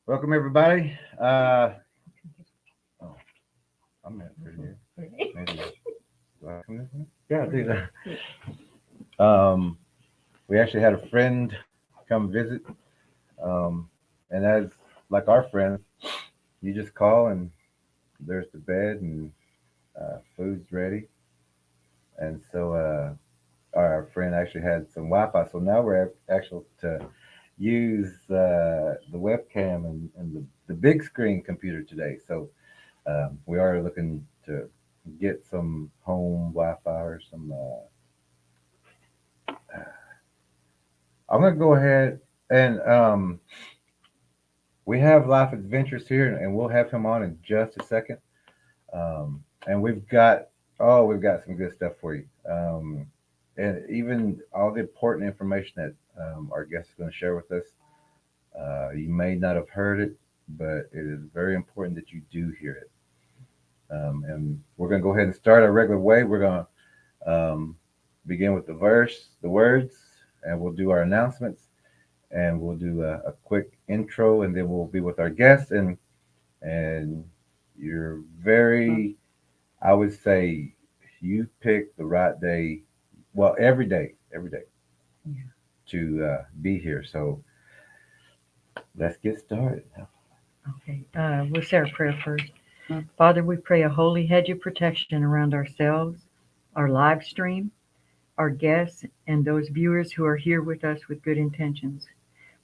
Welcome everybody. Oh, I'm at pretty good. Maybe do I come this way? Yeah, I do that. We actually had a friend come visit, and as like our friends, you just call and there's the bed and food's ready. And so our friend actually had some Wi-Fi, so now we're actually to use the webcam and the big screen computer today. So we are looking to get some home Wi-Fi or some. I'm gonna go ahead and we have Life Adventures here, and we'll have him on in just a second. And we've got some good stuff for you. And even all the important information that our guest is going to share with us. You may not have heard it, but it is very important that you do hear it. And we're going to go ahead and start our regular way. We're going to begin with the verse, the words, and we'll do our announcements, and we'll do a quick intro, and then we'll be with our guests. And you're very, I would say, you pick the right day. Well, every day Yeah. to be here. So let's get started. Okay. We'll say our prayer first. Father, we pray a holy hedge of protection around ourselves, our live stream, our guests, and those viewers who are here with us with good intentions.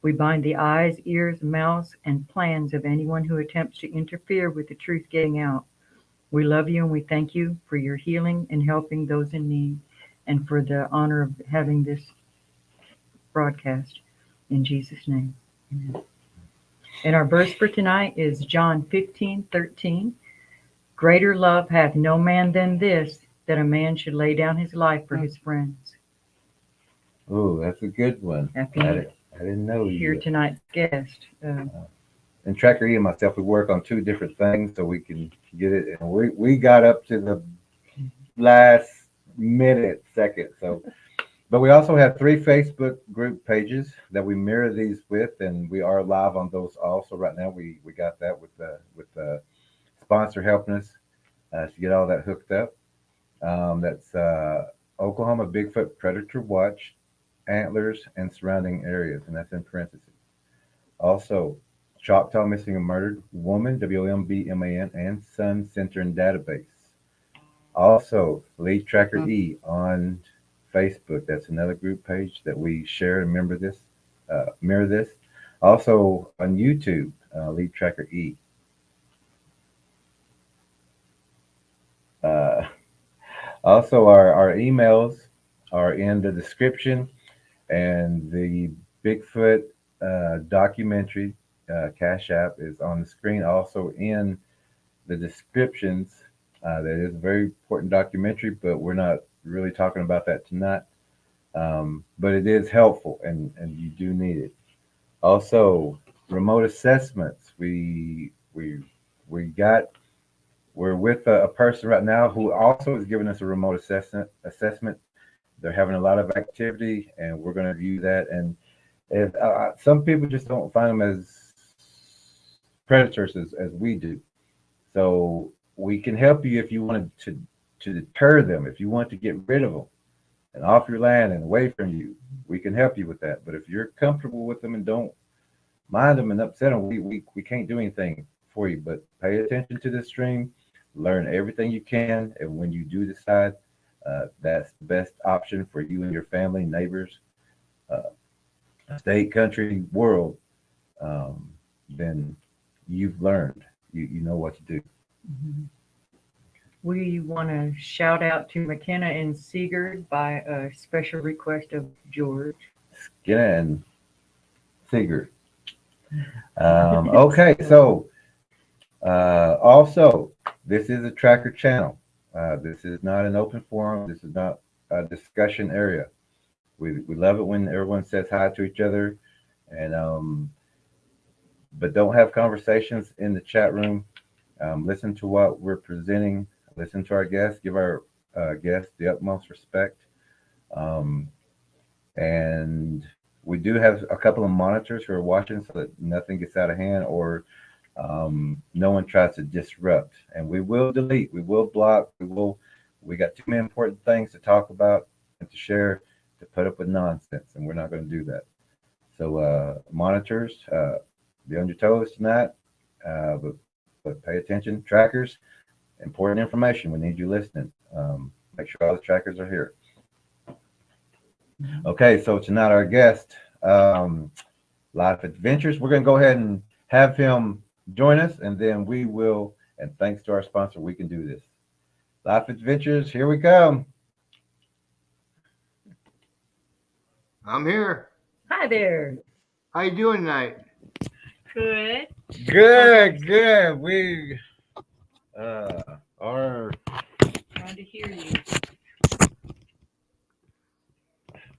We bind the eyes, ears, mouths, and plans of anyone who attempts to interfere with the truth getting out. We love you and we thank you for your healing and helping those in need and for the honor of having this broadcast. In Jesus' name. Amen. And our verse for tonight is John 15:13. Greater love hath no man than this, that a man should lay down his life for his friends. Oh, that's a good one. Happy I didn't know here you. tonight's guest. And Tracker E and myself, we work on two different things so we can get it. And we got up to the last minute, second. So, but we also have three Facebook group pages that we mirror these with, and we are live on those also right now. We got that with the sponsor helping us to get all that hooked up. That's Oklahoma Bigfoot Predator Watch, Antlers, and surrounding areas, and that's in parentheses. Also, Choctaw Missing and Murdered Woman, WOMBMAN, and Sun Center and Database. Also, LeadTrackerE on Facebook. That's another group page that we share and mirror this. Also on YouTube, LeadTrackerE. Uh, Also, our emails are in the description, and the Bigfoot documentary Cash App is on the screen, also in the descriptions. That is a very important documentary, but we're not really talking about that tonight. But it is helpful, and you do need it. Also, remote assessments. We got we're with a person right now who also is giving us a remote assessment. They're having a lot of activity, and we're going to view that. And if some people just don't find them as predators as we do, so we can help you if you want to deter them. If you want to get rid of them and off your land and away from you, we can help you with that. But if you're comfortable with them and don't mind them and upset them, we can't do anything for you. But pay attention to the stream, learn everything you can, and when you do decide that's the best option for you and your family, neighbors, uh, state, country, world, then you've learned. You know what to do. Mhm. We want to shout out to McKenna and Sigurd by a special request of George. Skinner and Sigurd. Okay, so also, this is a tracker channel. This is not an open forum. This is not a discussion area. We love it when everyone says hi to each other, and but don't have conversations in the chat room. Listen to what we're presenting. Listen to our guests. Give our guests the utmost respect. Um, and We do have a couple of monitors who are watching so that nothing gets out of hand or no one tries to disrupt. And we will delete, we will block, we got too many important things to talk about and to share to put up with nonsense, and we're not going to do that. So, monitors, be on your toes tonight, but pay attention. Trackers, important information. We need you listening. Make sure all the trackers are here. Okay, so tonight our guest, Life Adventures. We're going to go ahead and have him join us, and then we will, and thanks to our sponsor, we can do this. Life Adventures, here we come. I'm here. Hi there. How you doing tonight? Good. Good. We are Trying to hear you.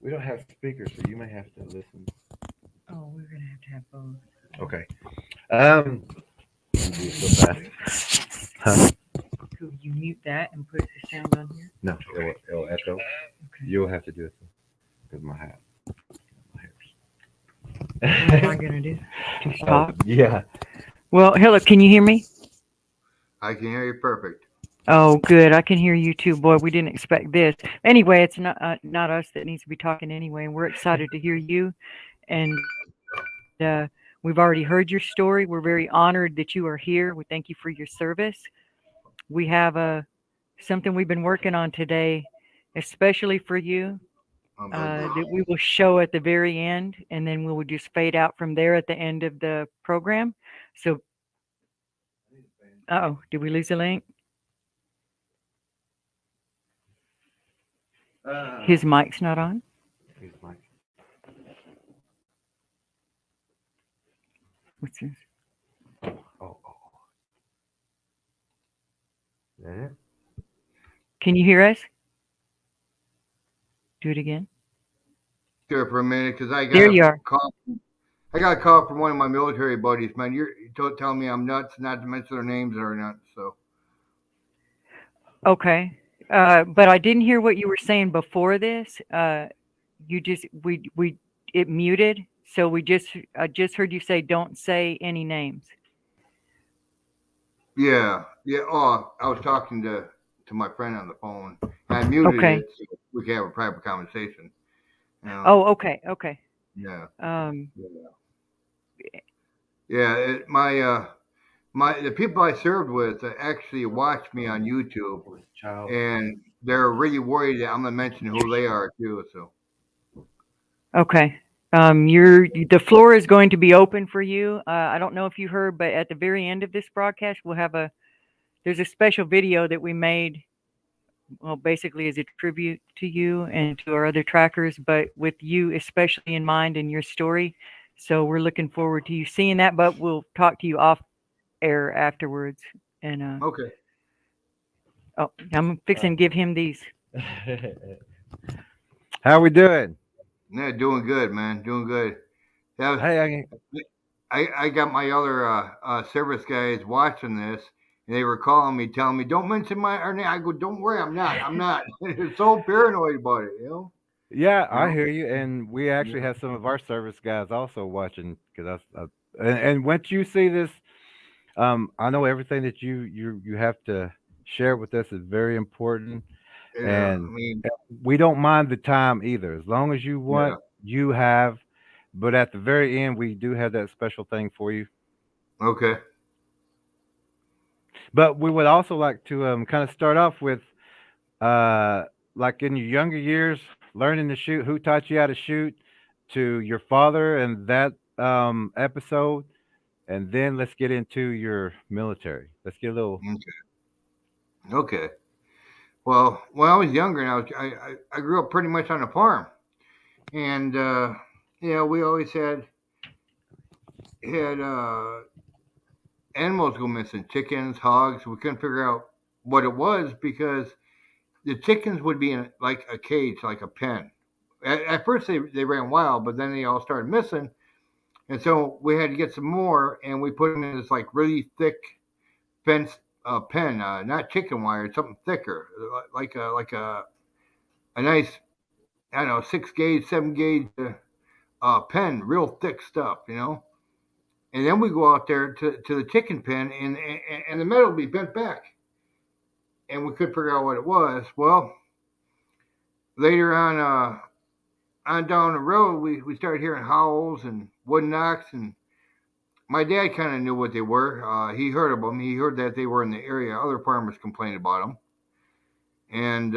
we don't have speakers, so you may have to listen. Oh, we're gonna have both. Okay. Do it so fast. Huh? Could you mute that and put the sound on here? No, it'll echo. Okay. You'll have to do it because my hat. What am I gonna do? Just talk? Yeah. Well, hello. Can you hear me? I can hear you perfect. Oh, good. I can hear you too. Boy, we didn't expect this. Anyway, it's not us that needs to be talking anyway. We're excited to hear you, and we've already heard your story. We're very honored that you are here. We thank you for your service. We have something we've been working on today, especially for you, that we will show at the very end, and then we will just fade out from there at the end of the program. So, did we lose the link? His mic's not on. His mic. What's this? Oh. Is that it? Can you hear us? Do it again. Here for a minute, because I got There you are. I got a call from one of my military buddies. Man, you don't tell me I'm nuts, not to mention their names or not. So. Okay. But I didn't hear what you were saying before this. You just it muted, so I just heard you say don't say any names. Yeah. Oh, I was talking to my friend on the phone. I muted it so we can have a private conversation. Oh, okay. Yeah. The people I served with actually watched me on YouTube, and they're really worried that I'm gonna mention who they are too. So. Okay. The floor is going to be open for you. I don't know if you heard, but at the very end of this broadcast, there's a special video that we made. Well, basically as a tribute to you and to our other trackers, but with you especially in mind and your story. So we're looking forward to you seeing that, but we'll talk to you off air afterwards. And okay. Oh, I'm fixing to give him these. How we doing? Yeah, doing good, man. Doing good. Yeah, Hey, I got my other service guys watching this, and they were calling me, telling me, "Don't mention my name." I go, "Don't worry, I'm not." They're so paranoid about it, Yeah, I hear you, and we actually have some of our service guys also watching because and once you see this, I know everything that you have to share with us is very important, Yeah, and we don't mind the time either, as long as you want, you have. But at the very end, we do have that special thing for you. Okay. But we would also like to kind of start off with, like in your younger years, learning to shoot. Who taught you how to shoot? To your father and that episode, and then let's get into your military. Let's get a little. Okay. Well, when I was younger, and I grew up pretty much on a farm, and we always had animals go missing, chickens, hogs. We couldn't figure out what it was because the chickens would be in like a cage, like a pen. At first they ran wild, but then they all started missing, and so we had to get some more, and we put them in this like really thick fence pen, not chicken wire, something thicker, like a nice, I don't know, 6 gauge, 7 gauge pen, real thick stuff, And then we go out there to the chicken pen, and the metal would be bent back, and we couldn't figure out what it was. Well, later on down the road, we started hearing howls and wood knocks, and my dad kind of knew what they were. He heard of them. He heard that they were in the area. Other farmers complained about them, and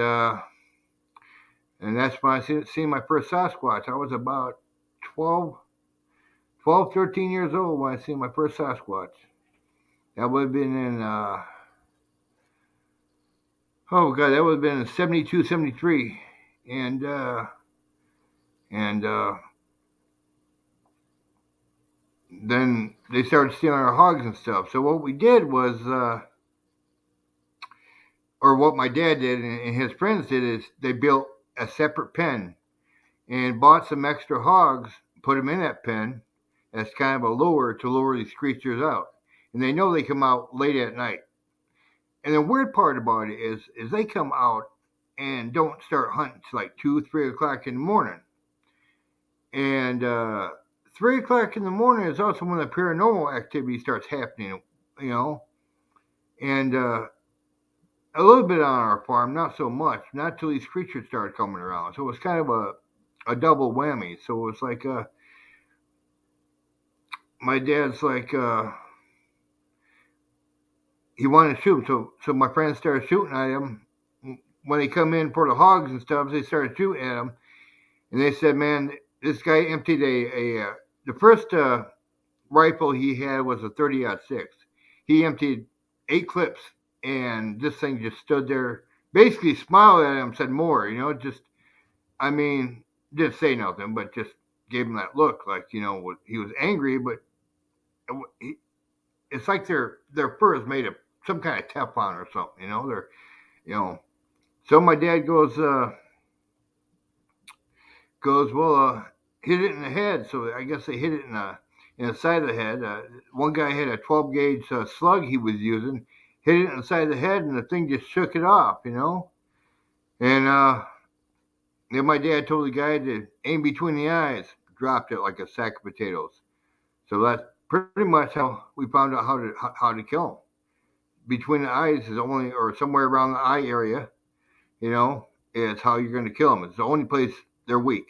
that's when I seen my first Sasquatch. I was about 13 years old when I seen my first Sasquatch. That would have been in, oh God, that would have been in 72, 73. And then they started stealing our hogs and stuff. So what we did was, or what my dad did and his friends did, is they built a separate pen and bought some extra hogs, put them in that pen as kind of a lure to lure these creatures out. And they know they come out late at night. And the weird part about it is they come out and don't start hunting till like 2, 3 o'clock in the morning. And 3 o'clock in the morning is also when the paranormal activity starts happening, And a little bit on our farm, not so much, not till these creatures started coming around. So it was kind of a double whammy. So it was like, my dad's like, he wanted to shoot him. So my friends started shooting at him. When they come in for the hogs and stuff, they started shooting at him. And they said, man, this guy emptied the first rifle he had was a 30-06. He emptied 8 clips, and this thing just stood there, basically smiled at him, said more, didn't say nothing, but just gave him that look, like, he was angry, but it's like their fur is made of some kind of Teflon or something, So my dad goes, hit it in the head. So I guess they hit it in the side of the head. One guy had a 12 gauge slug he was using, hit it in the side of the head, and the thing just shook it off, And then my dad told the guy to aim between the eyes, dropped it like a sack of potatoes. So that's pretty much how we found out how to kill them. Between the eyes is only, or somewhere around the eye area, is how you're going to kill them. It's the only place they're weak.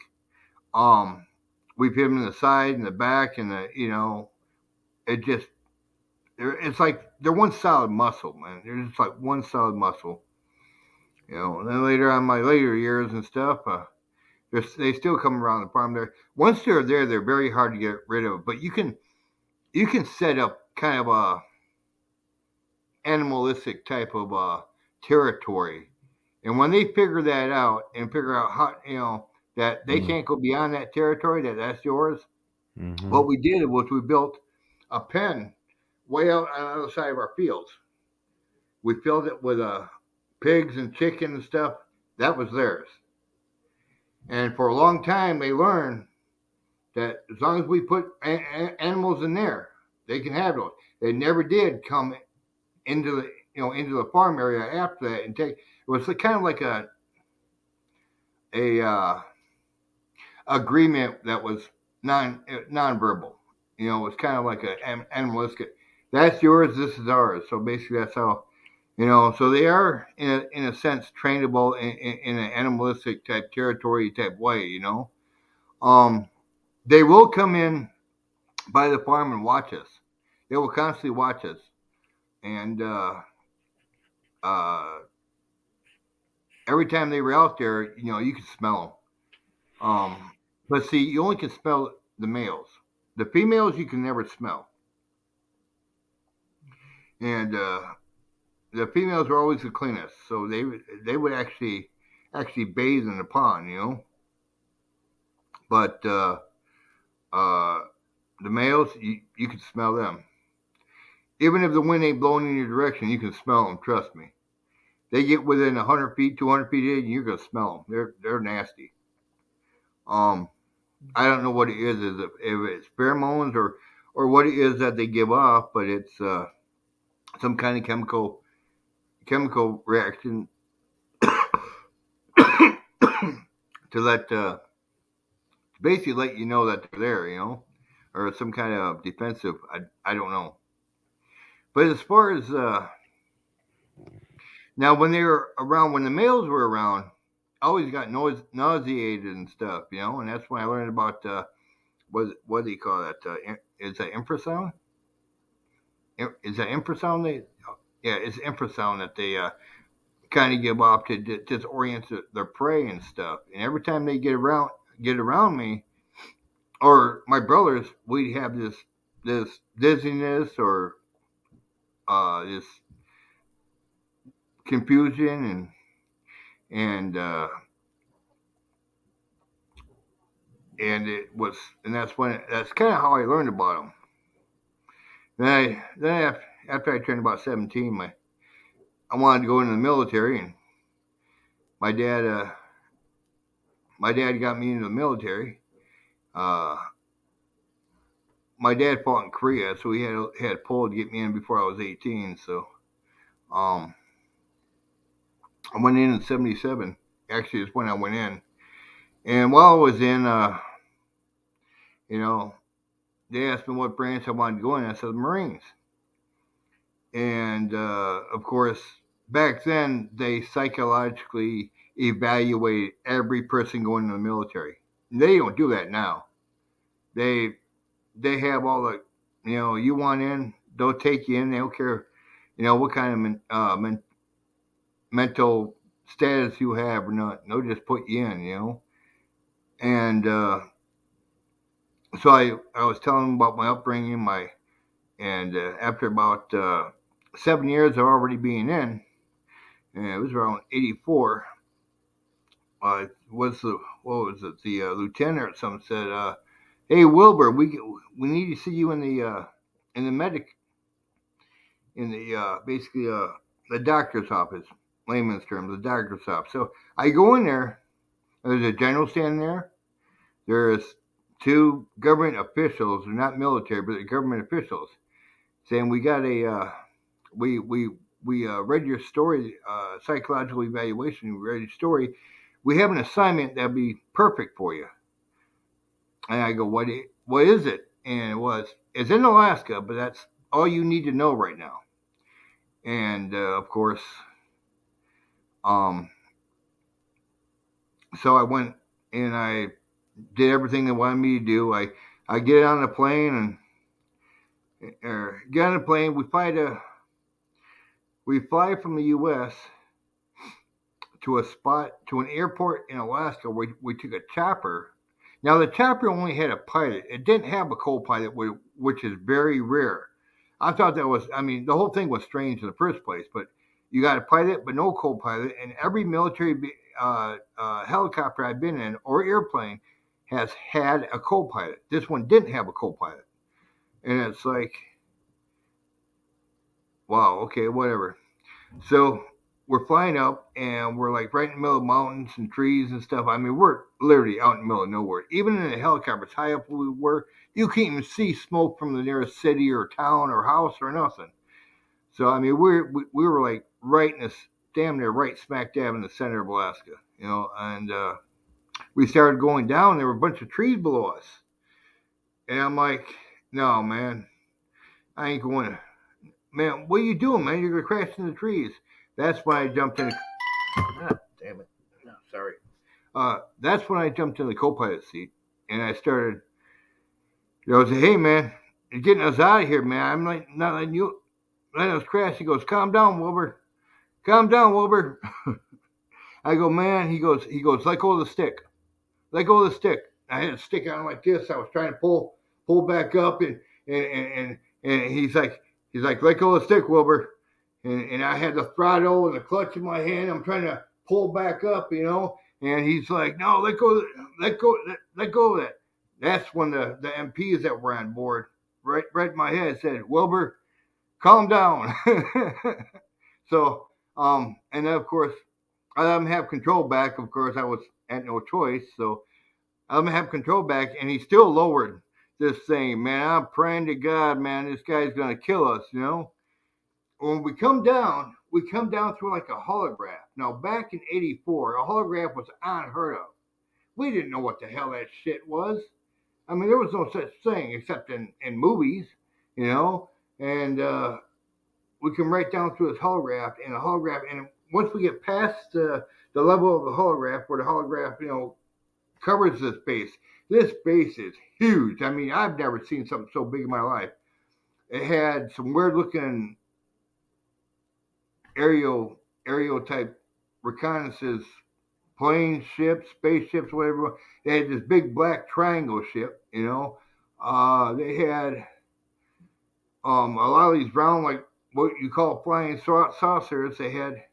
We've hit them in the side and the back, and it's like they're one solid muscle, man. They're just like one solid muscle. And then later on, my later years and stuff, they still come around the farm. Once they're there, they're very hard to get rid of. But you can set up kind of a animalistic type of territory, and when they figure that out and figure out how that they can't go beyond that territory, that's yours. Mm-hmm. What we did was we built a pen way out on the other side of our fields. We filled it with pigs and chicken and stuff. That was theirs. And for a long time, they learned that as long as we put animals in there, they can have those. They never did come into the farm area after that and take. It was kind of like a agreement that was non-verbal. It was kind of like an animalistic. That's yours. This is ours. So basically, that's how. So they are in a sense trainable in an animalistic type territory type way. They will come in by the farm and watch us. They will constantly watch us, and every time they were out there, you could smell them. But see, you only can smell the males. The females you can never smell. And the females were always the cleanest, so they would actually bathe in the pond, But the males, you can smell them. Even if the wind ain't blowing in your direction, you can smell them. Trust me. They get within 100 feet, 200 feet, and you're gonna smell them. They're nasty. I don't know what it is if it's pheromones or what it is that they give off, but it's some kind of chemical reaction to let basically let you know that they're there, or some kind of defensive. I don't know. But as far as now, when they were around, when the males were around, I always got nauseated and stuff, and that's when I learned about what do you call that? Is that infrasound? Is that infrasound? Yeah, it's infrasound that they kind of give off to disorient their prey and stuff. And every time they get around me or my brothers, we'd have this dizziness or this confusion and and it was and that's kind of how I learned about them. After I turned about 17, I wanted to go into the military, and my dad uh, my dad got me into the military. Uh, my dad fought in Korea, so he had pulled to get me in before I was 18. So um, I went in '77. Actually, is when I went in. And while I was in, you know, they asked me what branch I wanted to go in. I said Marines. And of course, back then they psychologically evaluate every person going in the military. They don't do that now. They they have all the, you want in, they'll take you in. They don't care, what kind of mental status you have or not. They'll just put you in. And so I was telling them about my upbringing, and after about 7 years of already being in, and it was around '84. What was it? The lieutenant or something said, "Hey Wilbur, we need to see you in the medic in the basically the doctor's office, layman's terms, the doctor's office." So I go in there. There's a general standing there. There's two government officials, they're not military, but they're government officials, saying we got a we read your story, psychological evaluation. We read your story. We have an assignment that'd be perfect for you. And I go, what is it? And it's in Alaska, but that's all you need to know right now. And of course, um, so I went and I did everything they wanted me to do. I get on the plane get on the plane. We fly from the U.S. to an airport in Alaska where we took a chopper. Now the chopper only had a pilot. It didn't have a co-pilot, which is very rare. I thought the whole thing was strange in the first place, but you got a pilot but no co-pilot, and every military helicopter I've been in or airplane has had a co-pilot. This one didn't have a co-pilot, and it's like, wow, okay, whatever. So we're flying up and we're like right in the middle of mountains and trees and stuff. I mean, we're literally out in the middle of nowhere. Even in a helicopter, as high up we were, you can't even see smoke from the nearest city or town or house or nothing. So I mean, we were like right in this damn near right smack dab in the center of Alaska, and we started going down. There were a bunch of trees below us, and I'm like, no, man, I ain't going to. Man, what are you doing, man? You're gonna crash into the trees. That's when I jumped in. Ah, damn it! No, sorry. That's when I jumped in the co-pilot seat, and I started. I said, "Hey, man, you're getting us out of here, man. I'm like not letting us crash." He goes, "Calm down, Wilbur. Calm down, Wilbur." I go, "Man." He goes, "Let go of the stick. Let go of the stick." I had a stick on like this. I was trying to pull back up, and he's like, "Let go of the stick, Wilbur." And I had the throttle and the clutch in my hand. I'm trying to pull back up, And he's like, "No, let go of that." That's when the MPs that were on board, right in my head, said, "Wilbur, calm down." So, and then of course, I let him have control back. Of course, I was had no choice, so I let him have control back, and he still lowered this thing. Man, I'm praying to God, man, this guy's gonna kill us, When we come down through like a holograph. Now, back in '84, a holograph was unheard of. We didn't know what the hell that shit was. I mean, there was no such thing except in movies, you know. And we can write down through this holograph, and a holograph, and once we get past the level of the holograph, where the holograph, you know, covers this base is huge. I mean, I've never seen something so big in my life. It had some weird looking aerial type reconnaissance planes, ships, spaceships, whatever. They had this big black triangle ship, you know. They had a lot of these round, like what you call flying saucers. They had,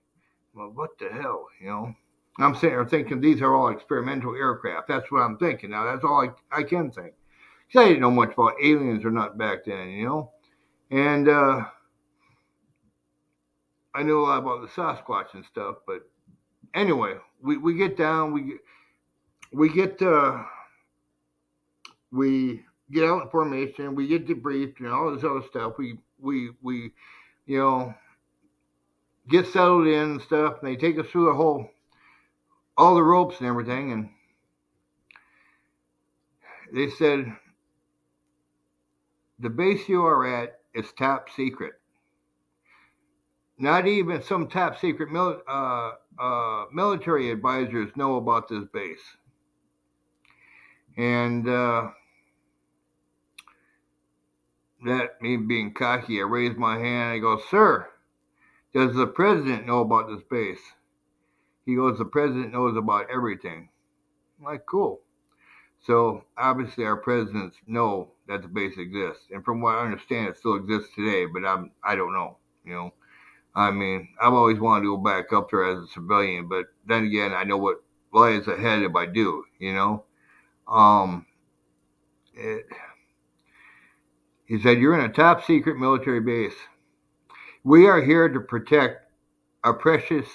well, what the hell, you know? I'm sitting there thinking these are all experimental aircraft. That's what I'm thinking now. That's all I can think. Because I didn't know much about aliens or not back then, you know. And I knew a lot about the Sasquatch and stuff. But anyway, we get down. We get out in formation. We get debriefed and all this other stuff. We you know, get settled in and stuff. And they take us through all the ropes and everything. And they said, the base you are at is top secret. Not even some top secret military advisors know about this base. And that, me being cocky, I raised my hand. I go, sir, does the president know about this base? He goes, the president knows about everything. I'm like, cool. So obviously our presidents know that the base exists. And from what I understand, it still exists today, but I don't know, you know. I mean, I've always wanted to go back up there as a civilian, but then again, I know what lies ahead if I do, you know. He said, you're in a top secret military base. We are here to protect our precious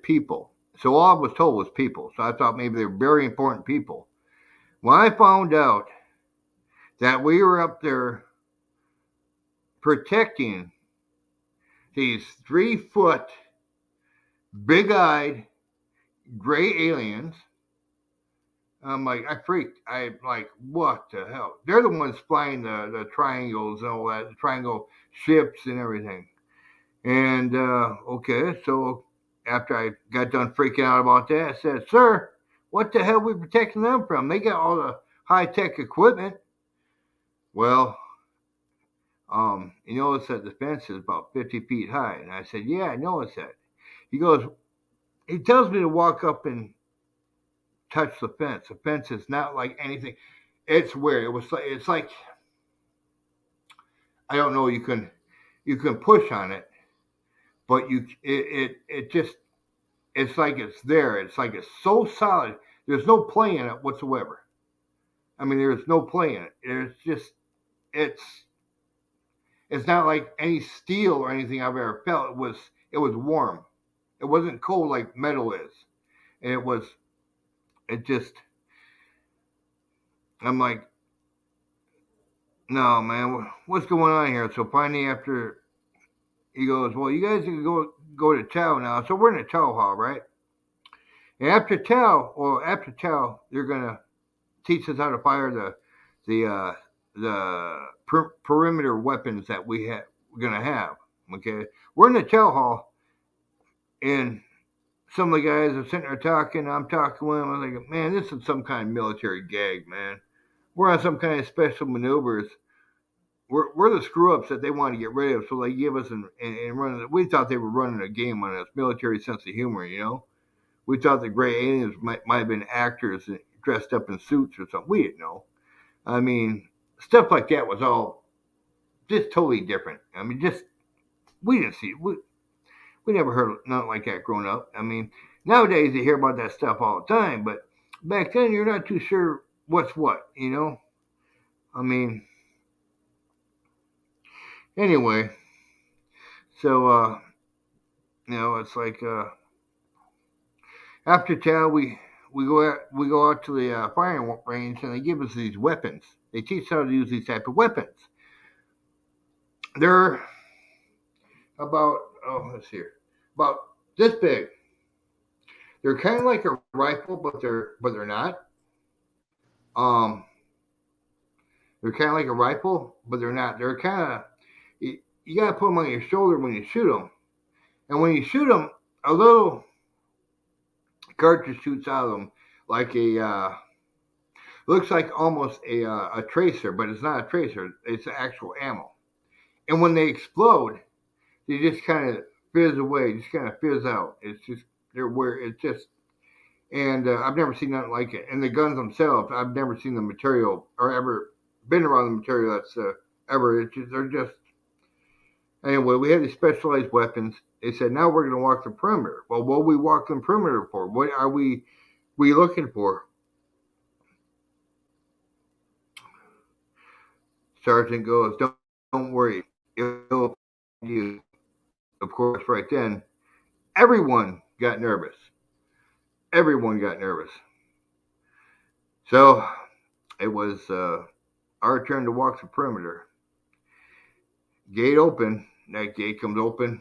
people. So all I was told was people. So I thought maybe they were very important people. When I found out that we were up there protecting these 3-foot, big-eyed, gray aliens, I'm like, I freaked. I'm like, what the hell? They're the ones flying the triangles and all that, the triangle ships and everything. And, okay, so after I got done freaking out about that, I said, sir, what the hell are we protecting them from? They got all the high-tech equipment. Well, you notice that the fence is about 50 feet high. And I said, yeah, I noticed that. He tells me to walk up and touch the fence. The fence is not like anything. It's weird. It's like, I don't know, you can push on it, but it just, it's like it's there. It's like it's so solid. There's no play in it whatsoever. I mean, there's no play in it. There's just, it's not like any steel or anything I've ever felt. It was warm. It wasn't cold like metal is. And I'm like, no, man, what's going on here? So finally, after he goes, well, you guys can go to chow now. So we're in a chow hall, right? And after chow, they're gonna teach us how to fire the perimeter weapons that we're gonna have. Okay, we're in the chow hall, and some of the guys are sitting there talking. I'm talking with them. I'm like, man, this is some kind of military gag, man. We're on some kind of special maneuvers. We're the screw ups that they want to get rid of, so they give us and run. We thought they were running a game on us, military sense of humor, you know. We thought the gray aliens might have been actors dressed up in suits or something. We didn't know. I mean, stuff like that was all just totally different. I mean, just we didn't see it. We never heard nothing like that growing up. I mean, nowadays you hear about that stuff all the time, but back then you're not too sure what's what, you know. I mean, anyway, so you know, it's like after chow we go out to the firing range and they give us these weapons. They teach us how to use these type of weapons. They're about let's see here, about this big. They're kind of like a rifle, but they're not. Um, they're kind of like a rifle, but they're not. They're kind of you gotta put them on your shoulder when you shoot them, and when you shoot them, a little cartridge shoots out of them like a looks like almost a tracer, but it's not a tracer. It's actual ammo. And when they explode, they just kind of fizz away, just kind of fizz out. It's just they're where it's just. And I've never seen nothing like it. And the guns themselves, I've never seen the material or ever been around the material that's ever. It's just, they're just. Anyway, we had these specialized weapons. They said, now we're going to walk the perimeter. Well, what are we walking the perimeter for? What are we looking for? Sergeant goes, don't worry. It'll find you. Of course, right then, everyone got nervous. Everyone got nervous. So it was our turn to walk the perimeter. Gate open. That gate comes open.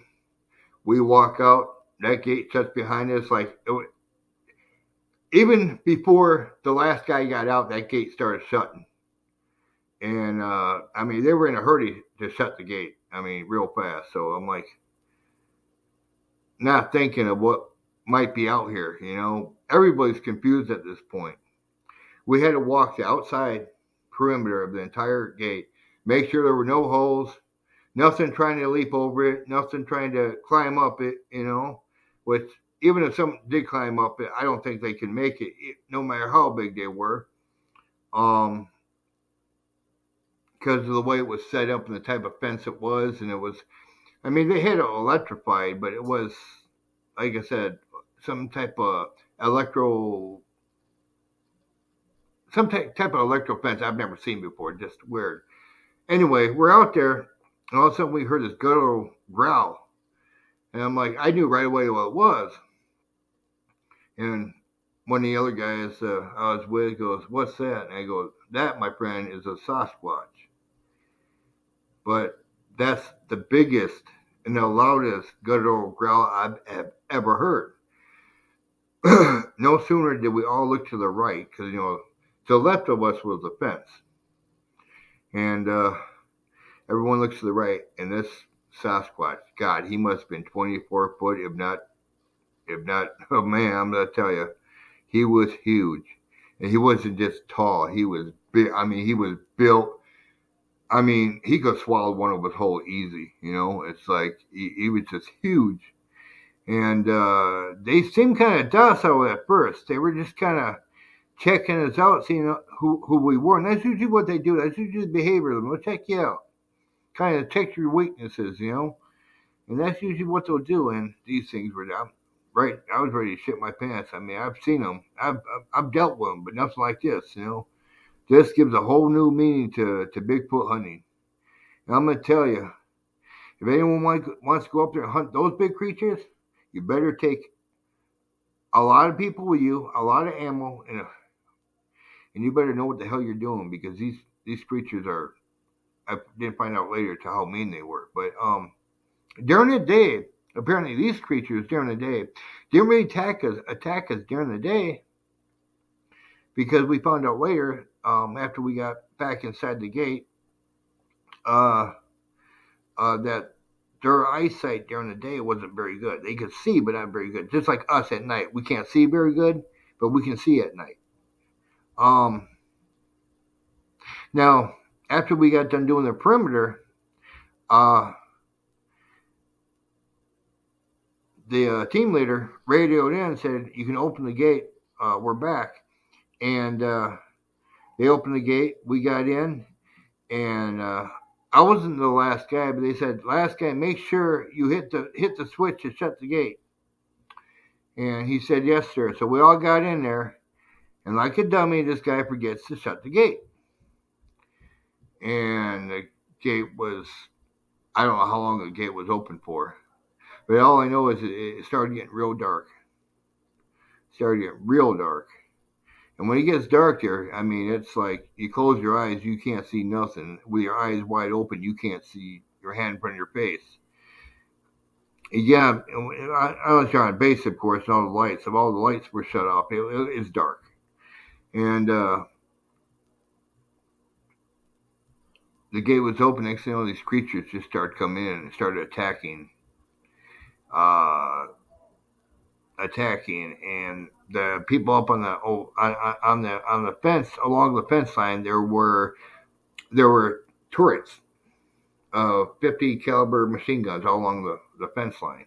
We walk out. That gate shuts behind us. Even before the last guy got out, that gate started shutting. And I mean, they were in a hurry to shut the gate. I mean, real fast. So I'm like, not thinking of what might be out here. You know, everybody's confused at this point. We had to walk the outside perimeter of the entire gate, make sure there were no holes, nothing trying to leap over it, nothing trying to climb up it, you know, which even if someone did climb up it, I don't think they can make it, no matter how big they were. Because of the way it was set up and the type of fence it was. And it was, I mean, they had it electrified, but it was, like I said, some type of electro fence I've never seen before. Just weird. Anyway, we're out there, and all of a sudden we heard this guttural growl. And I'm like, I knew right away what it was. And one of the other guys I was with goes, what's that? And I go, that, my friend, is a Sasquatch. But that's the biggest and the loudest guttural growl I've ever heard. No sooner did we all look to the right, because, you know, to the left of us was the fence. And everyone looks to the right, and this Sasquatch, God, he must have been 24 foot, if not, oh man, I'm going to tell you, he was huge. And he wasn't just tall, he was big. I mean, he was built. I mean, he could swallow one of us whole easy, you know. It's like he was just huge. And they seemed kind of docile at first. They were just kind of checking us out, seeing who we were. And that's usually what they do. That's usually the behavior of them. They'll check you out, kind of check your weaknesses, you know. And that's usually what they'll do. And these things were down. Right, I was ready to shit my pants. I mean, I've seen them. I've dealt with them, but nothing like this, you know. This gives a whole new meaning to Bigfoot hunting. And I'm going to tell you, if anyone wants to go up there and hunt those big creatures, you better take a lot of people with you, a lot of ammo, and you better know what the hell you're doing, because these creatures are, I didn't find out later to how mean they were. But during the day, apparently these creatures during the day didn't really attack us during the day, because we found out later, after we got back inside the gate, that their eyesight during the day wasn't very good. They could see, but not very good. Just like us at night. We can't see very good, but we can see at night. Now, after we got done doing the perimeter, the team leader radioed in and said, you can open the gate. We're back. And they opened the gate. We got in. And I wasn't the last guy, but they said, last guy, make sure you hit the switch to shut the gate. And he said, yes, sir. So we all got in there. And like a dummy, this guy forgets to shut the gate. And the gate was, I don't know how long the gate was open for. But all I know is it started getting real dark. And when it gets dark there, I mean, it's like you close your eyes, you can't see nothing. With your eyes wide open, you can't see your hand in front of your face. Yeah, I was on base, of course, and all the lights were shut off. It's dark, and the gate was open. Next thing you know, these creatures just started coming in and started uh, attacking, and the people up on the fence along the fence line, there were turrets of 50 caliber machine guns all along the fence line,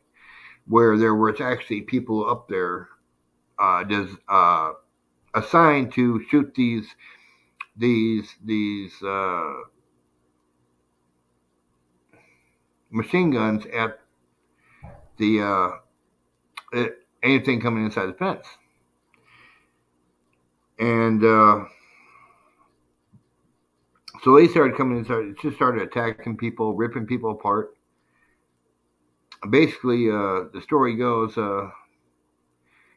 where there was actually people up there assigned to shoot these machine guns at the at anything coming inside the fence. And so they started coming inside. It just started attacking people, ripping people apart. Basically, the story goes,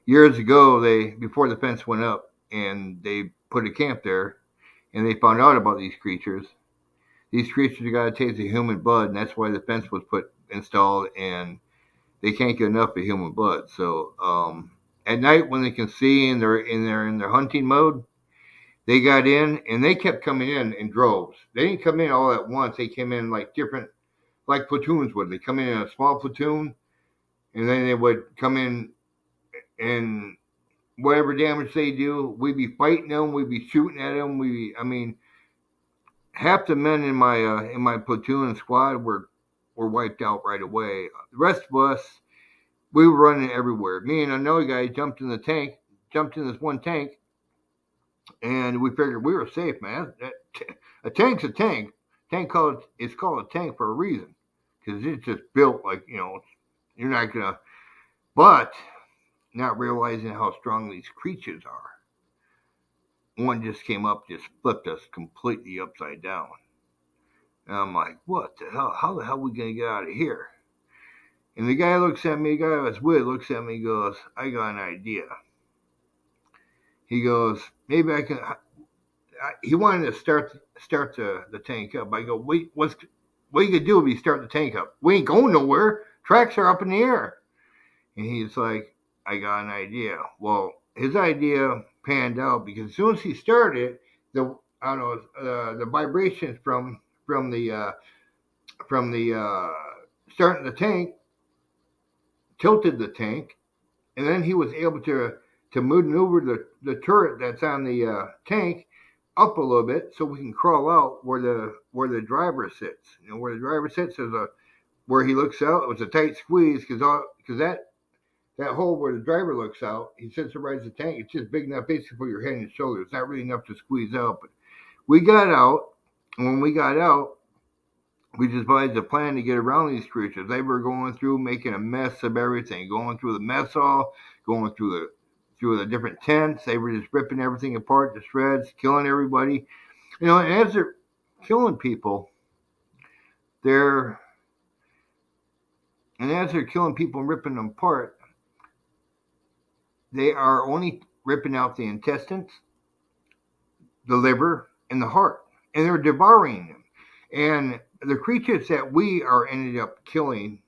years ago, before the fence went up, and they put a camp there, and they found out about these creatures. These creatures got a taste of human blood, and that's why the fence was installed, and they can't get enough of human blood. So at night, when they can see and they're in their hunting mode, they got in, and they kept coming in droves. They didn't come in all at once. They came in like different, like platoons would. They come in a small platoon, and then they would come in, and whatever damage they do, we'd be fighting them. We'd be shooting at them. I mean, half the men in my platoon and squad were wiped out right away. The rest of us, we were running everywhere. Me and another guy jumped in this one tank, and we figured we were safe, man. A tank's a tank. It's called a tank for a reason, because it's just built like, you're not gonna. But not realizing how strong these creatures are, one just came up, just flipped us completely upside down. And I'm like, what the hell? How the hell are we gonna get out of here? And the guy looks at me. The guy I was with looks at me. And goes, I got an idea. He goes, maybe I can. He wanted to start the tank up. I go, wait, what you gonna do if you start the tank up? We ain't going nowhere. Tracks are up in the air. And he's like, I got an idea. Well, his idea panned out, because as soon as he started, the vibrations from the starting the tank tilted the tank, and then he was able to maneuver the turret that's on the tank up a little bit, so we can crawl out where the driver sits. Where the driver sits is where he looks out. It was a tight squeeze, because that hole where the driver looks out, he sits right as the tank. It's just big enough basically for your head and shoulders. It's not really enough to squeeze out. But we got out, and when we got out, we devised a plan to get around these creatures. They were going through, making a mess of everything, going through the mess hall, going through the different tents. They were just ripping everything apart to shreds, killing everybody. And as they're killing people, and as they're killing people and ripping them apart, they are only ripping out the intestines, the liver, and the heart, and they're devouring them. And the creatures that we ended up killing,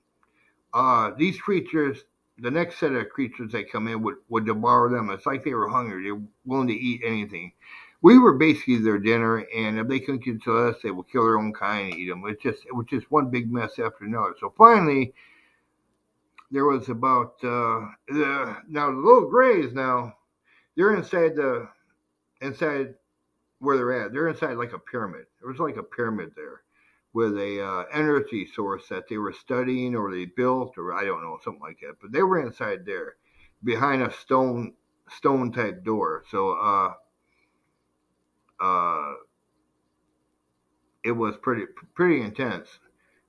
these creatures, the next set of creatures that come in would devour them. It's like they were hungry. They were willing to eat anything. We were basically their dinner, and if they couldn't get to us, they would kill their own kind and eat them. It was just one big mess after another. So finally, there was about now the little grays. Now they're inside where they're at. They're inside like a pyramid. There was like a pyramid there with a energy source that they were studying, or they built, or I don't know, something like that. But they were inside there, behind a stone type door. So it was pretty intense.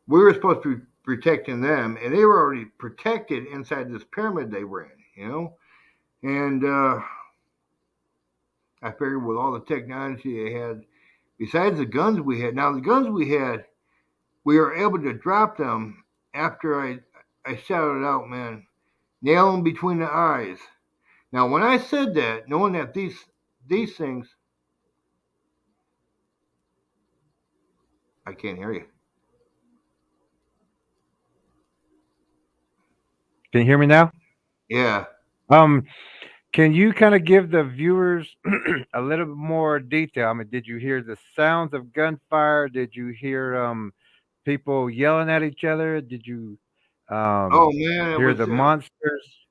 We were supposed to be protecting them, and they were already protected inside this pyramid they were in. And I figured with all the technology they had, besides the guns we had, now the guns we had, we were able to drop them after I shouted out, man, nail them between the eyes. Now, when I said that, knowing that these things, I can't hear you. Can you hear me now? Yeah. Um, can you kind of give the viewers a little bit more detail? I mean, did you hear the sounds of gunfire? Did you hear people yelling at each other? Did you Oh man, it hear was the monsters?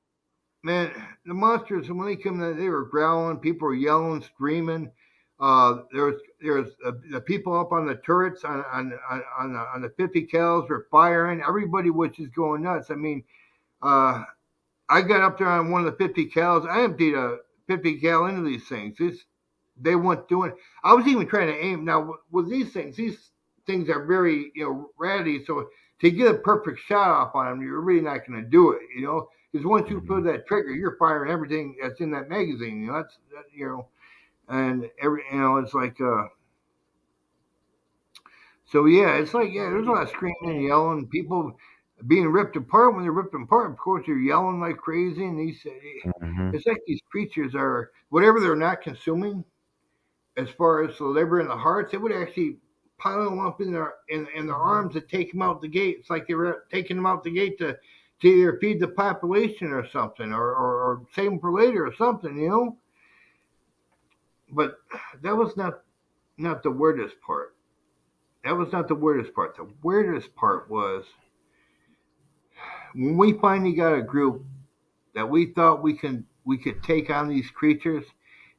man. The monsters when they come in, they were growling. People were yelling, screaming. There was the people up on the turrets on the 50 cals were firing. Everybody was just going nuts. I mean, uh, I got up there on one of the 50 cals. I emptied a 50 cal into these things. They weren't doing. I was even trying to aim. Now with these things are very ratty. So to get a perfect shot off on them, you're really not going to do it. Because once you pull Mhm. that trigger, you're firing everything that's in that magazine. And it's like so yeah, it's like yeah, there's a lot of screaming and yelling, people being ripped apart. When they're ripped apart, of course, they're yelling like crazy. And Mhm. it's like these creatures are whatever they're not consuming, as far as the liver and the hearts, it would actually pile them up in their arms to take them out the gate. It's like they were taking them out the gate to either feed the population or something, or save them for later or something. But that was not the weirdest part. That was not the weirdest part. The weirdest part was when we finally got a group that we thought we could take on these creatures,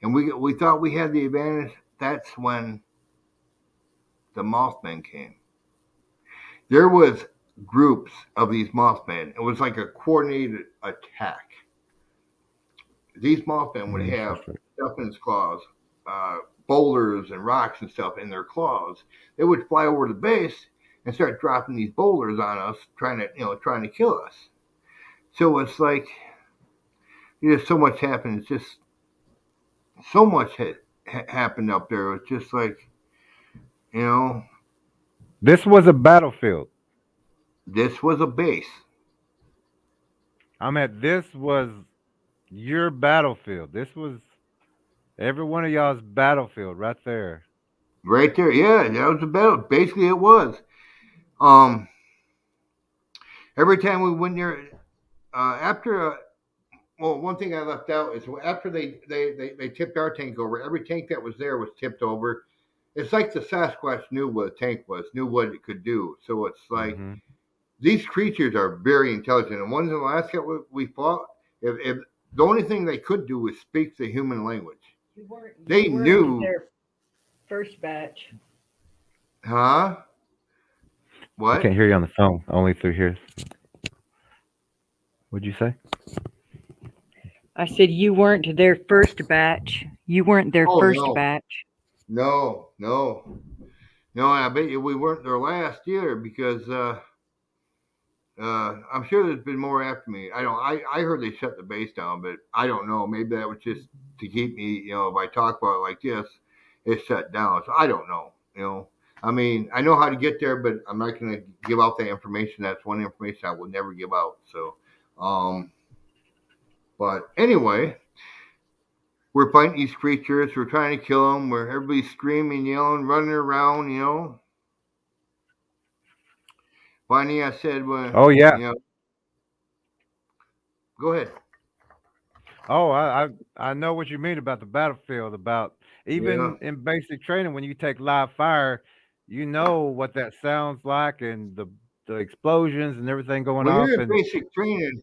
and we thought we had the advantage. That's when the Mothman came. There was groups of these Mothman. It was like a coordinated attack. These Mothman would have Interesting. stuff in its claws, uh, boulders and rocks and stuff in their claws. They would fly over the base and start dropping these boulders on us, trying to kill us. So it's like there's so much happened. It's just so much happened up there. It's just like you know, This was a battlefield. this was a base I mean, this was your battlefield. This was every one of y'all's battlefield right there. right there. Yeah, that was a battle. Basically, it was. Um, every time we went near, after well, one thing I left out is after they tipped our tank over, every tank that was there was tipped over. It's like the Sasquatch knew what a tank was, knew what it could do. So it's like Hmm. these creatures are very intelligent. And ones in Alaska we fought, if the only thing they could do was speak the human language. They You weren't knew, their first batch. huh? I can't What? hear you on the phone, only through here. What'd you say? I said you weren't their first batch. You weren't their Oh first no, batch. no. And I bet you we weren't their last either because I'm sure there's been more after me. I don't. I heard they shut the base down, but I don't know. Maybe that was just to keep me. If I talk about it like this, it's shut down. So I don't know. I mean, I know how to get there, but I'm not going to give out that information. That's one information I will never give out. So, um, but anyway, we're fighting these creatures. We're trying to kill them. Where everybody's screaming, yelling, running around. Finally, I said, well, Oh yeah. go ahead. Oh, I know what you mean about the battlefield. About Yeah. even in basic training, when you take live fire, you know what that sounds like, and the explosions and everything going When off. you're in And basic training,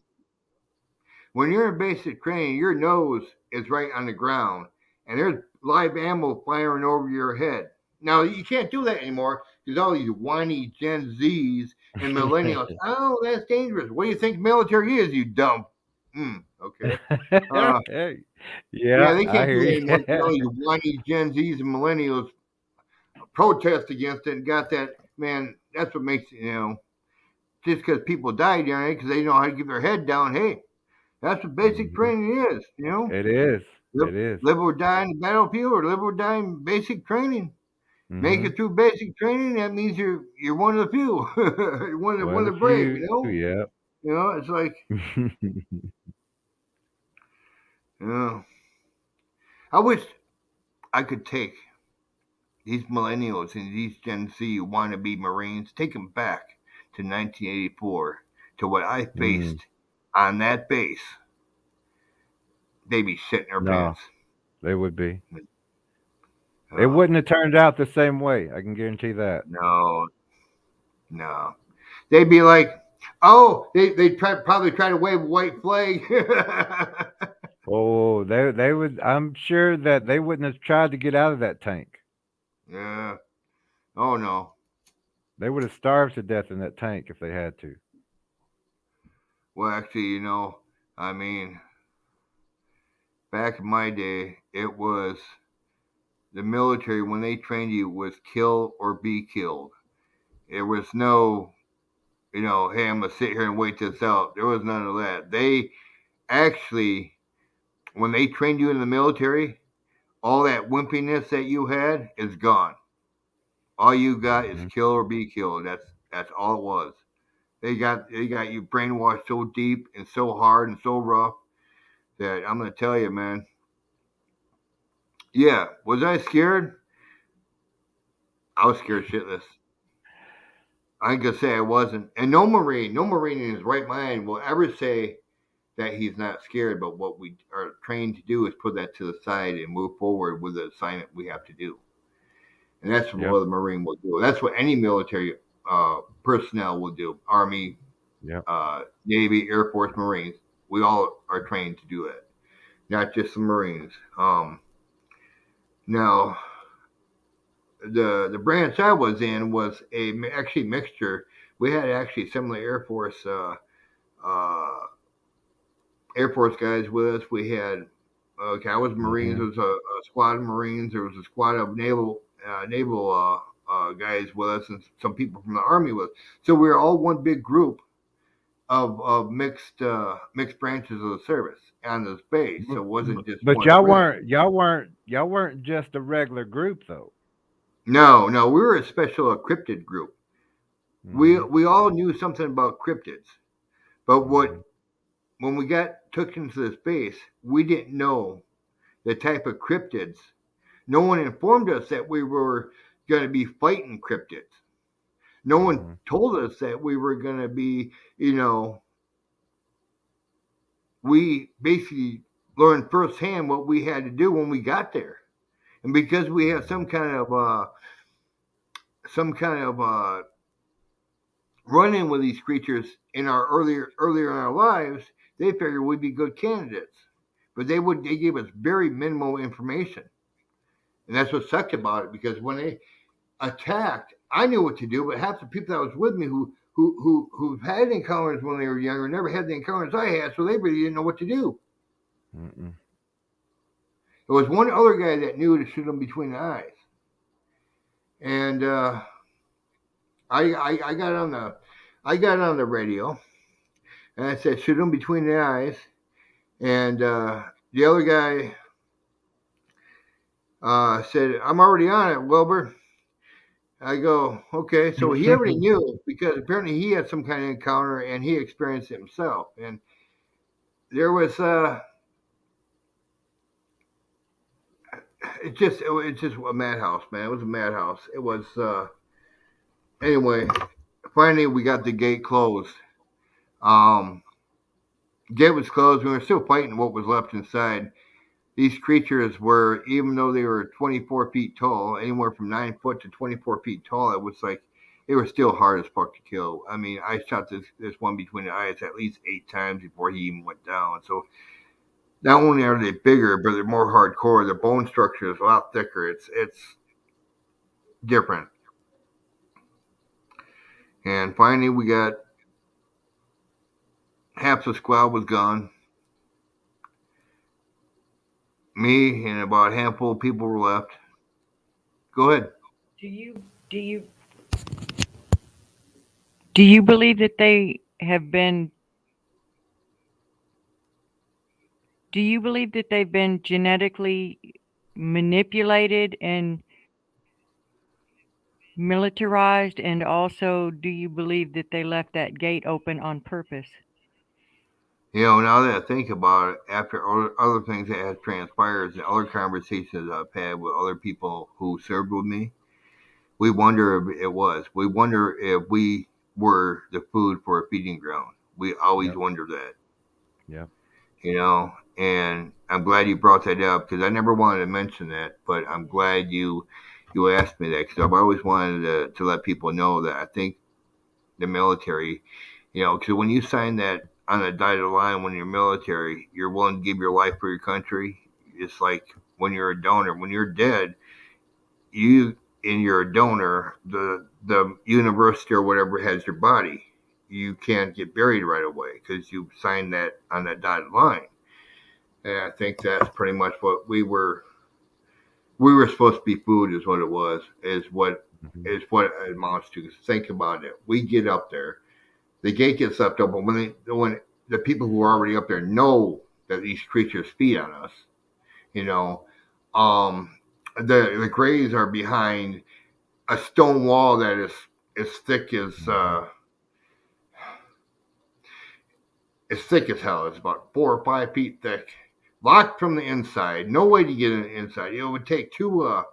your nose is right on the ground, and there's live ammo firing over your head. Now you can't do that anymore because all these whiny Gen Zs and millennials. Oh, that's dangerous. What do you think military is? You dumb. Okay. Uh, yeah, yeah, they I can't do hear that you. anymore because all these whiny Gen Zs and millennials protest against it and got that. Man, that's what makes just because people died during it because they know how to keep their head down. Hey, that's what basic Mhm. training is. It is. Live, It is. live or die in the battlefield, or live or die in basic training. Make Mm-hmm. it through basic training. That means you're one of the few. You're one One of of the the brave. few. Yep. It's like you know. I wish I could take these millennials and these Gen Z wannabe Marines, take them back to 1984 to what I Mm. faced on that base, they'd be shitting their No, pants. they would be. It Oh, wouldn't have turned out the same way. I can guarantee that. no, no. They'd be like, oh, they'd probably try to wave a white flag. Oh, they would. I'm sure that they wouldn't have tried to get out of that tank. Yeah. Oh, no. They would have starved to death in that tank if they had to. Well, actually, I mean, back in my day, it was the military, when they trained you, was kill or be killed. There was no, hey, I'm going to sit here and wait this out. There was none of that. They actually, when they trained you in the military, all that wimpiness that you had is gone. All you got is Hmm. kill or be killed. That's all it was. They got you brainwashed so deep and so hard and so rough that I'm gonna tell you, man. Yeah, was I scared? I was scared shitless. I ain't gonna say I wasn't. And no Marine in his right mind will ever say that he's not scared. But what we are trained to do is put that to the side and move forward with the assignment we have to do. And that's Yep. what the Marine will do. That's what any military personnel will do. Army, Yep. Navy, Air Force, Marines. We all are trained to do it, not just the Marines. Now, the branch I was in was actually mixture. We had actually some of the uh, Air Force guys with us. We had I was Marines. Hmm. There was a squad of Marines. There was a squad of naval guys with us, and some people from the Army with us. So we were all one big group of mixed branches of the service on this base. So it wasn't just But one branch. y'all weren't just a regular group though. No, no, we were a special cryptid group. We Hmm. we all knew something about cryptids, but Hmm. when we took into this base, we didn't know the type of cryptids. No one informed us that we were going to be fighting cryptids. No one Hmm. told us that we were going to be, you know, we basically learned firsthand what we had to do when we got there. And because we had some kind of run in with these creatures in our earlier in our lives, they figured we'd be good candidates. But they gave us very minimal information. And that's what sucked about it, because when they attacked, I knew what to do, but half the people that was with me who had encounters when they were younger never had the encounters I had, so they really didn't know what to do. Mm-mm. There was one other guy that knew to shoot them between the eyes, and I got on the radio and I said shoot them between the eyes, and the other guy said I'm already on it, Wilbur. I go, okay, so he already knew because apparently he had some kind of encounter and he experienced it himself. And there was it's just a madhouse, man. It was a madhouse. It was anyway. Finally, we got the gate closed. Um, Gate was closed. We were still fighting what was left inside. These creatures were, even though they were 24 feet tall, anywhere from 9 foot to 24 feet tall, it was like they were still hard as fuck to kill. I mean, I shot this one between the eyes at least 8 times before he even went down. So not only are they bigger, but they're more hardcore. The bone structure is a lot thicker. It's different. And finally, we got half the squad was gone. Me and about a handful of people were left. Go ahead. Do you do you do you believe that they have been do you believe that they've been genetically manipulated and militarized, and also do you believe that they left that gate open on purpose? Now that I think about it, after other things that have transpired and other conversations I've had with other people who served with me, we wonder if it was. We wonder if we were the food for a feeding ground. We always Yep. wonder that. Yep. And I'm glad you brought that up because I never wanted to mention that, but I'm glad you asked me that because I've always wanted to let people know that I think the military, because when you sign that on a dotted line when you're military, you're willing to give your life for your country. It's like when you're a donor, when you're dead, you and you're a donor, the university or whatever has your body. You can't get buried right away because you signed that on that dotted line. And I think that's pretty much what we were supposed to be food is what it was, Hmm. is what it amounts to. Think about it. We get up there, the gate gets left open when the people who are already up there know that these creatures feed on us, you know, um, the graves are behind a stone wall that is as thick Hmm. as thick as hell. It's about 4 or 5 feet thick, locked from the inside. No way to get in the inside. It would take two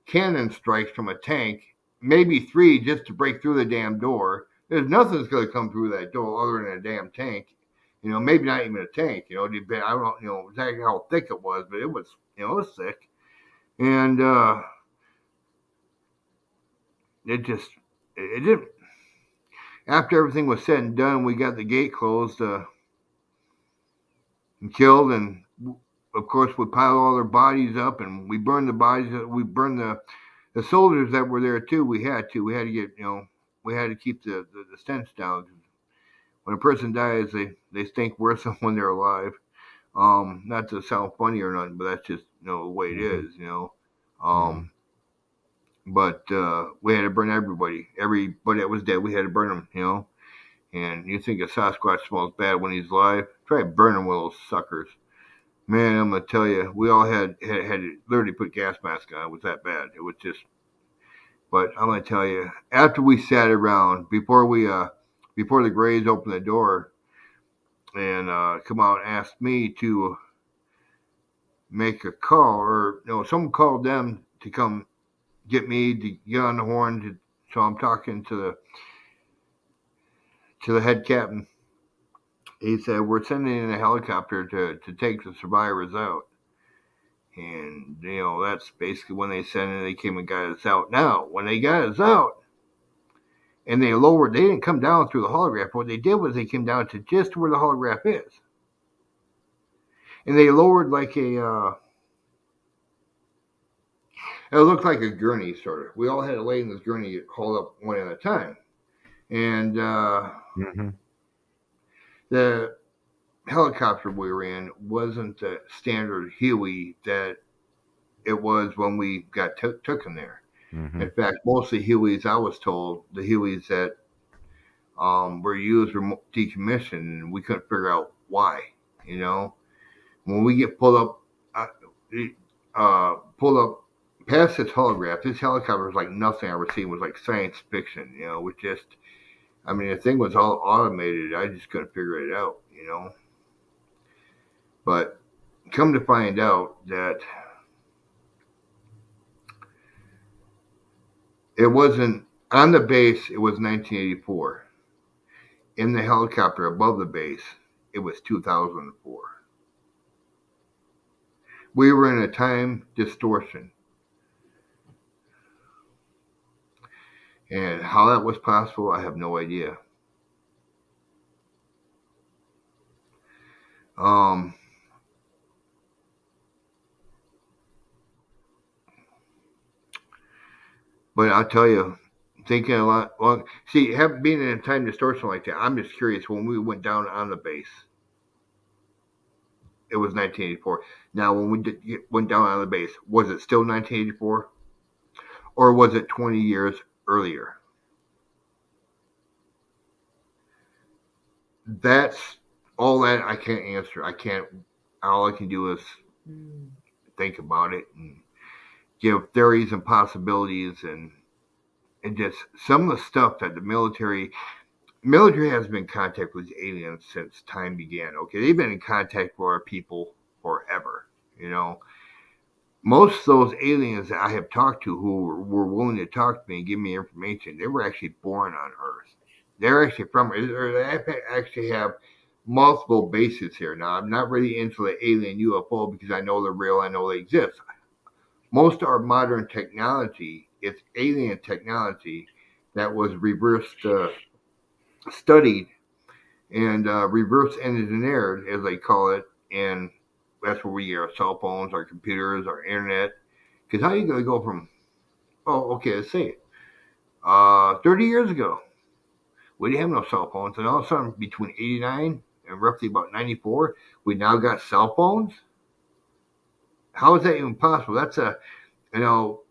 cannon strikes from a tank, maybe three, just to break through the damn door. There's nothing that's going to come through that door other than a damn tank. Maybe not even a tank. I don't know exactly how thick it was, but it was thick. And it didn't. After everything was said and done, we got the gate closed and killed, and of course we piled all their bodies up, and we burned the bodies. We burned the soldiers that were there too. We had to get we had to keep the stench down. When a person dies, they stink worse than when they're alive. Not to sound funny or nothing, but that's just the way it Hmm. is. Hmm. Um, but we had to burn everybody that was dead. We had to burn them. And you think a Sasquatch smells bad when he's alive? Try burning one of those suckers. Man, I'm gonna tell you, we all had to literally put gas mask on. It was that bad. It was just. But I'm gonna tell you, after we sat around before the Grays opened the door and come out and asked me to make a call, or someone called them to come get me to get on the horn. So I'm talking to the head captain. He said we're sending in a helicopter to take the survivors out. And that's basically when they sent it. They came and got us out. Now, when they got us out and they didn't come down through the holograph. What they did was they came down to just where the holograph is, and they lowered like it looked like a gurney sort of. We all had to lay in this gurney, hold up one at a time, and Hmm. the helicopter we were in wasn't the standard Huey that it was when we got took in there. Hmm. In fact, most of the Hueys, I was told, the Hueys that were used were decommissioned, and we couldn't figure out why. You know, when we get pulled up past this holograph, this helicopter was like nothing I ever seen. It was like science fiction. With just, I mean, the thing was all automated. I just couldn't figure it out. But come to find out that it wasn't on the base. It was 1984. In the helicopter above the base, it was 2004. We were in a time distortion. And how that was possible, I have no idea. Um, but I'll tell you, thinking a lot. Well, see, being in a time distortion like that, I'm just curious. When we went down on the base, it was 1984. Now, when went down on the base, was it still 1984, or was it 20 years earlier? That's all that I can't answer. I can't. All I can do is Mm. think about it and give theories and possibilities, and just some of the stuff that the military has been in contact with aliens since time began. Okay, they've been in contact with our people forever. You know, most of those aliens that I have talked to who were willing to talk to me and give me information, they were actually born on Earth. They're actually from, or they actually have multiple bases here. Now, I'm not really into the alien UFO because I know they're real, I know they exist. Most of our modern technology is alien technology that was reverse studied and reverse engineered, as they call it, and that's where we get our cell phones, our computers, our internet. Because how are you going to go from, oh, okay, let's say it, 30 years ago, we didn't have no cell phones, and all of a sudden, between 89 and roughly about 94, we now got cell phones? How is that even possible? That's a, you know,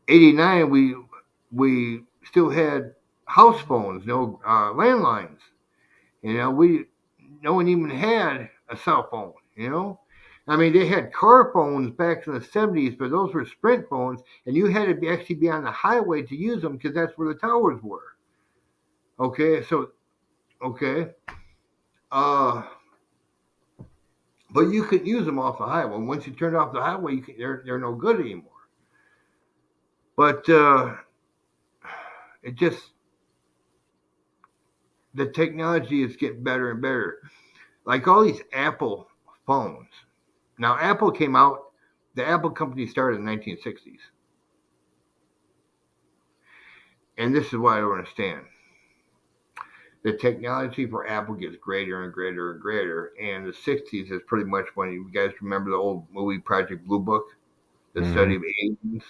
89, we still had house phones, no landlines. No one even had a cell phone. I mean, they had car phones back in the 70s, but those were Sprint phones, and you had to actually be on the highway to use them because that's where the towers were. Okay, so but you could use them off the highway. Once you turned off the highway, they're no good anymore. But it just, the technology is getting better and better. Like all these Apple phones. Now, Apple came out, the Apple company started in the 1960s. And this is what I don't understand. The technology for Apple gets greater and greater and greater. And the 60s is pretty much when you guys remember the old movie Project Blue Book, the study of aliens.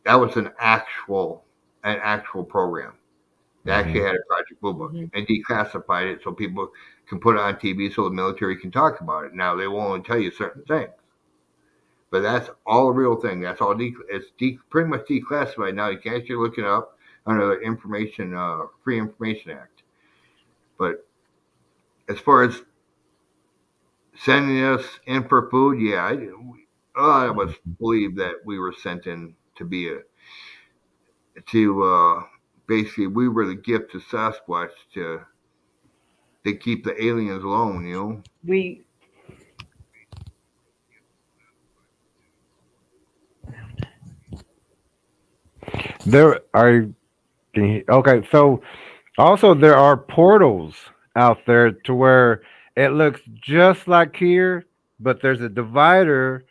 That was an actual program. They actually had a Project Blue Book and declassified it so people can put it on TV so the military can talk about it. Now, they won't only tell you certain things. But that's all a real thing. That's all. It's pretty much declassified now. You can actually look it up under the Free Information Act. But as far as sending us in for food, yeah, a lot of us believe that we were sent in to be basically we were the gift to Sasquatch to keep the aliens alone. There are okay. So also there are portals out there to where it looks just like here, but there's a divider,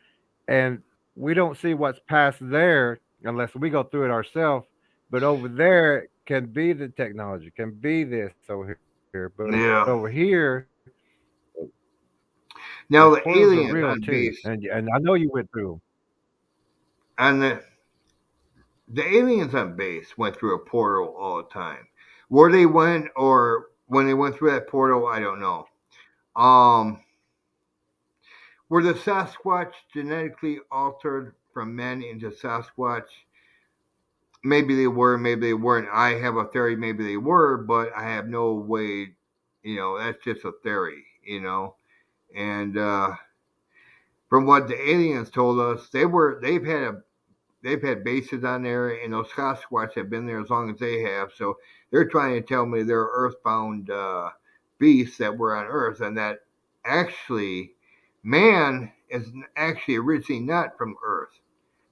and we don't see what's past there unless we go through it ourselves. But over there can be the technology, can be this over here. But over here, now the the portals are aliens real on too, base, and I know you went through. and the aliens on base went through a portal all the time. Where they went or when they went through that portal, I don't know. Were the Sasquatch genetically altered from men into Sasquatch? Maybe they were, maybe they weren't. I have a theory, maybe they were, but I have no way. That's just a theory. And from what the aliens told us, they've had bases on there, and those Sasquatch have been there as long as they have. So they're trying to tell me they're earthbound beasts that were on Earth, and that actually man is actually originally not from Earth.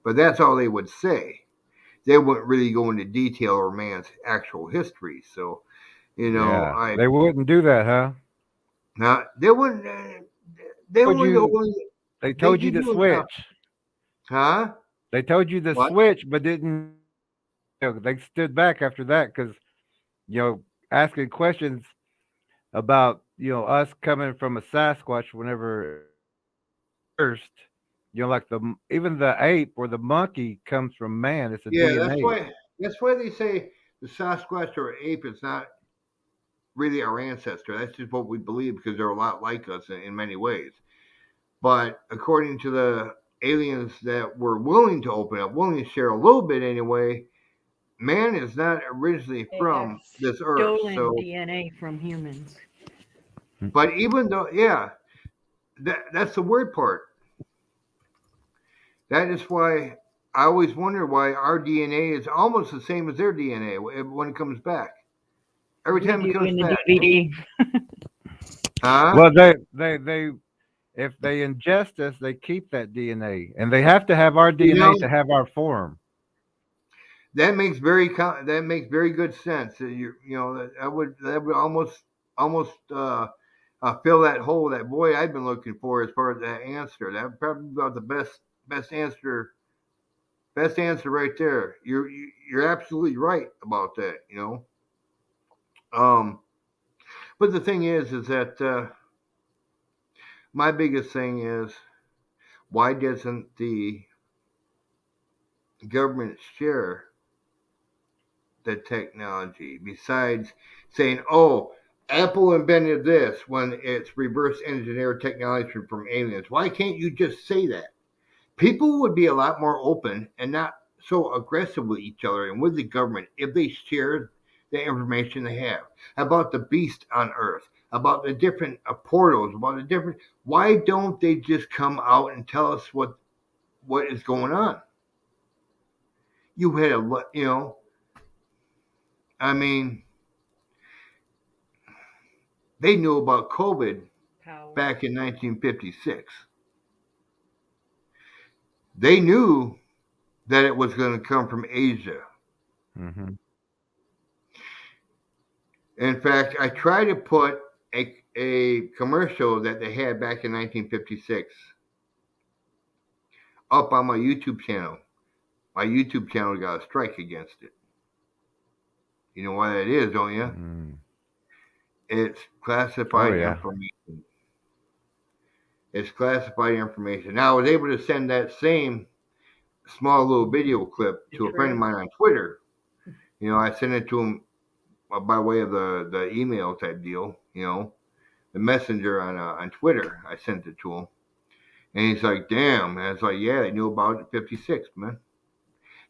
But that's all they would say. They wouldn't really go into detail or man's actual history. So, They wouldn't do that, huh? Now they wouldn't. They told you to switch. Huh? They told you to switch, but didn't. They stood back after that because, asking questions about us coming from a Sasquatch whenever first, like even the ape or the monkey comes from man. It's a DNA. That's why they say the Sasquatch or ape is not really our ancestor. That's just what we believe because they're a lot like us in many ways. But according to the aliens that were willing to open up, willing to share a little bit anyway, man is not originally from this earth. Stolen DNA from humans. But even though, that's the weird part. That is why I always wonder why our DNA is almost the same as their DNA when it comes back. Every time it comes back. DVD. Well, they if they ingest us, they keep that DNA, and they have to have our DNA to have our form. That makes very good sense. That would almost almost fill that hole, that void I've been looking for as far as that answer. That probably about the best answer. Best answer right there. You're absolutely right about that. Um, but the thing is that my biggest thing is, why doesn't the government share the technology besides saying, "Oh, Apple invented this," when it's reverse engineered technology from aliens? Why can't you just say that? People would be a lot more open and not so aggressive with each other and with the government if they shared the information they have about the beast on Earth, about the different portals, about the different. Why don't they just come out and tell us what is going on? You had I mean, they knew about COVID Power. back in 1956. They knew that it was going to come from Asia. Mm-hmm. In fact, I tried to put a commercial that they had back in 1956 up on my YouTube channel. My YouTube channel got a strike against it. You know why that is, don't you? Mm. It's Oh, classified yeah. information. It's classified information. Now, I was able to send that same small little video clip to a friend of mine on Twitter. I sent it to him by way of the email type deal. The messenger on Twitter. I sent it to him, and he's like, "Damn!" And it's like, "Yeah, they knew about it in '56, man.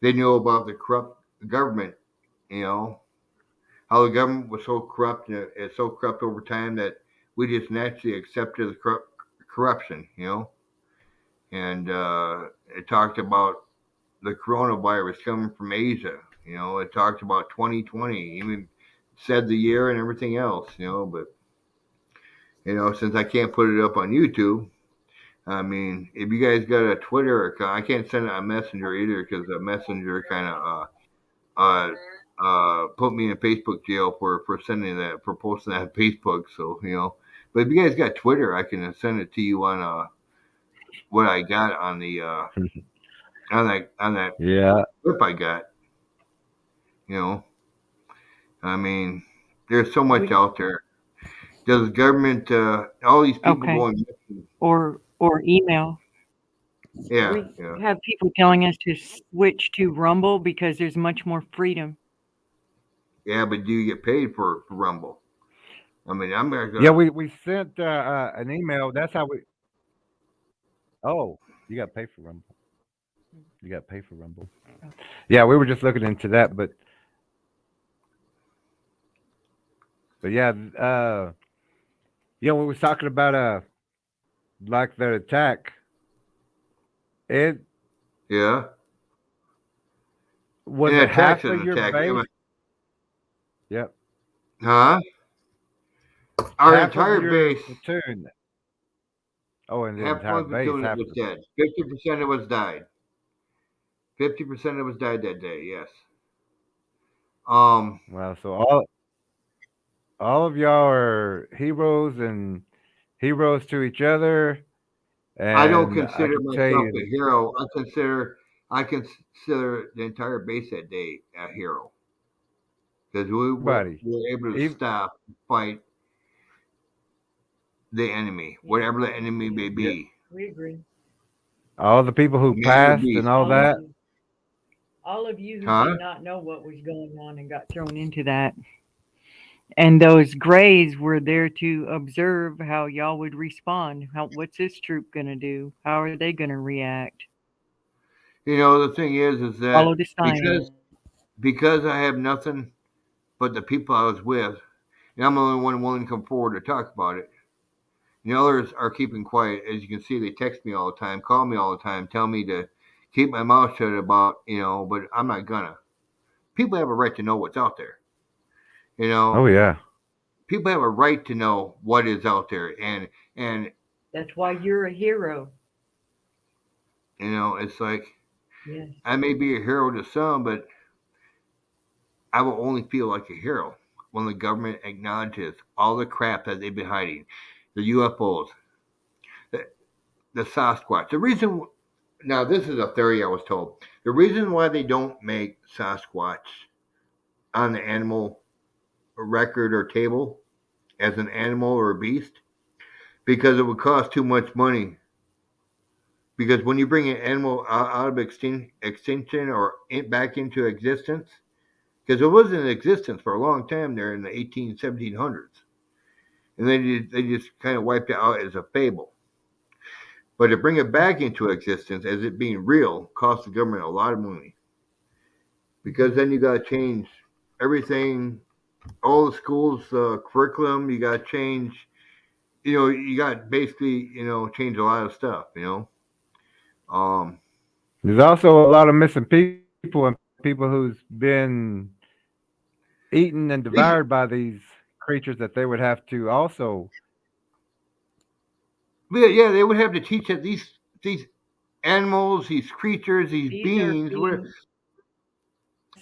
They knew about the corrupt government. How the government was so corrupt, and it's so corrupt over time that we just naturally accepted the corruption. And it talked about the coronavirus coming from Asia. It talked about 2020, even said the year and everything else. But since I can't put it up on YouTube, I mean, if you guys got a Twitter account, I can't send it on Messenger either because the Messenger kind of put me in Facebook jail for sending that, for posting that on Facebook. So but if you guys got Twitter, I can send it to you on what I got on the on that Yeah. clip I got. I mean, there's so much out there. Does government, all these people Okay. going, Or email. yeah, We yeah. have people telling us to switch to Rumble because there's much more freedom. Yeah, but do you get paid for Rumble? I mean, I'm not Yeah, gonna. we sent an email. That's how we. Oh, you got to pay for Rumble. You got to pay for Rumble. Yeah, we were just looking into that, but yeah, we was talking about like the attack. It Yeah, was an it attack's half an of your attack. base? Yep, Huh? Our half of entire your base, platoon. Oh, and the half entire my base, platoon half was of the. dead. 50% of us died. 50% of us died that day. Yes. Um, Well, so all of y'all are heroes and heroes to each other, I don't and I consider can tell myself a you, hero. I consider the entire base that day a hero because everybody, we were able to even, stop and fight the enemy, Yeah. whatever the enemy may yeah, be. We agree. all the people who Man or passed and beast. all All of that. you. All of you who Huh? did not know what was going on and got thrown into Into that. And those grays were there to observe how y'all would respond. What's this troop going to do? How are they going to react? The thing is Follow that the science. because I have nothing but the people I was with, and I'm the only one willing to come forward to talk about it. The others are keeping quiet. As you can see, they text me all the time, call me all the time, tell me to keep my mouth shut about, but I'm not gonna. People have a right to know what's out there. You Oh know, yeah, people have a right to know what is out there, and That's why you're a hero. it's like Yes. I may be a hero to some, but I will only feel like a hero when the government acknowledges all the crap that they've been hiding, the UFOs, the Sasquatch. The reason, now this is a theory I was told, the reason why they don't make Sasquatch on the animal record or table as an animal or a beast, because it would cost too much money. Because when you bring an animal out of extinction or back into existence, because it was in existence for a long time there in the 1700s, and they just kind of wiped it out as a fable. But to bring it back into existence as it being real costs the government a lot of money. Because then you got to change everything, all the schools' curriculum. You got to change, you got to basically, change a lot of stuff, There's also a lot of missing people and people who's been eaten and devoured by these creatures that they would have to also. Yeah, they would have to teach that these animals, these creatures, these beings.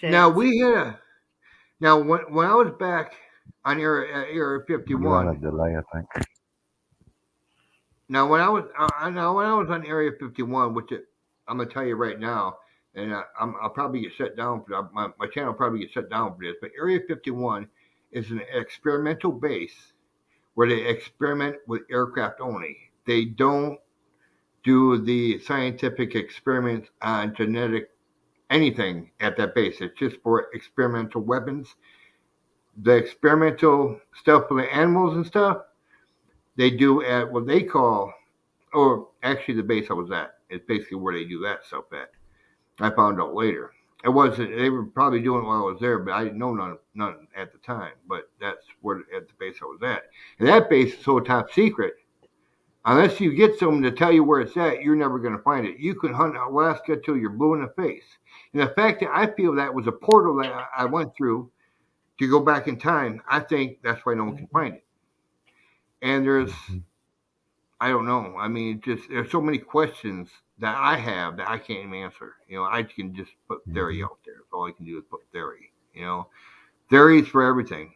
Now we had a. Now when I was back on Area 51. You're on a delay, I think. Now when I was on Area 51, which I'm gonna tell you right now, and I'll probably get shut down for that. My channel will probably get shut down for this. But Area 51 is an experimental base where they experiment with aircraft only. They don't do the scientific experiments on genetic anything at that base. It's just for experimental weapons. The experimental stuff for the animals and stuff, they do at what they call, or actually the base I was at is basically where they do that stuff at. I found out later. It wasn't, they were probably doing it while I was there, but I didn't know none at the time. But that's where at the base I was at. And that base is so top secret. Unless you get someone to tell you where it's at, you're never going to find it. You can hunt Alaska till you're blue in the face. And the fact that I feel that was a portal that I went through to go back in time, I think that's why no one can find it. And there's, I don't know. I mean, just there's so many questions that I have that I can't even answer. I can just put theory out there. All I can do is put theory. Theories for everything.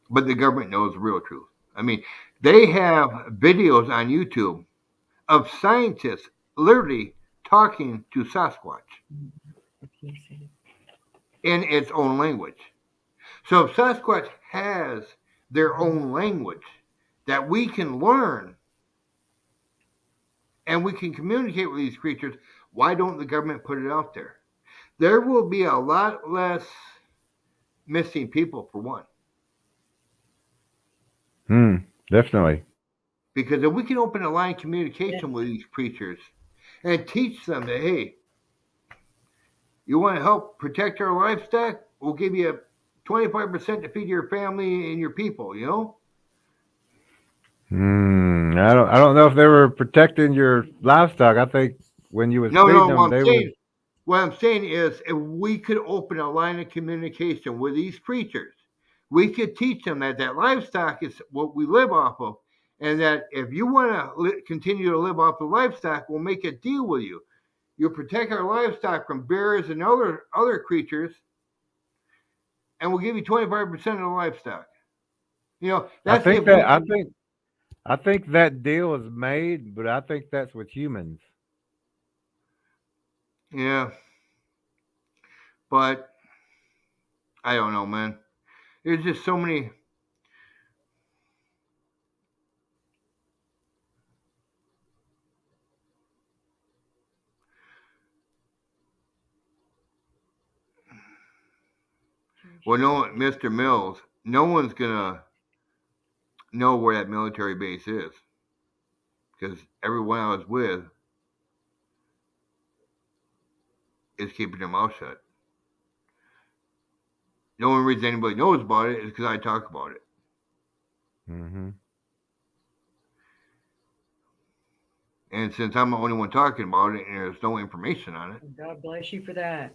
But the government knows the real truth. I mean, they have videos on YouTube of scientists literally talking to Sasquatch in its own language. So if Sasquatch has their own language that we can learn and we can communicate with these creatures, why don't the government put it out there? There will be a lot less missing people, for one. Definitely. Because if we can open a line of communication with these creatures and teach them that, hey, you want to help protect our livestock? We'll give you 25% to feed your family and your people, I don't know if they were protecting your livestock. I think when you was feeding them, they were. What I'm saying is, if we could open a line of communication with these creatures, we could teach them that livestock is what we live off of, and that if you want to continue to live off the livestock, we'll make a deal with you. You'll protect our livestock from bears and other creatures, and we'll give you 25% of the livestock. That's I think that deal is made, but I think that's with humans. Yeah. But I don't know, man. There's just so many. Well, no, Mr. Mills, no one's going to know where that military base is. Because everyone I was with is keeping their mouth shut. The only reason anybody knows about it is because I talk about it. And since I'm the only one talking about it and there's no information on it. God bless you for that.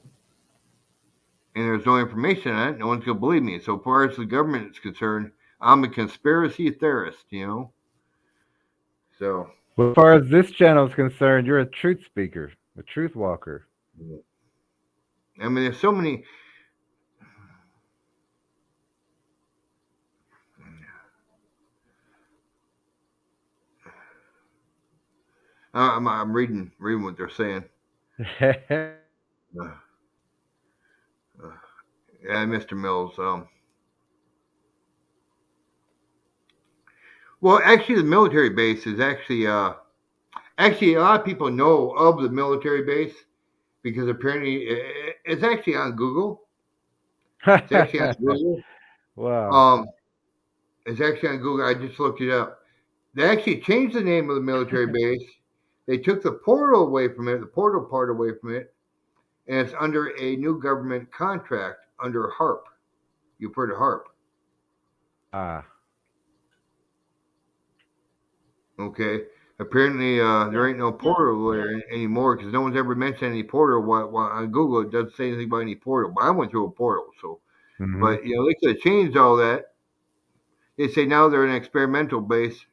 And there's no information on it, no one's going to believe me. So far as the government is concerned, I'm a conspiracy theorist, So. Well, as far as this channel is concerned, you're a truth speaker, a truth walker. I mean, there's so many. I'm reading what they're saying. Uh, uh, yeah, Mr. Mills. Well, actually, the military base is actually a lot of people know of the military base because apparently it's actually on Google. It's actually on Google. Wow. Um, it's actually on Google. I just looked it up. They actually changed the name of the military base. They took the portal away from it, the portal part away from it, and it's under a new government contract under HARP. You've heard of HARP, Ah. okay? Apparently, there ain't no portal there anymore because no one's ever mentioned any portal. While on Google, it doesn't say anything about any portal. But I went through a portal, so. Mhm. But they could have changed all that. They say now they're an experimental base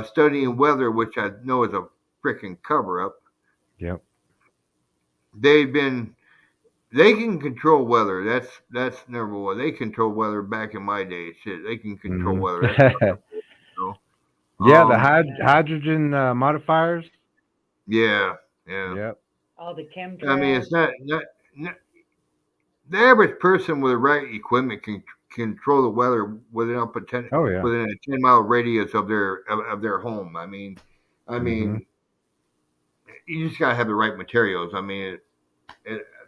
studying weather, which I know is a freaking cover up. Yep. They can control weather. That's number one. They control weather back in my day. Shit, they can control Mhm. weather. That's wonderful, you know? Yeah, the hydrogen modifiers. Yeah, yeah. Yep. All the chemtrails. I mean, it's not the average person with the right equipment can control the weather within Oh yeah. within a 10-mile radius of their home. I mean, Mhm. you just gotta have the right materials. I mean,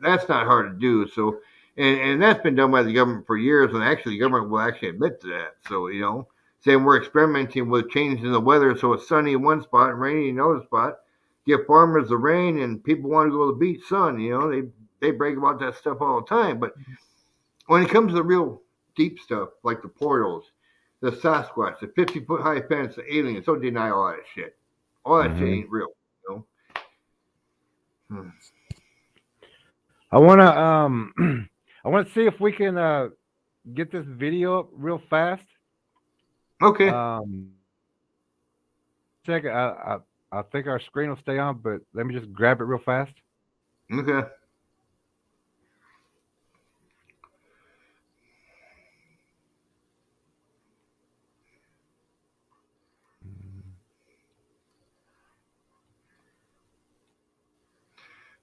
that's not hard to do. So, and that's been done by the government for years, and actually, the government will actually admit to that. So, saying we're experimenting with changing the weather so it's sunny in one spot and rainy in another spot, give farmers the rain, and people want to go to the beach, sun. They brag about that stuff all the time. But when it comes to the real deep stuff, like the portals, the Sasquatch, the 50-foot high fence, the aliens, don't deny all that shit. All that shit Mhm. ain't real. Hmm. I wanna I wanna see if we can get this video up real fast. Okay. Second, I think our screen will stay on, but let me just grab it real fast. Okay.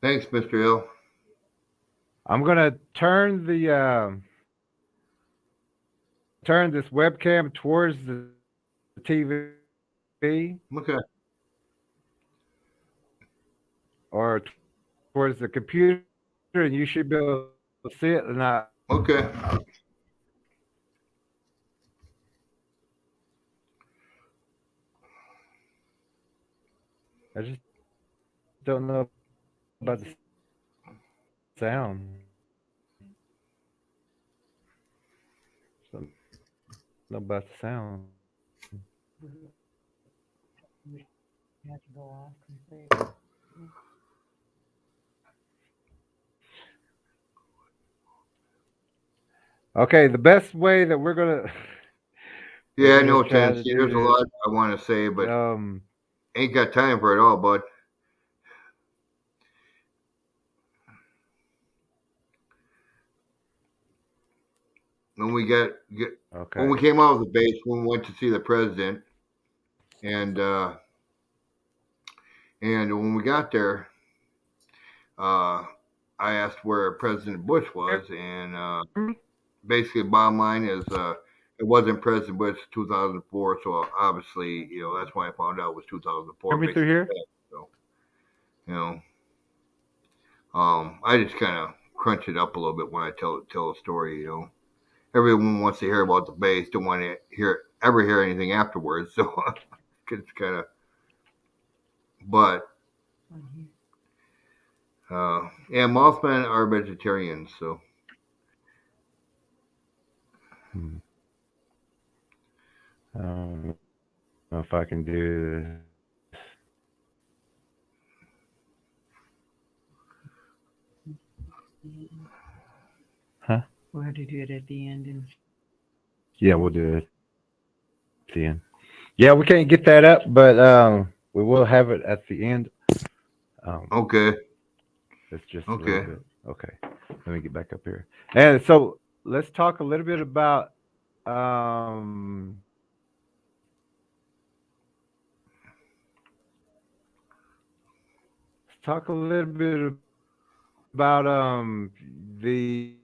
Thanks, Mr. L. I'm gonna turn this webcam towards the TV Okay. or towards the computer, and you should be able to see it. And Okay. I just don't know about the sound. Don't know about the sound. You have to go off completely. Okay, the best way that we're gonna Yeah, gonna no, try to Tennessee. do There's a this. lot I want to say, but Um, ain't got time for it all, bud. When we okay. when we came out of the base, when we went to see the president, and when we got there, I asked where President Bush was, and basically, bottom line is it wasn't President Bush 2004, so obviously, that's why I found out it was 2004. Hear me through here? So, you know, I just kind of crunch it up a little bit when I tell a story. Everyone wants to hear about the base, don't want to ever hear anything afterwards. So it's kind of, but yeah, Mothman are vegetarians, so. I don't know if I can do this. Huh? We'll have to do it at the end. Yeah, we'll do it at the end. Yeah, we can't get that up, but we will have it at the end. Okay. It's just Okay. a little bit. Okay. Let me get back up here. And so let's talk a little bit about talk a little bit about the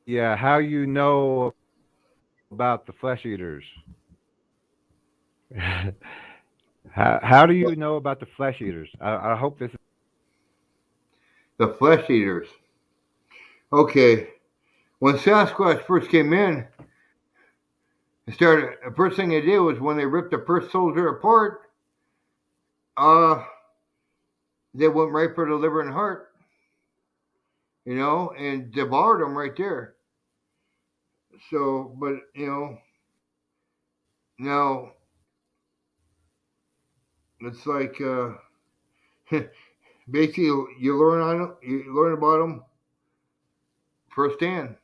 how you know about the flesh eaters. How do you know about the flesh eaters? I hope this is. The flesh eaters. Okay, when Sasquatch first came in, the first thing they did was when they ripped the first soldier apart, uh, they went right for the liver and heart, and devoured them right there. So, but now it's like basically you learn about them firsthand.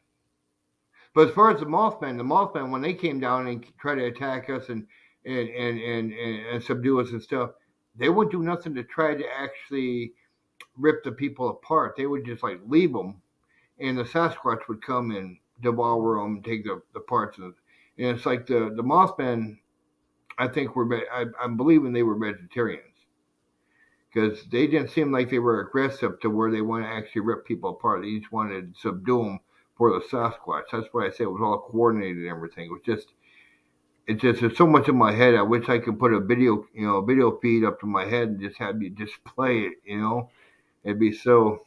But as far as the Mothman when they came down and tried to attack us and subdue us and stuff, they wouldn't do nothing to try to actually rip the people apart. They would just like leave them, and the Sasquatch would come and devour them, take the parts of it. And it's like the Mothman. I think I'm believing they were vegetarians because they didn't seem like they were aggressive to where they want to actually rip people apart. They just wanted to subdue them for the Sasquatch. That's why I say it was all coordinated and everything. It's just there's so much in my head. I wish I could put a video feed up to my head and just have you display it. It'd be so.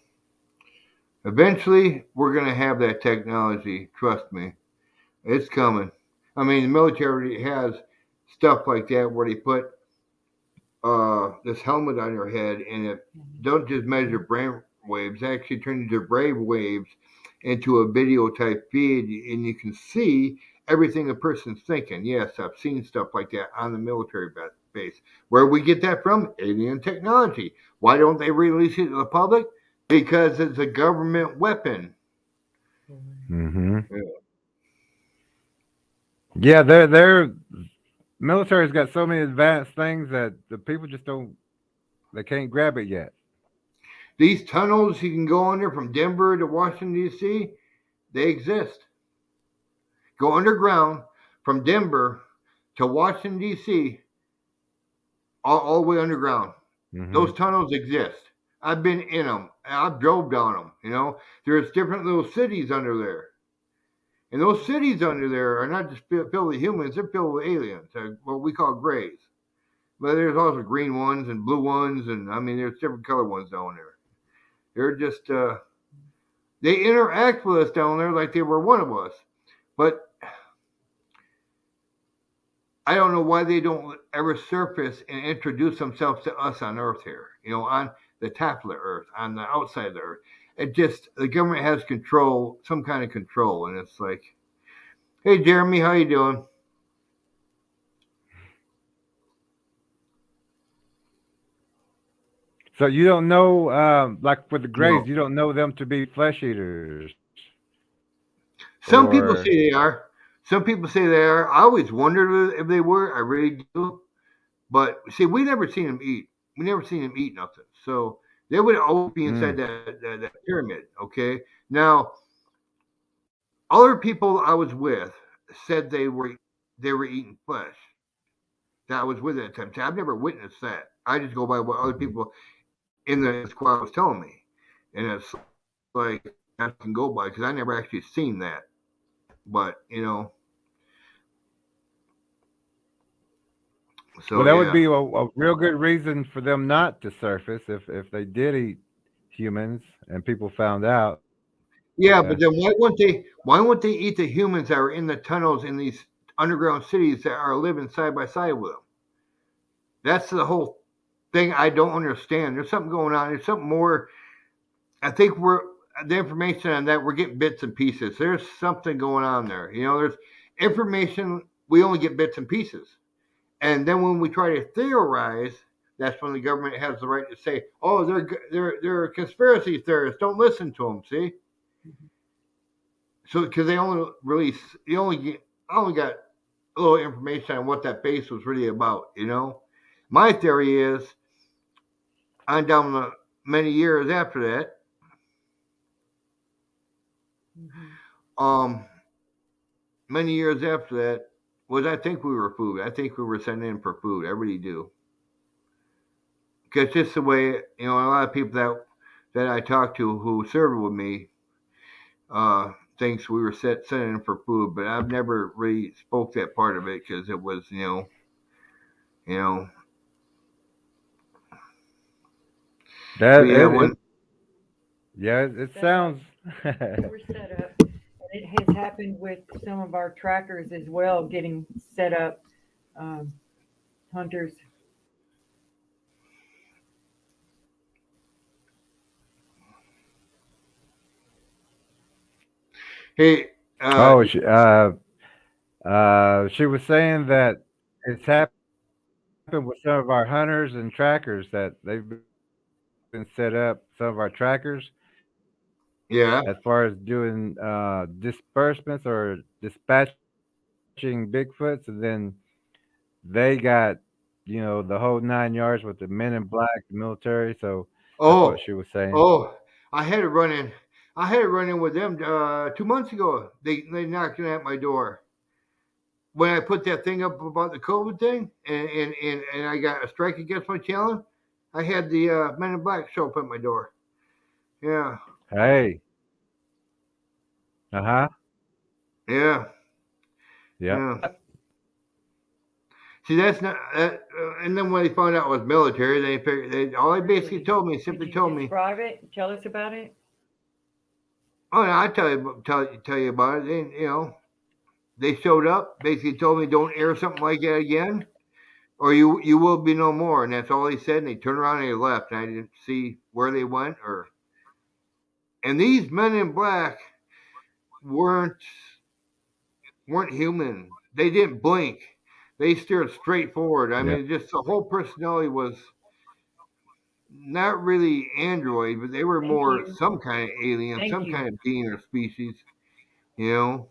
Eventually, we're gonna have that technology. Trust me, it's coming. I mean, the military has stuff like that where they put this helmet on your head and it don't just measure brain waves, it actually turns your brain waves into a video type feed and you can see everything a person's thinking. Yes, I've seen stuff like that on the military base. Where we get that from? Alien technology. Why don't they release it to the public? Because it's a government weapon. Mm-hmm. Yeah, their military's got so many advanced things that the people just don't. They can't grab it yet. These tunnels you can go under from Denver to Washington, D.C., they exist. Go underground from Denver to Washington, D.C., all the way underground. Mm-hmm. Those tunnels exist. I've been in them. I've drove down them. There's different little cities under there. And those cities under there are not just filled with humans, they're filled with aliens, what we call grays. But there's also green ones and blue ones, and I mean, there's different color ones down there. They're just, they interact with us down there like they were one of us. But I don't know why they don't ever surface and introduce themselves to us on Earth here, on the top of the Earth, on the outside of the Earth. It just, the government has control, some kind of control, and it's like, hey, Jeremy, how you doing? So you don't know, like with the Greys, you don't know them to be flesh eaters. Some people say they are. Some people say they are. I always wondered if they were. I really do. But see, we never seen them eat. We never seen them eat nothing. So they would always be inside that pyramid. Okay. Now, other people I was with said they were eating flesh. That I was with at the time. I've never witnessed that. I just go by what other people in the squad was telling me, and it's like I can go by because I never actually seen that. But so that would be a real good reason for them not to surface if they did eat humans and people found out. Yeah, but then why won't they eat the humans that are in the tunnels in these underground cities that are living side by side with them? That's the whole thing I don't understand. There's something going on. There's something more. I think the information on that, we're getting bits and pieces. There's something going on there. There's information, we only get bits and pieces. And then when we try to theorize, that's when the government has the right to say, oh, they're conspiracy theorists. Don't listen to them, see? So, because they only release, I only got a little information on what that base was really about, My theory is, on down many years after that, many years after that, was I think we were food. I think we were sent in for food. I really do. because just the way, a lot of people that I talked to who served with me thinks we were sending them for food, but I've never really spoke that part of it because it was, you know. But That yeah, it yeah, it Set up. sounds. We're set up. And it has happened with some of our trackers as well, getting set up. Um, hunters. hey, Oh, she was saying that it's happened with some of our hunters and trackers that they've been set up. Some of our trackers, yeah. as far as doing disbursements or dispatching Bigfoots, and then they got the whole 9 yards with the men in black, the military. So that's what Oh, she was saying. oh, I had to run in. I had to run in with them 2 months ago. They knocked at my door when I put that thing up about the COVID thing, and I got a strike against my challenge. I had the Men in Black show up at my door. Yeah, Hey, uh huh, yeah, yep, yeah. See, that's not. And then when they found out it was military, they figured all they basically Really? told me, Could simply you told me, describe it? Tell us about it. "Oh, no, I tell you about it." And they showed up, basically told me, "Don't air something like that again, or you will be no more." And that's all they said. And they turned around and they left. And I didn't see where they went or. And these Men in Black weren't weren't human. They didn't blink. They stared straight forward. I yep. mean, just the whole personality was not really android, but they were Thank more you. some kind of alien, Thank some you. kind of being or species. You know?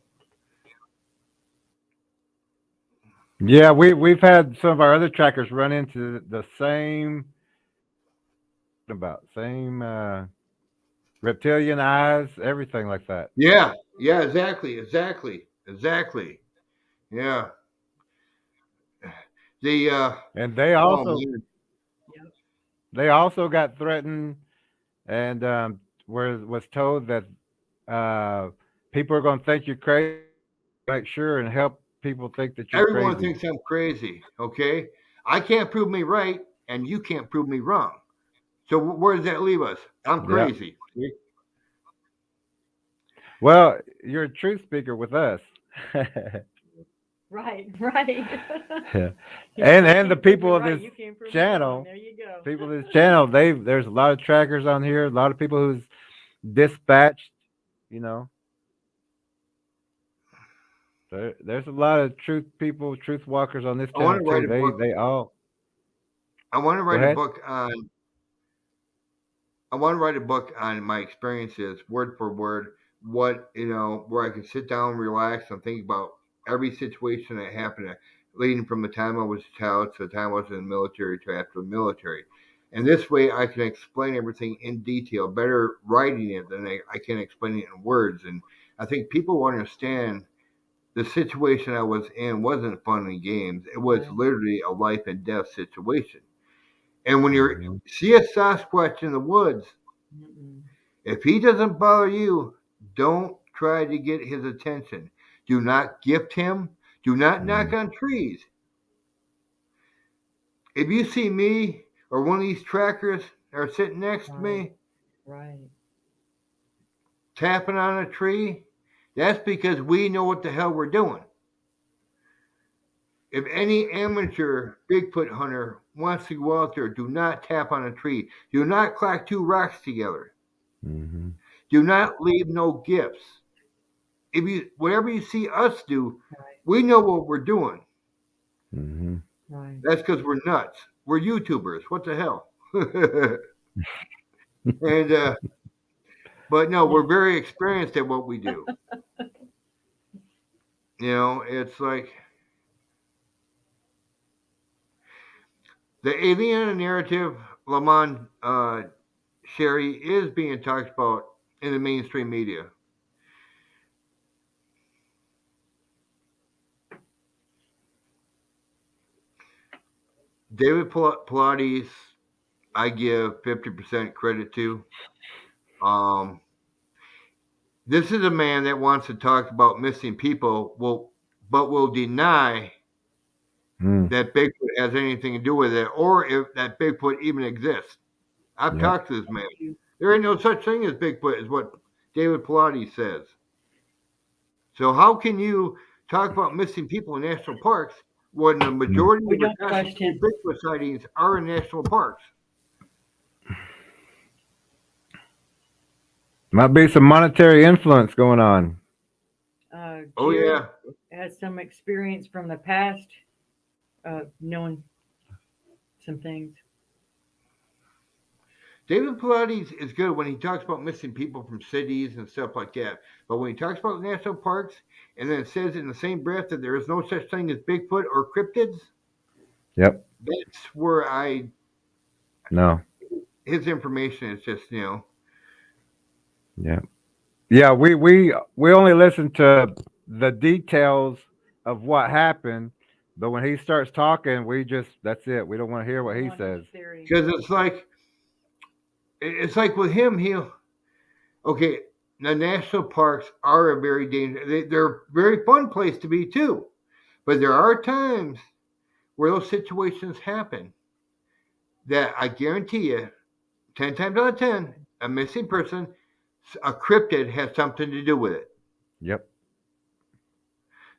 Yeah, we've had some of our other trackers run into the same about same reptilian eyes, everything like that. Yeah, yeah, exactly. Yeah, the And they oh also man, Yep. they also got threatened and was told that uh, people are going to think you're crazy. Make sure and help people think that you're everyone crazy. thinks I'm crazy. Okay, I can't prove me right, and you can't prove me wrong. So where does that leave us? I'm Yeah. crazy. See? Well, you're a truth speaker with us. Right, right. Yeah. If I And the can't prove you people of right, this you can't prove me wrong. channel, There you go. there's a lot of trackers on here, a lot of people who's dispatched, you know. There's a lot of truth people, truth walkers on this I want channel to too. write a They book. they all I want to go write a ahead. book on. I want to write a book on my experiences, word for word. What where I can sit down, relax, and think about every situation that happened, leading from the time I was a child to the time I was in the military to after the military. And this way, I can explain everything in detail, better writing it than I can explain it in words. And I think people will understand the situation I was in wasn't fun and games. It was Right. literally a life and death situation. And when you Hmm. see a Sasquatch in the woods, Mm-mm. if he doesn't bother you, don't try to get his attention. Do not gift him. Do not knock Hmm. on trees. If you see me or one of these trackers are sitting next to Right, me right. tapping on a tree, that's because we know what the hell we're doing. If any amateur Bigfoot hunter wants to go out there, do not tap on a tree. Do not clack two rocks together. Hmm. Do not leave no gifts. If you whatever you see us do, Right, we know what we're doing. Hmm. right. That's because we're nuts. We're YouTubers. What the hell? and but no, Yeah. we're very experienced at what we do. It's like the alien narrative. Lamont Sherry is being talked about in the mainstream media. David Pilates, I give 50% credit to. Um, this is a man that wants to talk about missing people, but will deny Mm. that Bigfoot has anything to do with it, or if that Bigfoot even exists. I've Yep. talked to this man. There ain't no such thing as Bigfoot, is what David Pilates says. So how can you talk about missing people in national parks when the majority We of don't trust Wisconsin him. Bigfoot sightings are in national parks? Might be some monetary influence going on. Oh Jared yeah. has some experience from the past, knowing some things. David Pilates is good when he talks about missing people from cities and stuff like that. But when he talks about national parks and then says in the same breath that there is no such thing as Bigfoot or cryptids, Yep. that's where No. his information is just, Yeah. Yeah. We only listen to the details of what happened, but when he starts talking, that's it. We don't want to hear what he On his says. theory. because it's like with him, okay, the national parks are a very dangerous, they're a very fun place to be too. But there are times where those situations happen that I guarantee you, 10 times out of 10, a missing person, a cryptid has something to do with it. Yep.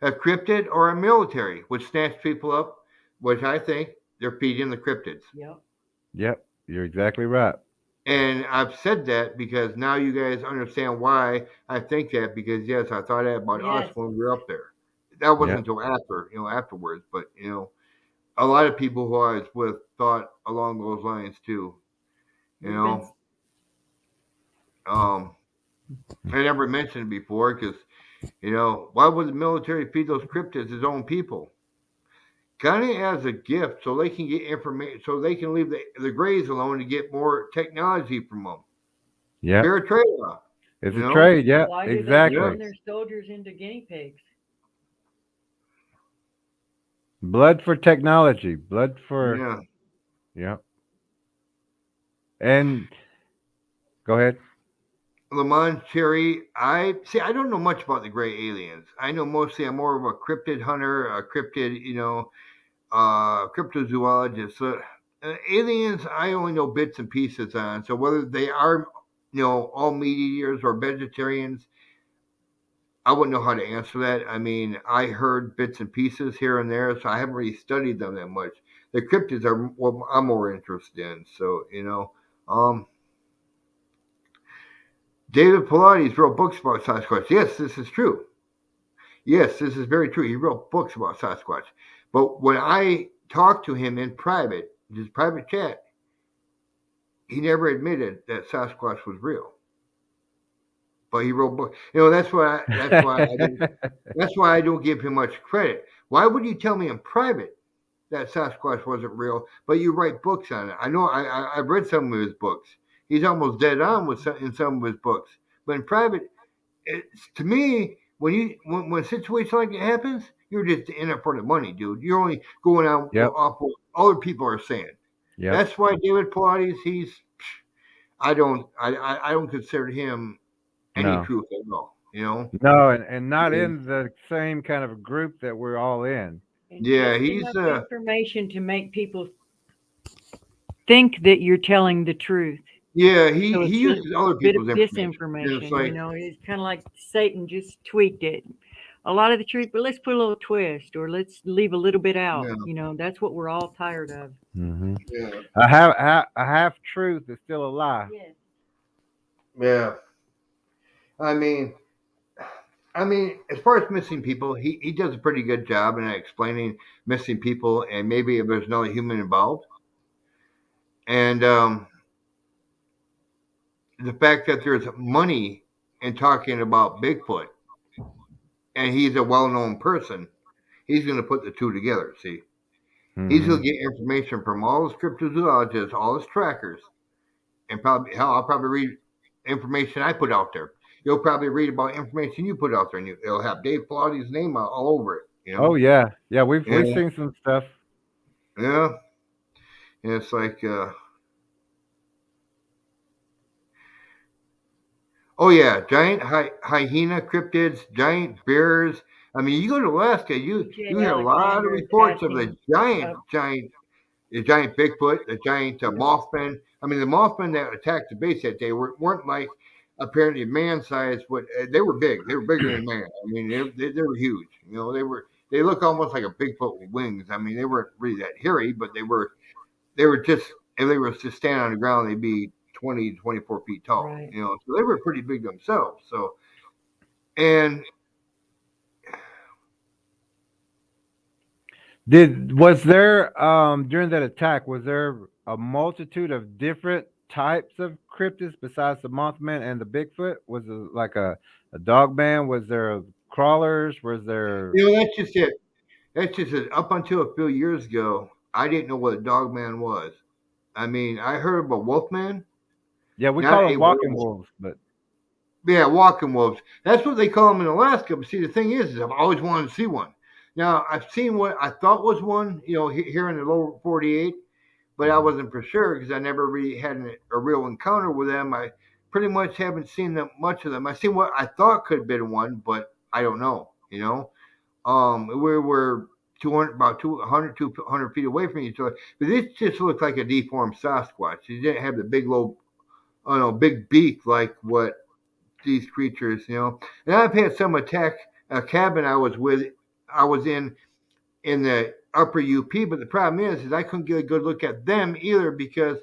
A cryptid or a military would snatch people up, which I think they're feeding the cryptids. Yep. Yep. You're exactly right. And I've said that because now you guys understand why I think that, because yes, I thought that about us Yes. when we were up there. That wasn't Yep. until afterwards, but a lot of people who I was with thought along those lines too. You know, I never mentioned it before because, why would the military feed those cryptids its own people? Kind of as a gift so they can get information, so they can leave the Greys alone to get more technology from them. Yep. Fair trade-off. It's a know? trade. Yep. Why do they Exactly. turn their soldiers into guinea pigs? Blood for technology. Blood for. Yeah. Yep. And go ahead. Lamont Cherry, I don't know much about the gray aliens. I know mostly I'm more of a cryptid hunter, a cryptid, cryptozoologist. So, aliens, I only know bits and pieces on. So whether they are, all meat eaters or vegetarians, I wouldn't know how to answer that. I mean, I heard bits and pieces here and there, so I haven't really studied them that much. The cryptids are what I'm more interested in. So, David Pilates wrote books about Sasquatch. Yes, this is true. Yes, this is very true. He wrote books about Sasquatch. But when I talked to him in private, his private chat, he never admitted that Sasquatch was real. But he wrote books. That's why I don't give him much credit. Why would you tell me in private that Sasquatch wasn't real, but you write books on it? I know I've read some of his books. He's almost dead on in some of his books. But in private, to me, when a situation like that happens, you're just in it for the money, dude. You're only going out Yep. off what other people are saying. Yep. That's why David Pilates, I don't consider him any No. truth at all. No, and not in the same kind of group that we're all in. And Yeah, just he's enough information to make people think that you're telling the truth. yeah, So he it's uses other bit of people's information. disinformation. It's like, It's kind of like Satan just tweaked it. A lot of the truth, but let's put a little twist, or let's leave a little bit out. Yeah. That's what we're all tired of. Mm-hmm. yeah, A half truth is still a lie. Yes. yeah. I mean, as far as missing people, he does a pretty good job in explaining missing people, and maybe if there's another human involved, and the fact that there's money in talking about Bigfoot, and he's a well-known person, he's going to put the two together. See, he's going to get information from all his cryptozoologists, all his trackers, and I'll probably read information I put out there. You'll probably read about information you put out there, and it'll have Dave Pilates' name all over it. Oh yeah, we've seen some stuff. Yeah, and it's like Oh yeah, giant hyena cryptids, giant bears. I mean, you go to Alaska, you J. hear a lot of Alexander is reports of the asking, uh, giant Bigfoot, the giant Mothman. I mean, the Mothman that attacked the base that day weren't like apparently man sized, but they were big. They were bigger than man. I mean, they were huge. You know, they look almost like a Bigfoot with wings. I mean, they weren't really that hairy, but they were just if they were to stand on the ground, they'd be 20 24 feet tall. right. You know, so they were pretty big themselves. So and Was there during that attack, was there a multitude of different types of cryptids besides the Mothman and the Bigfoot? Was it like a dog man? Was there crawlers? Was there that's just it. That's just it. Up until a few years ago, I didn't know what a dog man was. I mean, I heard of a wolf man, yeah, we not call a them walking werewolf. wolves, but Yeah, walking wolves. That's what they call them in Alaska. But see, the thing is I've always wanted to see one. Now, I've seen what I thought was one, here in the lower 48, but I mhm. wasn't for sure because I never really had a real encounter with them. I pretty much haven't seen them much of them. I seen what I thought could have been one, but I don't know. We were 200, about 200, 200 feet away from each other, but this just looked like a deformed Sasquatch. He didn't have the big, low, big beak like what these creatures. And I've had some attack a cabin I was in the upper UP, but the problem is I couldn't get a good look at them either because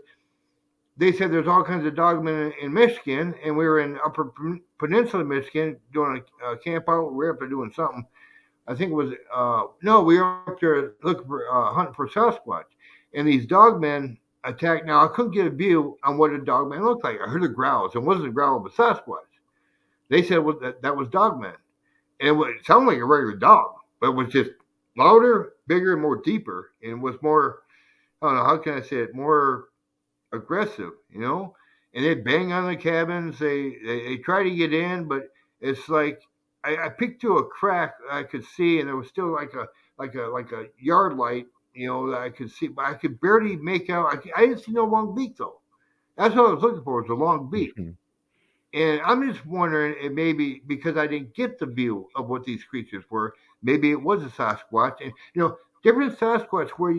they said there's all kinds of dogmen in Michigan, and we were in Upper Peninsula, Michigan, doing a camp out. We were up there doing something. I think it was no, we were up there looking for hunting for Sasquatch, and these dogmen attacked. Now I couldn't get a view on what a dogman looked like. I heard the growls. It wasn't a growl of a Sasquatch. They said that was Dogman. And it sounded like a regular dog, but it was just louder, bigger, and more deeper, and was more, I don't know, how can I say it, more aggressive. And they bang on the cabins. They try to get in, but it's like I peeked through a crack I could see, and there was still like a yard light, that I could see, but I could barely make out. I didn't see no long beak though. That's what I was looking for, was a long beak. And I'm just wondering, it maybe because I didn't get the view of what these creatures were, maybe it was a Sasquatch. And different Sasquatch where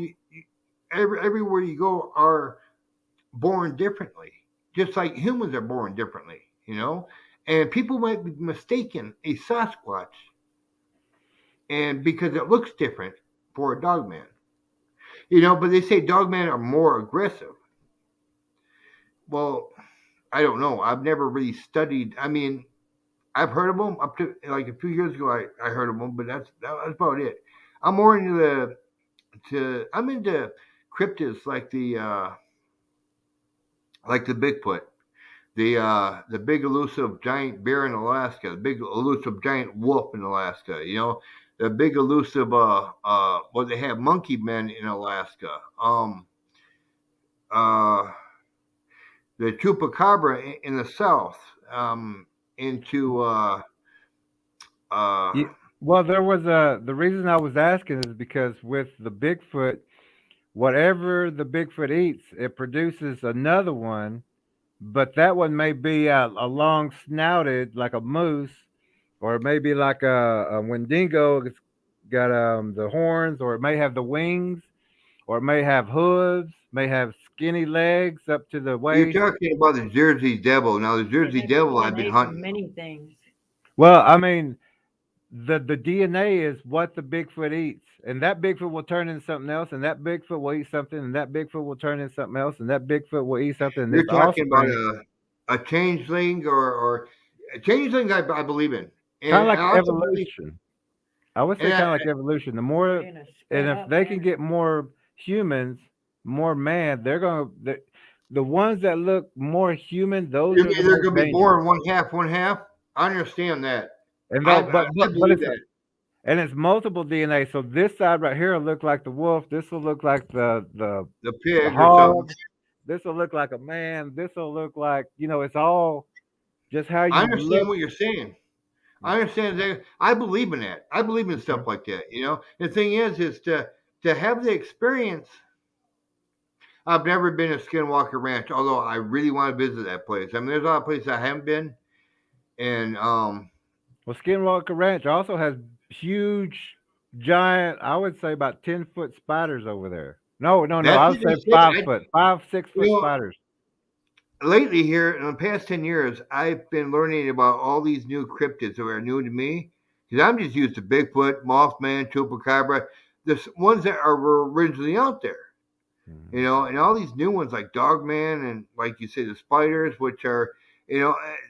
everywhere you go are born differently, just like humans are born differently. And people might be mistaken a Sasquatch, and because it looks different for a dogman. But they say dogmen are more aggressive. Well, I don't know. I've never really studied. I mean, I've heard of them up to like a few years ago. I heard of them, but that's about it. I'm more into I'm into cryptids like the Bigfoot, the big elusive giant bear in Alaska, the big elusive giant wolf in Alaska. The big elusive well, they have monkey men in Alaska. Uh the chupacabra in the south. Into uh Yeah, well, there was the reason I was asking is because with the Bigfoot, whatever the Bigfoot eats, it produces another one, but that one may be a long snouted like a moose, or maybe like a Wendigo. It's got the horns, or it may have the wings, or it may have hooves, may have skinny legs up to the you're waist. talking about the Jersey Devil. Now the They Jersey have Devil I've been DNA from hunting. many things. Well, I mean, the DNA is what the Bigfoot eats, and that Bigfoot will turn into something else, and that Bigfoot will eat something, and that Bigfoot will turn into something else, and that Bigfoot will eat something, and You're its talking about offspring, a changeling or a changeling I believe in. kind of And like I also believe evolution. I would say and kind of like evolution. The more, They're gonna and spread if out, they can man. get more humans, more man, they're gonna the ones that look more human, those you're are the either most gonna be dangerous. born one half, one half. I understand that. And I though, I, I but believe it's that. and it's multiple DNA. So this side right here will look like the wolf. This will look like The the pig or something. hog. This will look like a man. This will look like, it's all just how I you understand look. what you're saying. I understand that. I believe in that. I believe in stuff Okay. like that. The thing is to have the experience. I've never been to Skinwalker Ranch, although I really want to visit that place. I mean, there's a lot of places I haven't been, And Well, Skinwalker Ranch also has huge, giant. I would say about 10-foot spiders over there. No, no, no. that's I what would say they say. 5 foot, 5, 6 foot You know, spiders. lately here in the past 10 years, I've been learning about all these new cryptids that are new to me. Because I'm just used to Bigfoot, Mothman, Chupacabra, the ones that were originally out there. Mhm. And all these new ones like Dogman and like you say, the spiders, which are,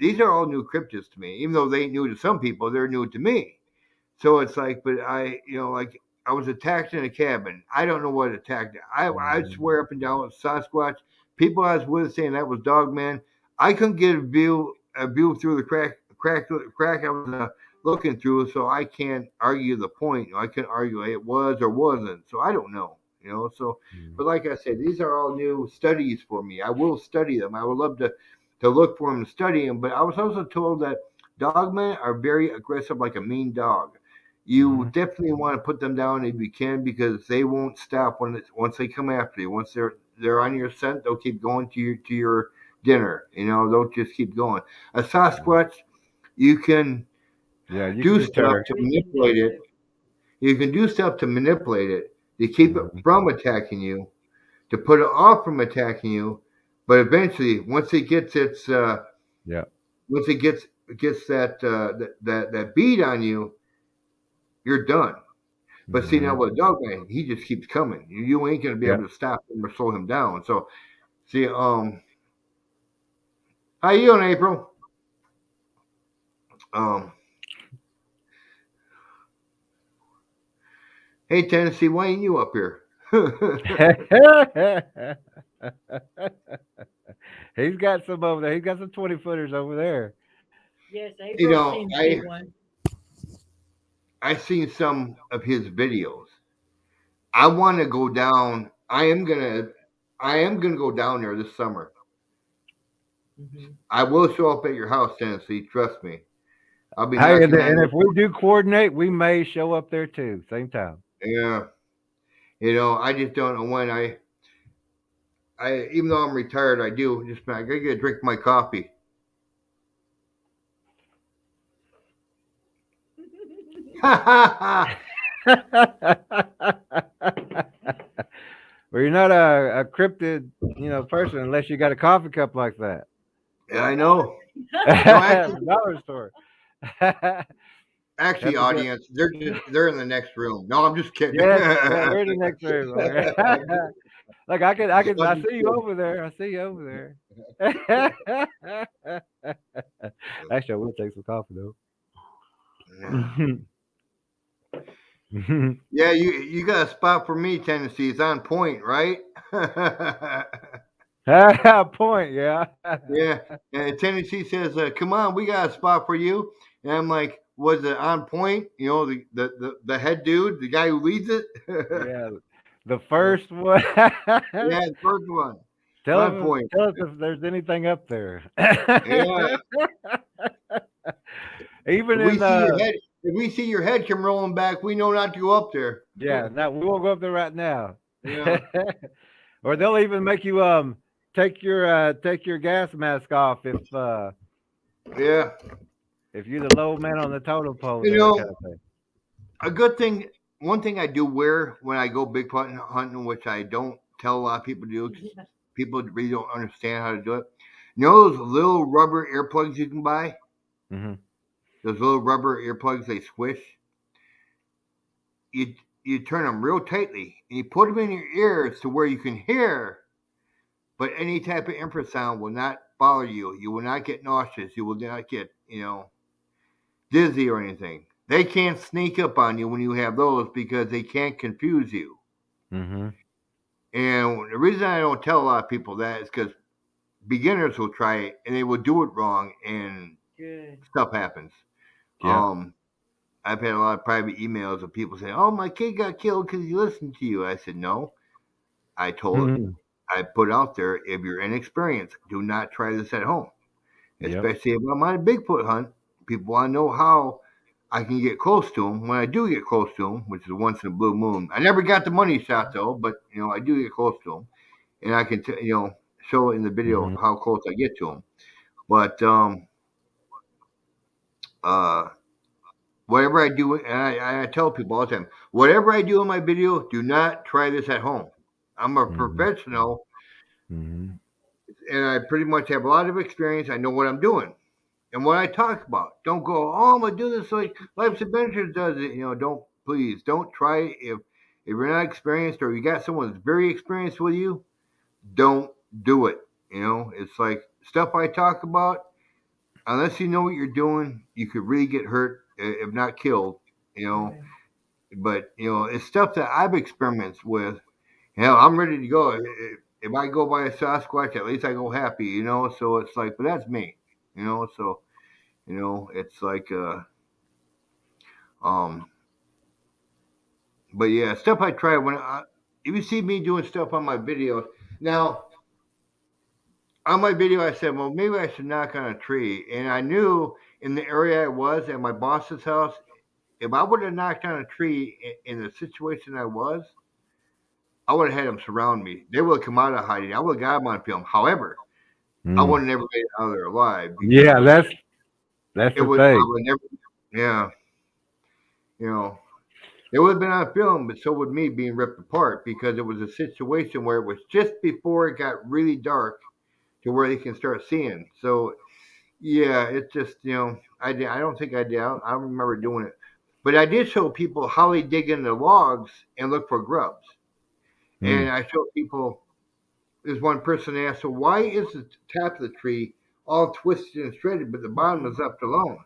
these are all new cryptids to me. Even though they ain't new to some people, they're new to me. So it's like, but like I was attacked in a cabin. I don't know what attacked. I Mhm. swear up and down it was Sasquatch. People I was with saying that was Dogman. I couldn't get a view through the crack I was looking through, so I can't argue the point. I can't argue it was or wasn't. So I don't know. So Mhm. but like I said, these are all new studies for me. I will study them. I would love to look for them and study them. But I was also told that dogmen are very aggressive, like a mean dog. You Mhm. definitely want to put them down if you can because they won't stop once they come after you. Once they're on your scent, they'll keep going to your dinner. They'll just keep going. A Sasquatch, you can Yeah, you can do deter. stuff to manipulate it. You can do stuff to manipulate it to keep it Mhm. from attacking you, to put it off from attacking you. But eventually, Yeah. once it gets that beat on you, you're done. But see now Mhm. with a dog man, he just keeps coming. You ain't gonna be Yeah. able to stop him or slow him down. So see, how you doing, April? Um, hey Tennessee, why ain't you up here? He's got some over there. He's got some 20-footers over there. Yes, you April know, seems to I be one. I seen some of his videos. I want to go down. I am gonna go down there this summer. Hmm. I will show up at your house, Tennessee. Trust me. I'll be Hey, and, knocking on and your if we do coordinate, we may show up there too, same time. yeah. I just don't know when I even though I'm retired, I do just I gotta get a drink of my coffee. Well, you're not a cryptid, person unless you got a coffee cup like that. Yeah, I know. No, At actually, the dollar store. That's actually, a good. audience, they're in the next room. No, I'm just kidding. Yes, yeah, they're in the next room. Okay. Look, I I'm just see you kidding. over there. I see you over there. Actually, I will take some coffee though. Yeah. Yeah, you got a spot for me, Tennessee. It's on point, right? Point, yeah. Yeah. And Tennessee says, "Come on, we got a spot for you." And I'm like, "Was it on point? The head dude, the guy who leads it." Yeah, the first one. Yeah, the first one. tell On us, point. tell us if there's anything up there. Yeah. Even If we in see your head, if we see your head come rolling back, we know not to go up there. yeah, now we won't go up there right now. Yeah. Or they'll even make you take your gas mask off Yeah. if you're the low man on the totem pole You there kind know, of thing. a good thing. One thing I do wear when I go Bigfoot hunting, which I don't tell a lot of people to do, because people really don't understand how to do it. You know those little rubber earplugs you can buy? Hmm. Those little rubber earplugs they squish. You you turn them real tightly and you put them in your ears to where you can hear, but any type of infrasound will not bother you. You will not get nauseous. You will not get dizzy or anything. They can't sneak up on you when you have those because they can't confuse you. Hmm. And the reason I don't tell a lot of people that is because beginners will try it and they will do it wrong and Good. stuff happens. Yeah. Um, I've had a lot of private emails of people saying, "Oh, my kid got killed because he listened to you." I said, "No." I told, Mhm. I put out there, if you're inexperienced, do not try this at home. Yep. Especially if I'm on a Bigfoot hunt. People want to know how I can get close to them. When I do get close to them, which is once in a blue moon, I never got the money shot though, but I do get close to them, and I can show in the video Hmm. how close I get to them. But uh, whatever I do, and I tell people all the time, whatever I do in my video, do not try this at home. I'm a Mm-hmm. professional, Mm-hmm. and I pretty much have a lot of experience. I know what I'm doing and what I talk about. Don't go, oh, I'm gonna do this like Life's Adventures does it. Don't try it if you're not experienced or you got someone that's very experienced with you. Don't do it. It's like stuff I talk about. Unless you know what you're doing, you could really get hurt, if not killed. You know, but it's stuff that I've experimented with. Hell, I'm ready to go. If I go by a Sasquatch, at least I go happy. So it's like, but that's me. So it's like, um, but yeah, stuff I try if you see me doing stuff on my videos now. On my video, I said, well, maybe I should knock on a tree. And I knew in the area I was at my boss's house, if I would have knocked on a tree in the situation I was, I would have had them surround me. They would have come out of hiding. I would have got them on film. However, I would Mm. have never made it out of there alive Yeah, because that's it the would, I thing. would never, yeah, you know, it would have been on film, but so would me being ripped apart because it was a situation where it was just before it got really dark to where they can start seeing. So, yeah, it's just, I don't think I did. I don't remember doing it. But I did show people how they dig into logs and look for grubs. Mm. And I showed people, there's one person asked, so why is the top of the tree all twisted and shredded, but the bottom is left alone?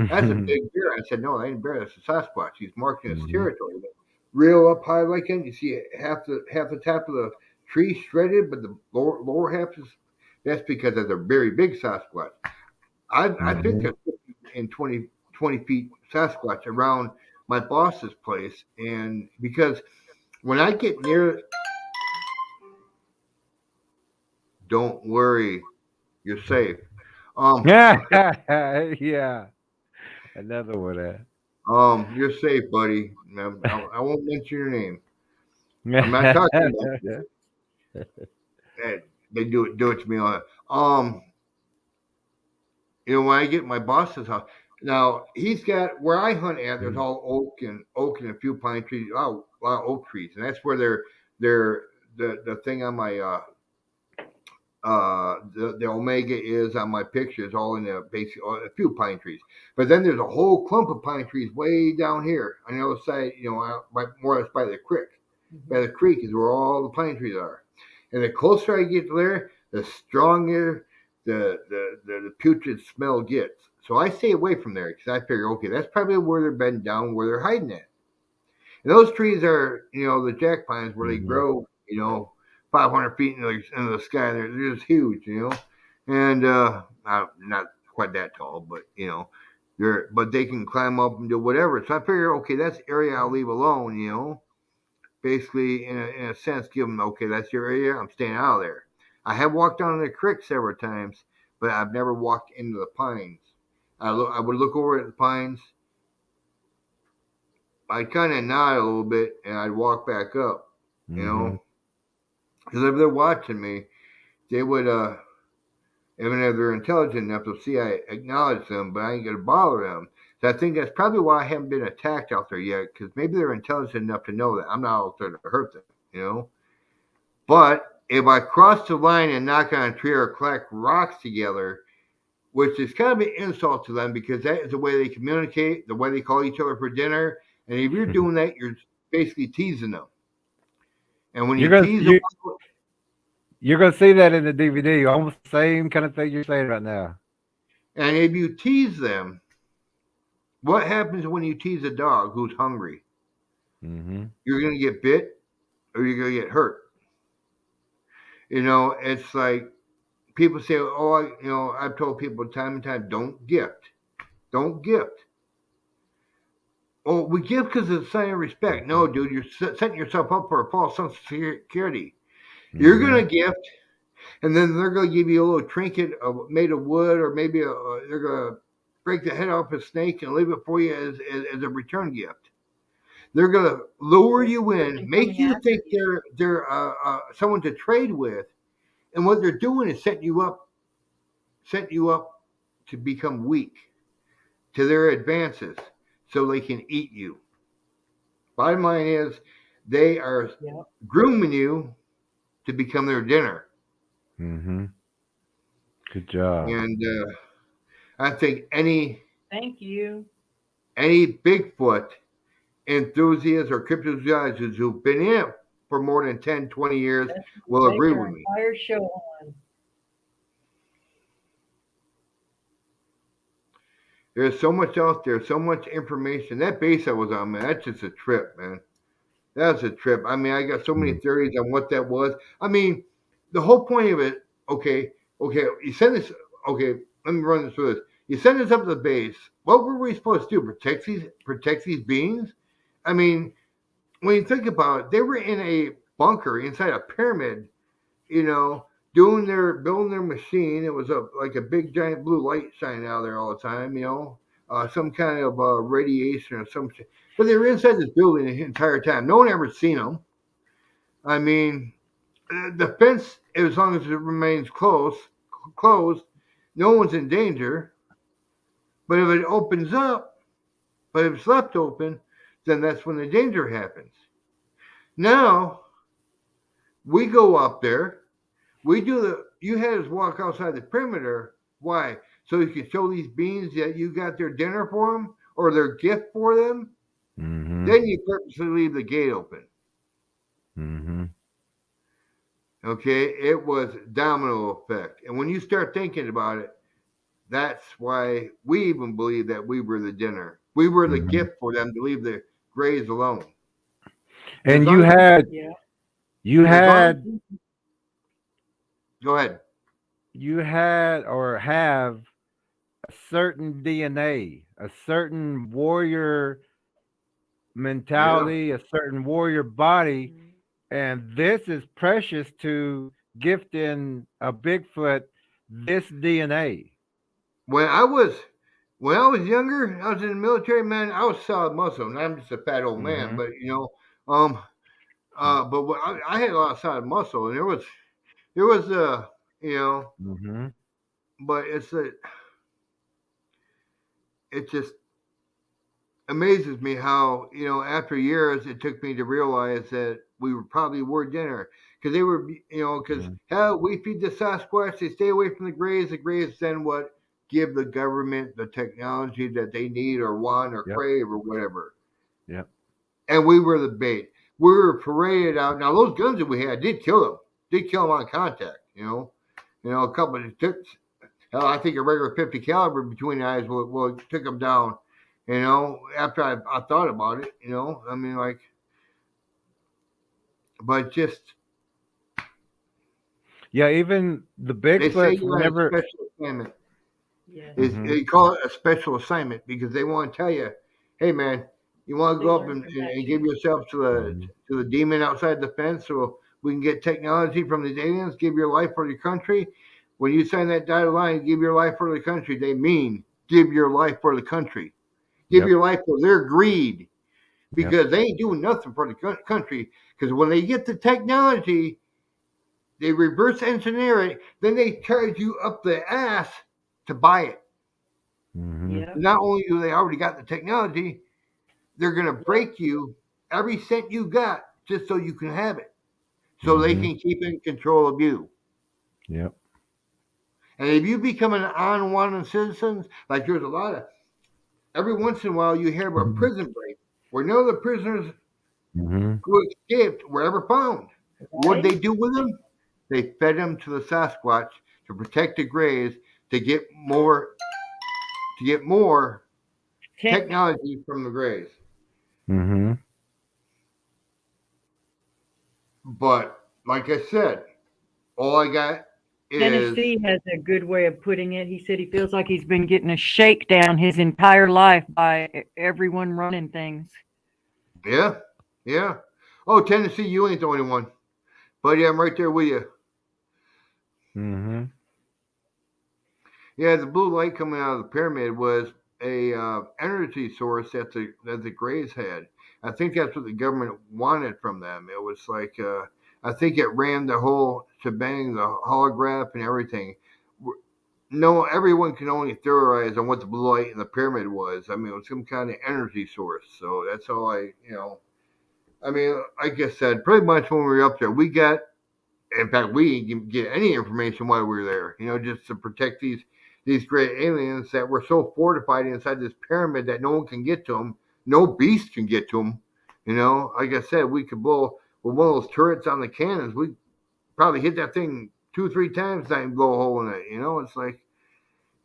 That's a Mhm. big bear. I said, no, that ain't bear. That's a Sasquatch. He's marking his Mhm. territory. But real up high like that, you see half the top of the tree shredded, but the lower half is. That's because of a very big Sasquatch. I think Mhm. there's 20 feet Sasquatch around my boss's place, and because when I get near, don't worry, you're safe. Um, Yeah, another one. you're safe, buddy. I won't mention your name. I'm not talking about you. Eh, They do it to me all the when I get my boss's house. Now he's got where I hunt at. There's all oak and a few pine trees. A lot of oak trees, and that's where they're the thing on my the omega is on my pictures, all in a few pine trees. But then there's a whole clump of pine trees way down here on the other side. More or less by the creek. By the creek is where all the pine trees are. And the closer I get there, the stronger the putrid smell gets. So I stay away from there because I figure, okay, that's probably where they're bedding down, where they're hiding at. And those trees are, the jack pines where they Mhm. grow, 500 feet into the sky. They're just huge. And not quite that tall, but but they can climb up and do whatever. So I figure, okay, that's the area I'll leave alone. Basically, in a sense, give them, okay, that's your area. I'm staying out of there. I have walked down the creek several times, but I've never walked into the pines. I would look over at the pines. I'd kind of nod a little bit, and I'd walk back up. You Mhm. know, because if they're watching me, they would, even if they're intelligent enough to see I acknowledge them, but I ain't gonna bother them. So I think that's probably why I haven't been attacked out there yet, because maybe they're intelligent enough to know that I'm not out there to hurt them. But if I cross the line and knock on a tree or collect rocks together, which is kind of an insult to them because that is the way they communicate, the way they call each other for dinner. And if you're doing that, you're basically teasing them. And when You're you gonna tease them, you you're gonna see that in the DVD. Almost the same kind of thing you're saying right now. and if you tease them, what happens when you tease a dog who's hungry? Mhm. You're going to get bit or you're going to get hurt. It's like people say, oh, I've told people time and time, don't gift. Don't gift. Oh, we give because it's a sign of respect. No, dude, you're setting yourself up for a false sense of security. You're going Mhm. to gift, and then they're going to give you a little trinket made of wood, or maybe they're going to break the head off a snake and leave it for you as a return gift. They're going to lure you in, make you think they're someone to trade with, and what they're doing is setting you up to become weak. to their advances so they can eat you. Bottom line is, they are Yep. grooming you to become their dinner. Mm-hmm. Good job. And I think any Thank you. Bigfoot enthusiasts or cryptozoologists who've been in it for more than 10, 20 years That's will what we agree base our with me. entire show on. There's so much out there, so much information. That base I was on, man, that's just a trip, man. That's a trip. I mean, I got so many Mm. theories on what that was. I mean, the whole point of it, okay, you send this, okay, let me run this through this. You send this up to the base. What were we supposed to do? Protect these beings? I mean, when you think about it, they were in a bunker inside a pyramid, you know, building their machine. It was like a big giant blue light shining out there all the time, you know, some kind of radiation or some shit. But they were inside this building the entire time. No one ever seen them. I mean, the fence, as long as it remains closed, no one's in danger. But if it opens up, but if it's left open, then that's when the danger happens. Now we go up there. You had us walk outside the perimeter. Why? So you can show these beings that you got their dinner for them or their gift for them. Mm-hmm. Then you purposely leave the gate open. Mm-hmm. Okay, it was domino effect. And when you start thinking about it, that's why we even believe that we were the dinner. We were the Mm-hmm. gift for them to leave the grays alone. And As you long as- had Yeah. you as long as- had Go ahead. you had or have a certain DNA, a certain warrior mentality, a certain warrior body, and this is precious to gifting a Bigfoot this DNA. When I was younger, I was in the military, man. I was solid muscle, and I'm just a fat old man. Mhm. But I had a lot of solid muscle, and there was you know, Mm-hmm. but it just amazes me how, you know, after years it took me to realize that we were dinner because they were, you know, because Mhm. hell, we feed the Sasquatch, they stay away from the grays. The grays then what give the government the technology that they need or want or Yep. crave or whatever. Yep. And we were the bait. We were paraded out. Now those guns that we had did kill them. Did kill them on contact. You know, a couple of tips. Hell, I think a regular 50 caliber between the eyes will take them down. You know, after I thought about it, you know, I mean, like, but just Yeah, even the they say Bigfoots you were had a never. special assignment. Yes. Mhm. They call it a special assignment because they want to tell you, hey man, you want to They go up learn and from that give too. yourself to Mhm. the demon outside the fence so we can get technology from the aliens, give your life for the country. When you sign that dotted line, give your life for the country, they mean give your life for the country. Give Yep. your life for their greed Yep. because they ain't doing nothing for the country. Because when they get the technology, they reverse engineer it, then they charge you up the ass to buy it. Mhm. Yep. Not only do they already got the technology, they're going to break you every cent you got just so you can have it, so they Mhm. can keep in control of you. Yep. And if you become an unwanted citizen, like there's a lot of, every once in a while you hear of a Mhm. prison break where none of the prisoners Mhm. who escaped were ever found. What Right? did they do with them? They fed them to the Sasquatch to protect the grays to get more Tech. technology from the grays. Mhm. But like I said, all I got is Tennessee has a good way of putting it. He said he feels like he's been getting a shakedown his entire life by everyone running things. yeah, yeah. Oh, Tennessee, you ain't the only one, buddy. I'm right there with you. Mhm. Yeah, the blue light coming out of the pyramid was a energy source that the Greys had. I think that's what the government wanted from them. It was like I think it ran the whole shebang, the holograph and everything. no, everyone can only theorize on what the blue light in the pyramid was. I mean, it was some kind of energy source. So that's all I mean, like I said, pretty much when we were up there, in fact, we didn't get any information while we were there, just to protect these great aliens that were so fortified inside this pyramid that no one can get to them. No beast can get to them. Like I said, we could blow with one of those turrets on the cannons. We probably hit that thing 2 or 3 times, not even blow a hole in it. It's like,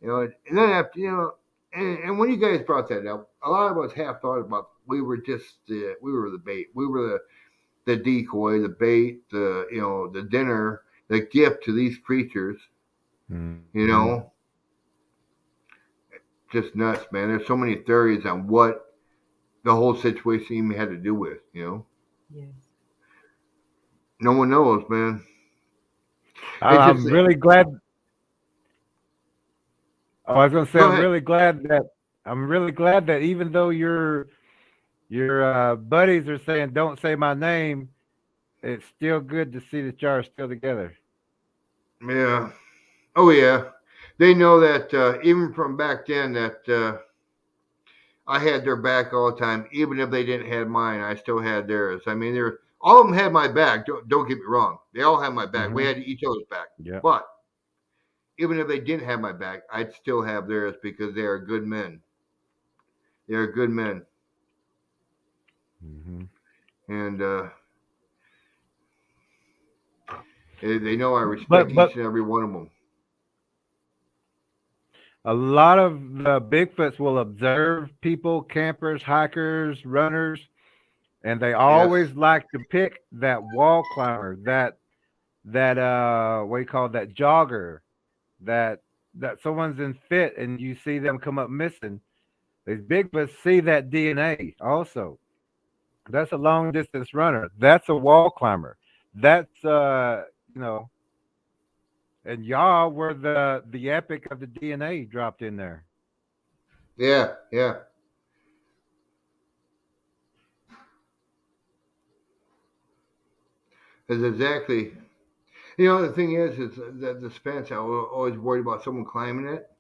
and then after, and when you guys brought that up, a lot of us half thought about we were the bait. We were the decoy, the bait, the dinner, the gift to these creatures. Mm-hmm. Just nuts, man. There's so many theories on what the whole situation even had to do with. Yes. No one knows, man. It's I'm just really glad. Oh, I was gonna say go I'm ahead. really glad that even though your buddies are saying don't say my name, it's still good to see that y'all are still together. Yeah. Oh yeah. They know that even from back then that I had their back all the time. Even if they didn't have mine, I still had theirs. I mean, all of them had my back. Don't get me wrong. They all had my back. We Mm-hmm. had each other's back. Yep. But even if they didn't have my back, I'd still have theirs because they are good men. They are good men, Mm-hmm. and they know I respect But each and every one of them. a lot of the Bigfoots will observe people, campers, hikers, runners, and they Yes. always like to pick that wall climber, that what do you call it, that jogger, that someone's in fit and you see them come up missing. These Bigfoots see that DNA also. That's a long distance runner. That's a wall climber. That's you know, and y'all were the epic of the DNA dropped in there. Yeah. Yeah. That's exactly. The thing is that the fence. I was always worried about someone climbing it.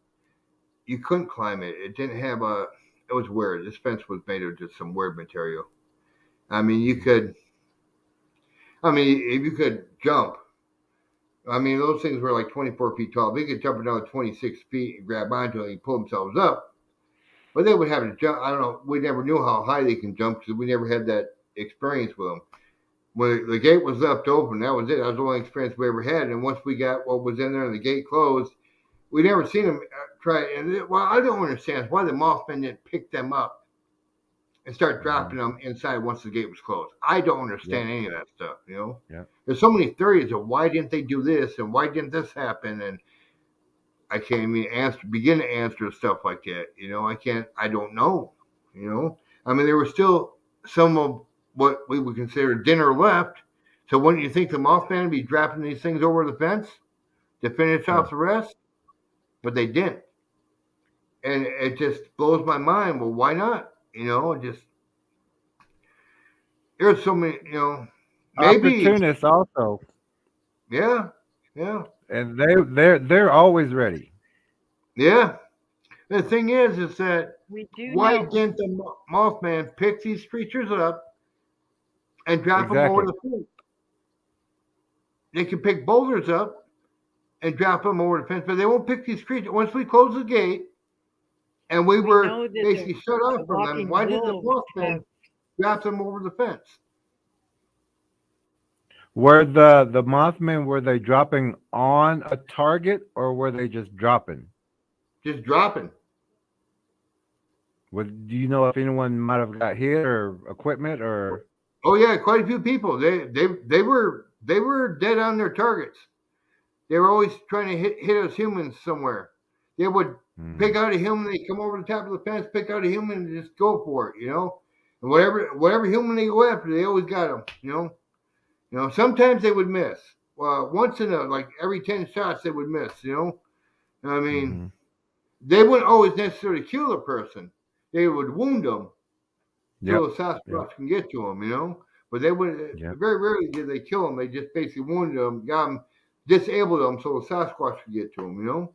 You couldn't climb it. It didn't have a. It was weird. This fence was made of just some weird material. I mean, you could. I mean, if you could jump, I mean, those things were like 24 feet tall. They could jump another 26 feet and grab onto it and pull themselves up. But they would have to jump. I don't know. We never knew how high they can jump because we never had that experience with them. When the gate was left open, that was it. That was the only experience we ever had. And once we got what was in there and the gate closed, we never seen them try. And well, I don't understand why the Mothman didn't pick them up and start Mm-hmm. dropping them inside once the gate was closed. I don't Yep. understand any of that stuff. Yep. There's so many theories of why didn't they do this and why didn't this happen, and I can't even begin to answer stuff like that. I don't know. I mean, there was still some of what we would consider dinner left. So wouldn't you think the Mothman would be dropping these things over the fence to finish Yeah. off the rest? But they didn't. And it just blows my mind. Well, why not? Just there's so many, maybe, Opportunists also, yeah, yeah, and they're always ready. yeah. The thing is that We do why know. didn't the Mothman pick these creatures up and drop them over Exactly. the fence? They can pick boulders up and drop them over the fence, but they won't pick these creatures. Once we close the gate and we We were know that basically shut the off from them, walking why did the wolves Mothman have. drop them over the fence? Were the Mothmen, were they dropping on a target or were they just dropping? Just dropping. Do you know if anyone might have got hit or equipment or? Oh yeah, quite a few people. They were dead on their targets. They were always trying to hit us humans somewhere. They would pick Mm, out a human, they come over the top of the fence, pick out a human, and just go for it. And whatever human they go after, they always got them. Sometimes they would miss. Well, once in like every 10 shots, they would miss. I mean, mm-hmm. they wouldn't always necessarily kill a person. They would wound them Yep. so the Yep. Sasquatch can get to them. But they would Yep. very rarely did they kill them. They just basically wounded them, got them, disabled them so the Sasquatch could get to them.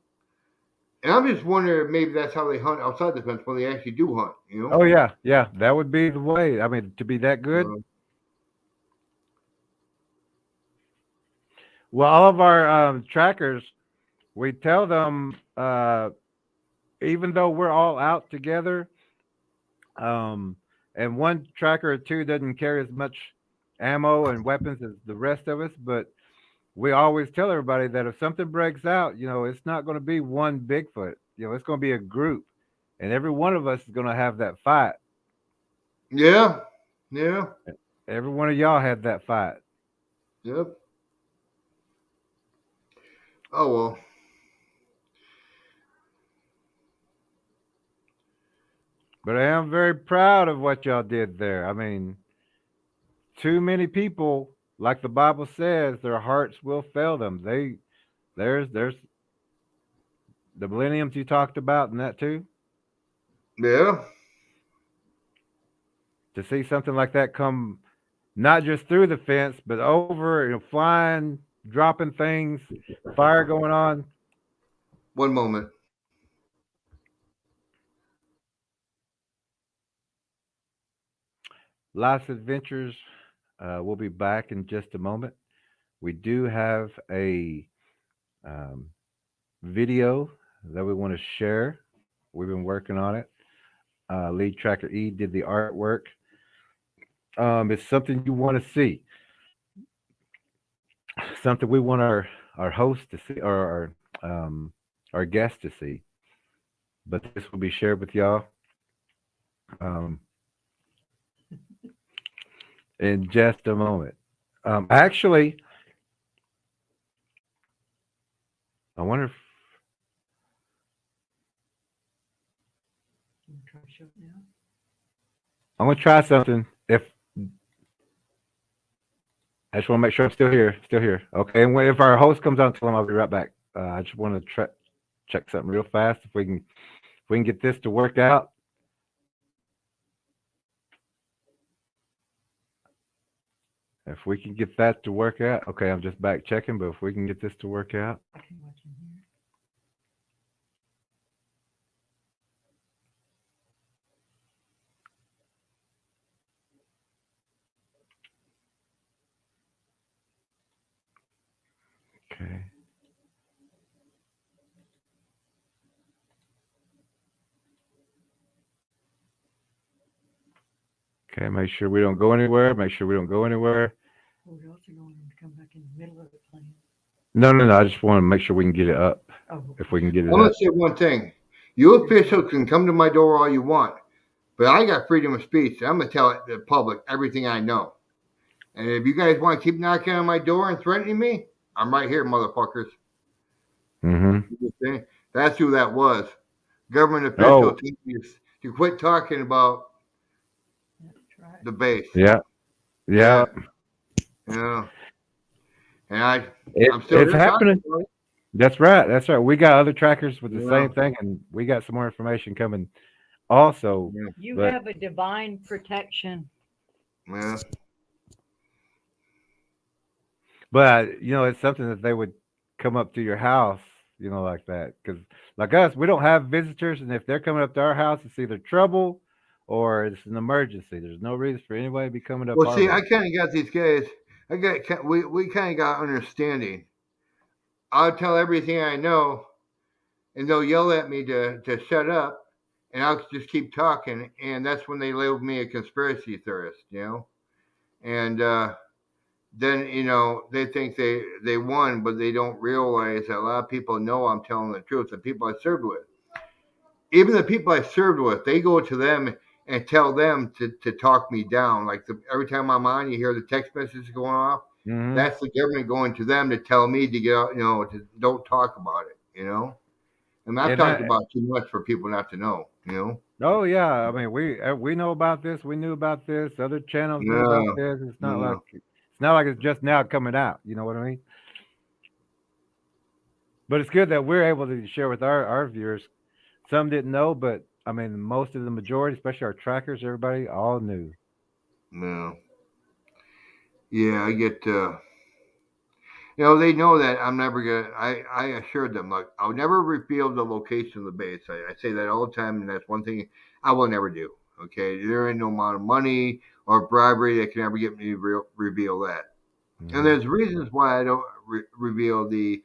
And I'm just wondering if maybe that's how they hunt outside the fence when they actually do hunt. You know. Oh yeah, yeah, that would be the way. I mean, to be that good. Uh, Well, all of our trackers, we tell them, even though we're all out together, um, and one tracker or two doesn't carry as much ammo and weapons as the rest of us, but we always tell everybody that if something breaks out, it's not going to be one Bigfoot. It's going to be a group, and every one of us is going to have that fight. yeah. Yeah. Every one of y'all had that fight. Yep. Oh well. But I am very proud of what y'all did there. I mean, too many people, like the Bible says, their hearts will fail them. There's the millenniums you talked about and that too. Yeah. To see something like that come not just through the fence, but over, flying, dropping things, fire going on. One moment. Life's Adventures. We'll be back in just a moment. We do have a video that we want to share. We've been working on it. LeadTrackerE did the artwork. It's something you want to see. Something we want our host to see, or our guest to see. But this will be shared with y'all in just a moment. Actually, I wonder if I'm gonna try something. If I just want to make sure I'm still here. Still here. Okay. And if our host comes on, tell him I'll be right back. I just want to check something real fast. If we can get this to work out. If we can get that to work out. Okay, I'm just back checking, but if we can get this to work out. Okay. Okay, make sure we don't go anywhere. Make sure we don't go anywhere. We also going to come back in the middle of the plan. No. I just want to make sure we can get it up. Oh. If we can get it I'm up. gonna say one thing. You officials can come to my door all you want, but I got freedom of speech. I'm gonna tell the public everything I know. And if you guys want to keep knocking on my door and threatening me, I'm right here, motherfuckers. Mm-hmm. That's who that was. Government official to quit talking about the base. Yeah. Yeah. And I'm still it's happening. That's right. We got other trackers with the same thing, and we got some more information coming also. Yeah. You have a divine protection. Yeah. But it's something that they would come up to your house, like that. Because like us, we don't have visitors, and if they're coming up to our house, it's either trouble or it's an emergency. There's no reason for anybody to be coming up. Well, see, I kind of got these guys. We kind of got understanding. I'll tell everything I know, and they'll yell at me to shut up, and I'll just keep talking, and that's when they label me a conspiracy theorist, and then they think they won, but they don't realize that a lot of people know I'm telling the truth. The people I served with, even the people I served with, they go to them and tell them to talk me down. Like every time I'm on, you hear the text messages going off. Mm-hmm. That's the government going to them to tell me to get out, to don't talk about it, And I've talked about too much for people not to know, Oh yeah, I mean we know about this. We knew about this. Other channels know about this. It's not like it's just now coming out. You know what I mean? But it's good that we're able to share with our viewers. Some didn't know, but I mean, most of the majority, especially our trackers, everybody, all knew. No. Yeah, I get. They know that I'm never gonna. I assured them, like, I'll never reveal the location of the base. I say that all the time, and that's one thing I will never do. Okay, there ain't no amount of money or bribery that can ever get me to reveal that. And Mhm. there's reasons why I don't reveal the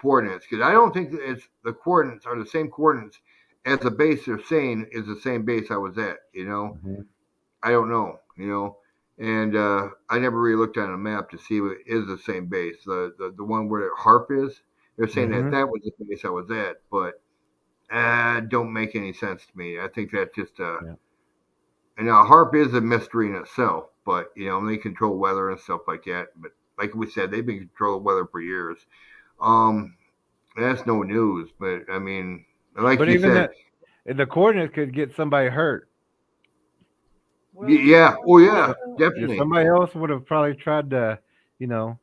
coordinates, because I don't think that it's the coordinates are the same coordinates as the base they're saying is the same base I was at. Mhm. I don't know. And I never really looked at a map to see if it is the same base. The one where the harp is, they're saying that Mhm. that was the base I was at, but don't make any sense to me. I think that's just Yeah. and now harp is a mystery in itself, but they control weather and stuff like that. But like we said, they've been controlling weather for years. Um, that's no news, but I mean, like But you even said, the coordinates could get somebody hurt. Well, yeah, oh yeah, So, well, yeah, definitely. somebody else would have probably tried to, you know,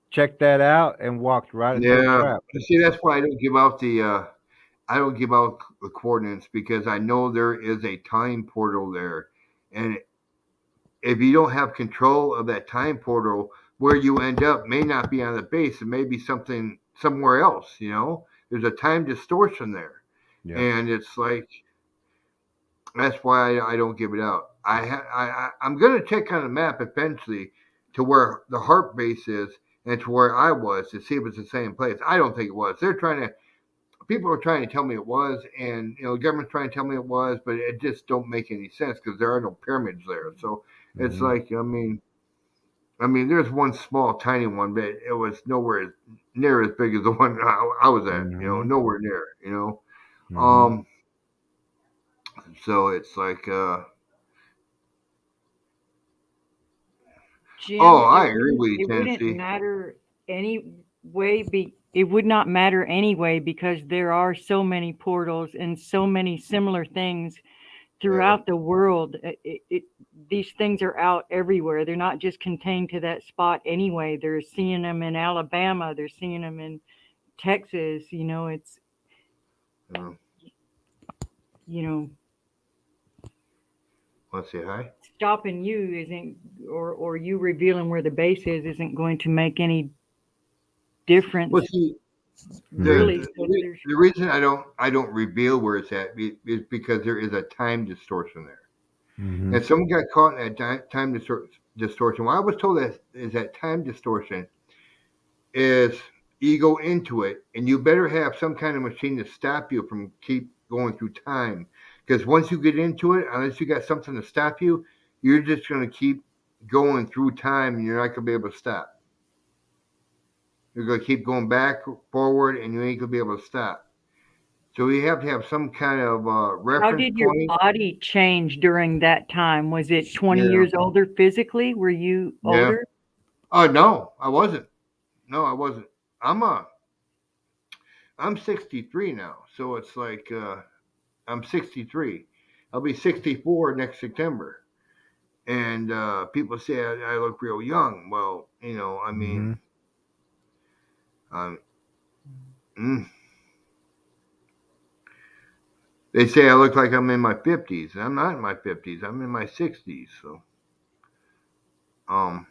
check that out and walked right into a Yeah, trap. see, that's why I don't give out the coordinates because I know there is a time portal there, and if you don't have control of that time portal, where you end up may not be on the base. It may be something somewhere else. There's a time distortion there, Yep. and it's like that's why I don't give it out. I'm gonna check on the map eventually to where the heart base is and to where I was to see if it's the same place. I don't think it was. They're trying to people are trying to tell me it was, and the government's trying to tell me it was, but it just don't make any sense because there are no pyramids there. So it's Mhm. like, there's one small, tiny one, but it was nowhere near as big as the one I was at. Mhm. Nowhere near. Mhm. Um, so it's like, oh, Jim, I agree with you, it wouldn't Tennessee. matter anyway. It would not matter anyway because there are so many portals and so many similar things Yeah, throughout the world. These things are out everywhere. They're not just contained to that spot anyway. They're seeing them in Alabama. They're seeing them in Texas. It's yeah. you know Want to say hi? stopping you isn't, or you revealing where the base is isn't going to make any Well, difference see, Mhm. really. So there's the reason I don't reveal where it's at is because there is a time distortion there. Mhm. And someone got caught in that time distortion. What I was told that is that time distortion is you go into it, and you better have some kind of machine to stop you from keep going through time. Because once you get into it, unless you got something to stop you, you're just going to keep going through time, and you're not going to be able to stop. You're going to keep going back, forward, and you ain't going to be able to stop. So you have to have some kind of How reference did your point. body change during that time? Was it 20 Yeah. years older physically? Were you Yeah. older? Oh no, I wasn't. No, I wasn't. I'm uh I'm 63 now, so it's like I'm 63. I'll be 64 next September, and people say I look real young. Well, Mhm. um, mm, they say I look like I'm in my 50s. I'm not in my 50s. I'm in my 60s. Um,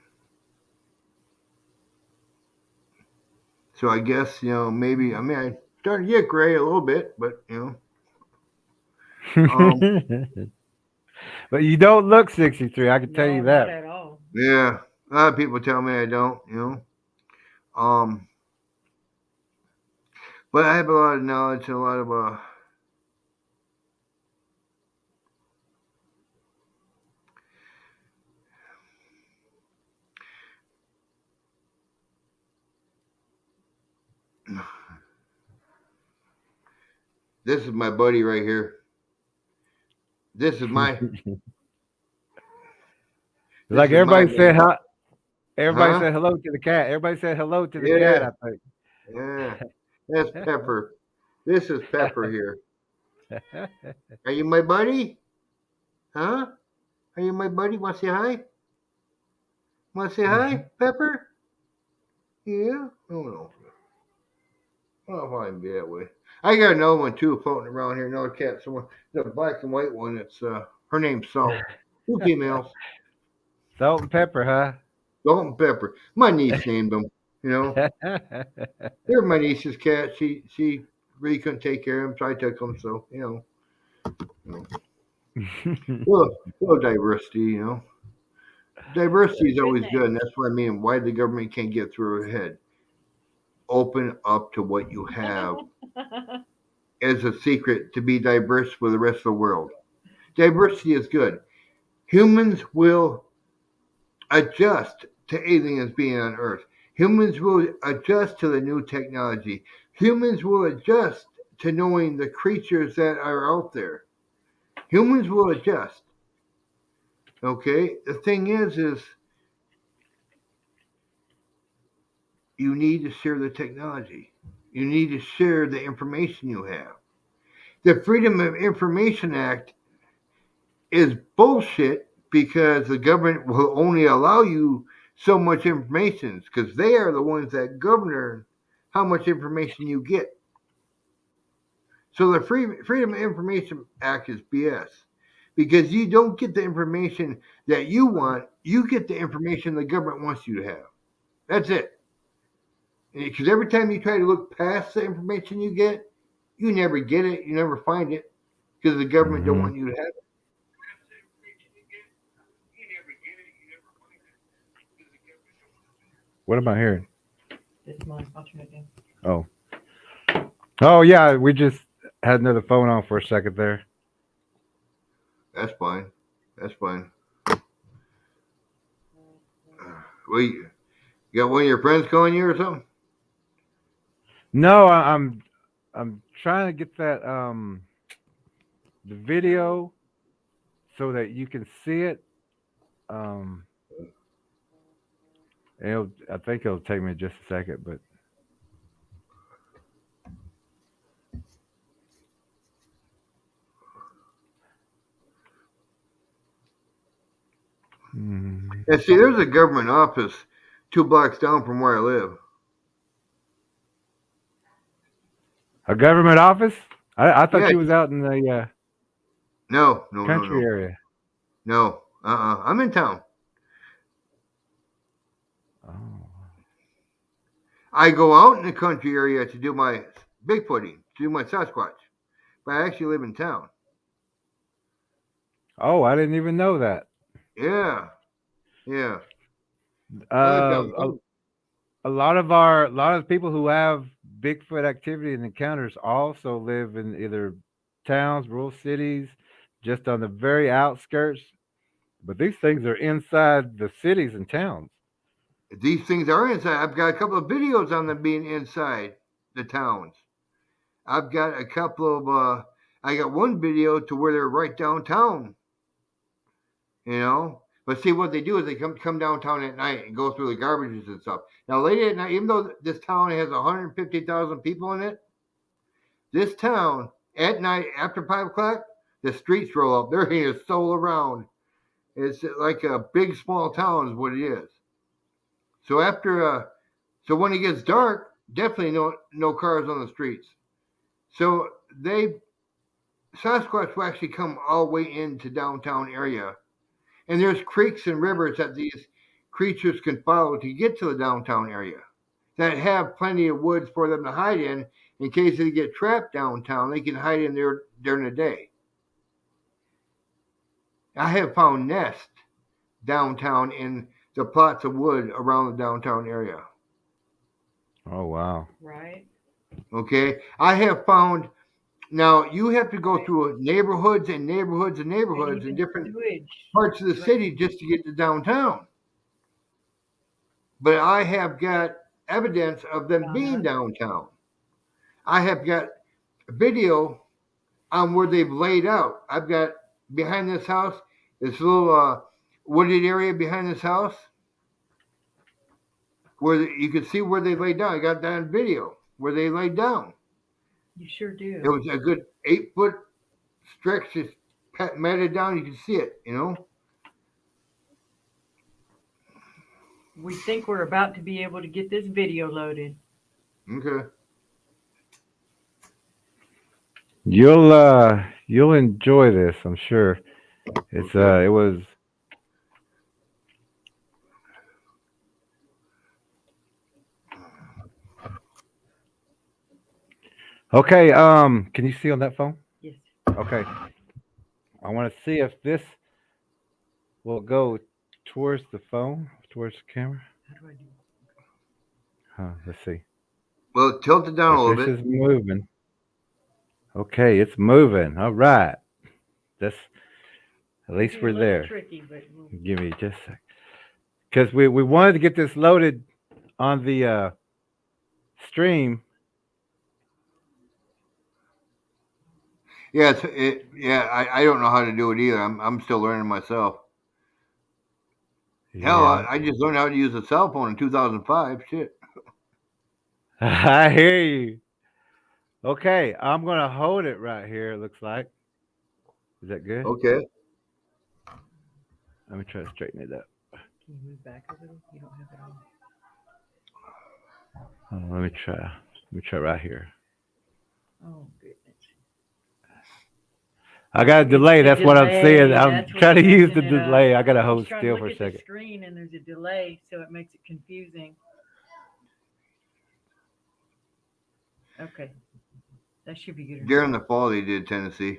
so I guess maybe I'm starting to get gray a little bit, but um, But you don't look 63. I can tell no, you not that. at all. yeah. A lot of people tell me I don't. Um, but I have a lot of knowledge and a lot of This is my buddy right here. This is my this Like is my everybody said, man. everybody Huh? said hello to the cat. Everybody said hello to the cat. Yeah, I yeah. That's Pepper. This is Pepper here. think. Are you my buddy? Huh? Are you my buddy? Want to say hi? Want to say hi, Pepper? Yeah. Oh no. I don't know if I can be that way. I got another one too floating around here. Another cat. Someone. The black and white one. It's her name's Salt. Two females. Salt and pepper, huh? Salt and Pepper. My niece named them. You know, they're my niece's cat. She really couldn't take care of him, so I took him. So you know, little diversity. You know, diversity is always good, and that's what I mean. Why the government can't get through her head? Open up to what you have as a secret to be diverse for the rest of the world. Diversity is good. Humans will adjust to aliens being on Earth. Humans will adjust to the new technology. Humans will adjust to knowing the creatures that are out there. Humans will adjust. Okay? The thing is you need to share the technology. You need to share the information you have. The Freedom of Information Act is bullshit because the government will only allow you so much information because they are the ones that govern how much information you get. So the Freedom of Information Act is BS because you don't get the information that you want. You get the information the government wants you to have. That's it. Because every time you try to look past the information you get, you never get it. You never find it because the government don't want you to have it. What am I hearing? This is mine. I'll turn it down. Oh. Oh yeah, we just had another phone on for a second there. That's fine. That's fine. Well, you got one of your friends calling you or something? No, I'm trying to get that the video so that you can see it. I think it'll take me just a second, but And see, there's a government office 2 blocks down from where I live. a government office? I thought Yeah. you was out in the No, country area. No. I'm in town. Oh. I go out in the country area to do my Bigfooting, to do my Sasquatch. But I actually live in town. Oh, I didn't even know that. Yeah. Yeah. Uh, a lot of the people who have Bigfoot activity and encounters also live in either towns, rural cities, just on the very outskirts. But these things are inside the cities and towns. These things are inside. I've got a couple of videos on them being inside the towns. I've got a couple of I got one video to where they're right downtown. But see what they do is they come downtown at night and go through the garbages and stuff. Now late at night, even though this town has 150,000 people in it, this town at night after 5 o'clock, the streets roll up. There is so around. It's like a big small town is what it is. So so when it gets dark, definitely no cars on the streets. So Sasquatch will actually come all the way into downtown area. And there's creeks and rivers that these creatures can follow to get to the downtown area that have plenty of woods for them to hide in case they get trapped downtown. They can hide in there during the day. I have found nests downtown in the plots of wood around the downtown area. Oh wow! Right. Okay, I have found. Now you have to go through neighborhoods and neighborhoods and neighborhoods in different parts of the city just to get to downtown. But I have got evidence of them being downtown. I have got video on where they've laid out. I've got behind this house, this little wooded area behind this house, where you can see where they laid down. I got that on video where they laid down. You sure do. It was a good 8-foot stretch, just matted down. You can see it, We think we're about to be able to get this video loaded. Okay. You'll enjoy this, I'm sure. It was. Okay. Can you see on that phone? Yes. Okay. I want to see if this will go towards the phone, towards the camera. How do I do? Let's see. Well, tilt it down a If little this bit. is moving. Okay, it's moving. All right. That's at Might least be a we're little there. tricky, but we'll, Give me just a sec. Because we wanted to get this loaded on the stream. Yeah, I don't know how to do it either. I'm still learning myself. Hell, Yeah. I just learned how to use a cell phone in 2005. Shit. I hear you. Okay, I'm gonna hold it right here. It looks like. Is that good? Okay. Let me try to straighten it up. can you move back a little? You don't have it on. Let me try. Let me try right here. Oh, goodness. I got a It's delay. the That's what I'm seeing. delay. I'm That's trying what's to use the messing it up. delay. I gotta I was hold trying to still look for a at the second. screen and there's a delay, so it makes it confusing. Okay. That should be good. During the fall, they did Tennessee.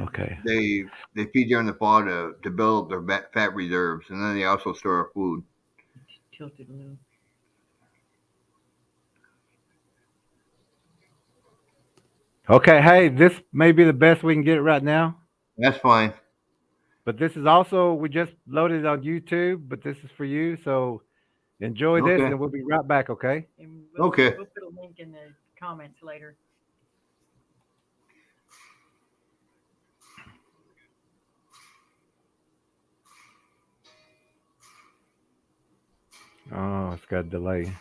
Okay. They feed during the fall to build their fat reserves, and then they also store up food. Tilted a little. Okay. Hey, this may be the best we can get right now. That's fine. But this is also we just loaded it on YouTube. But this is for you. So enjoy this, Okay. and we'll be right back. Okay. And Okay. we'll put a link in the comments later. Oh, it's got a delay.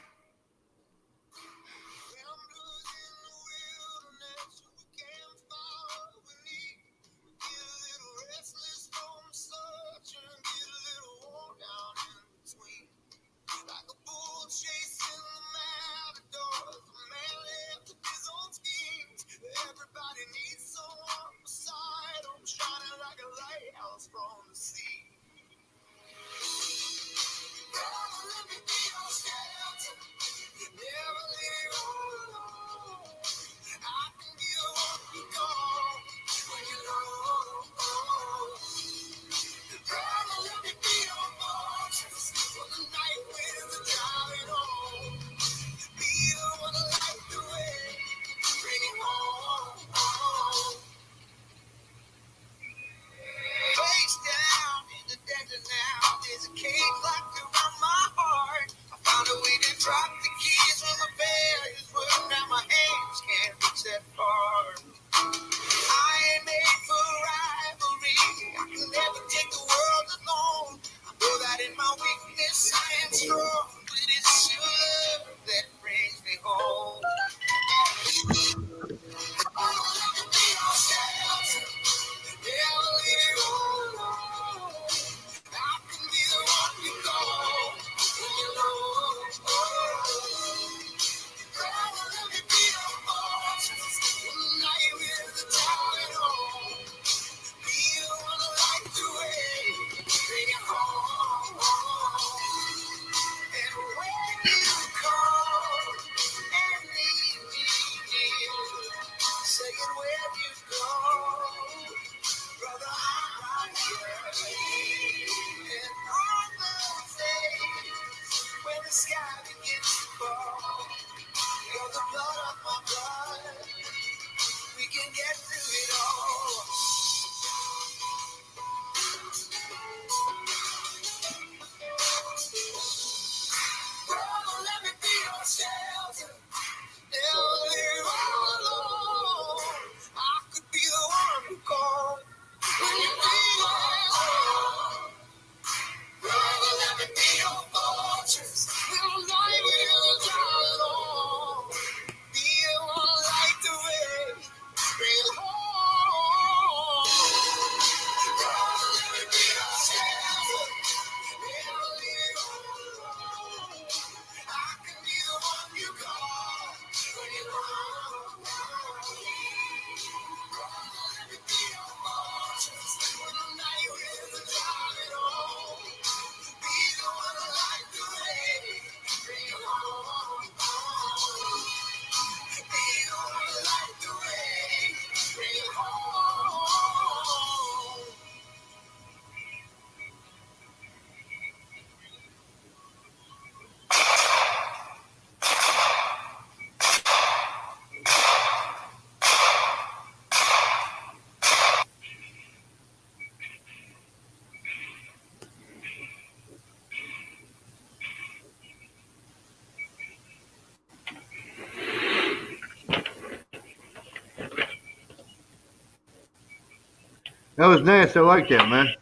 That was nice. I like that, man.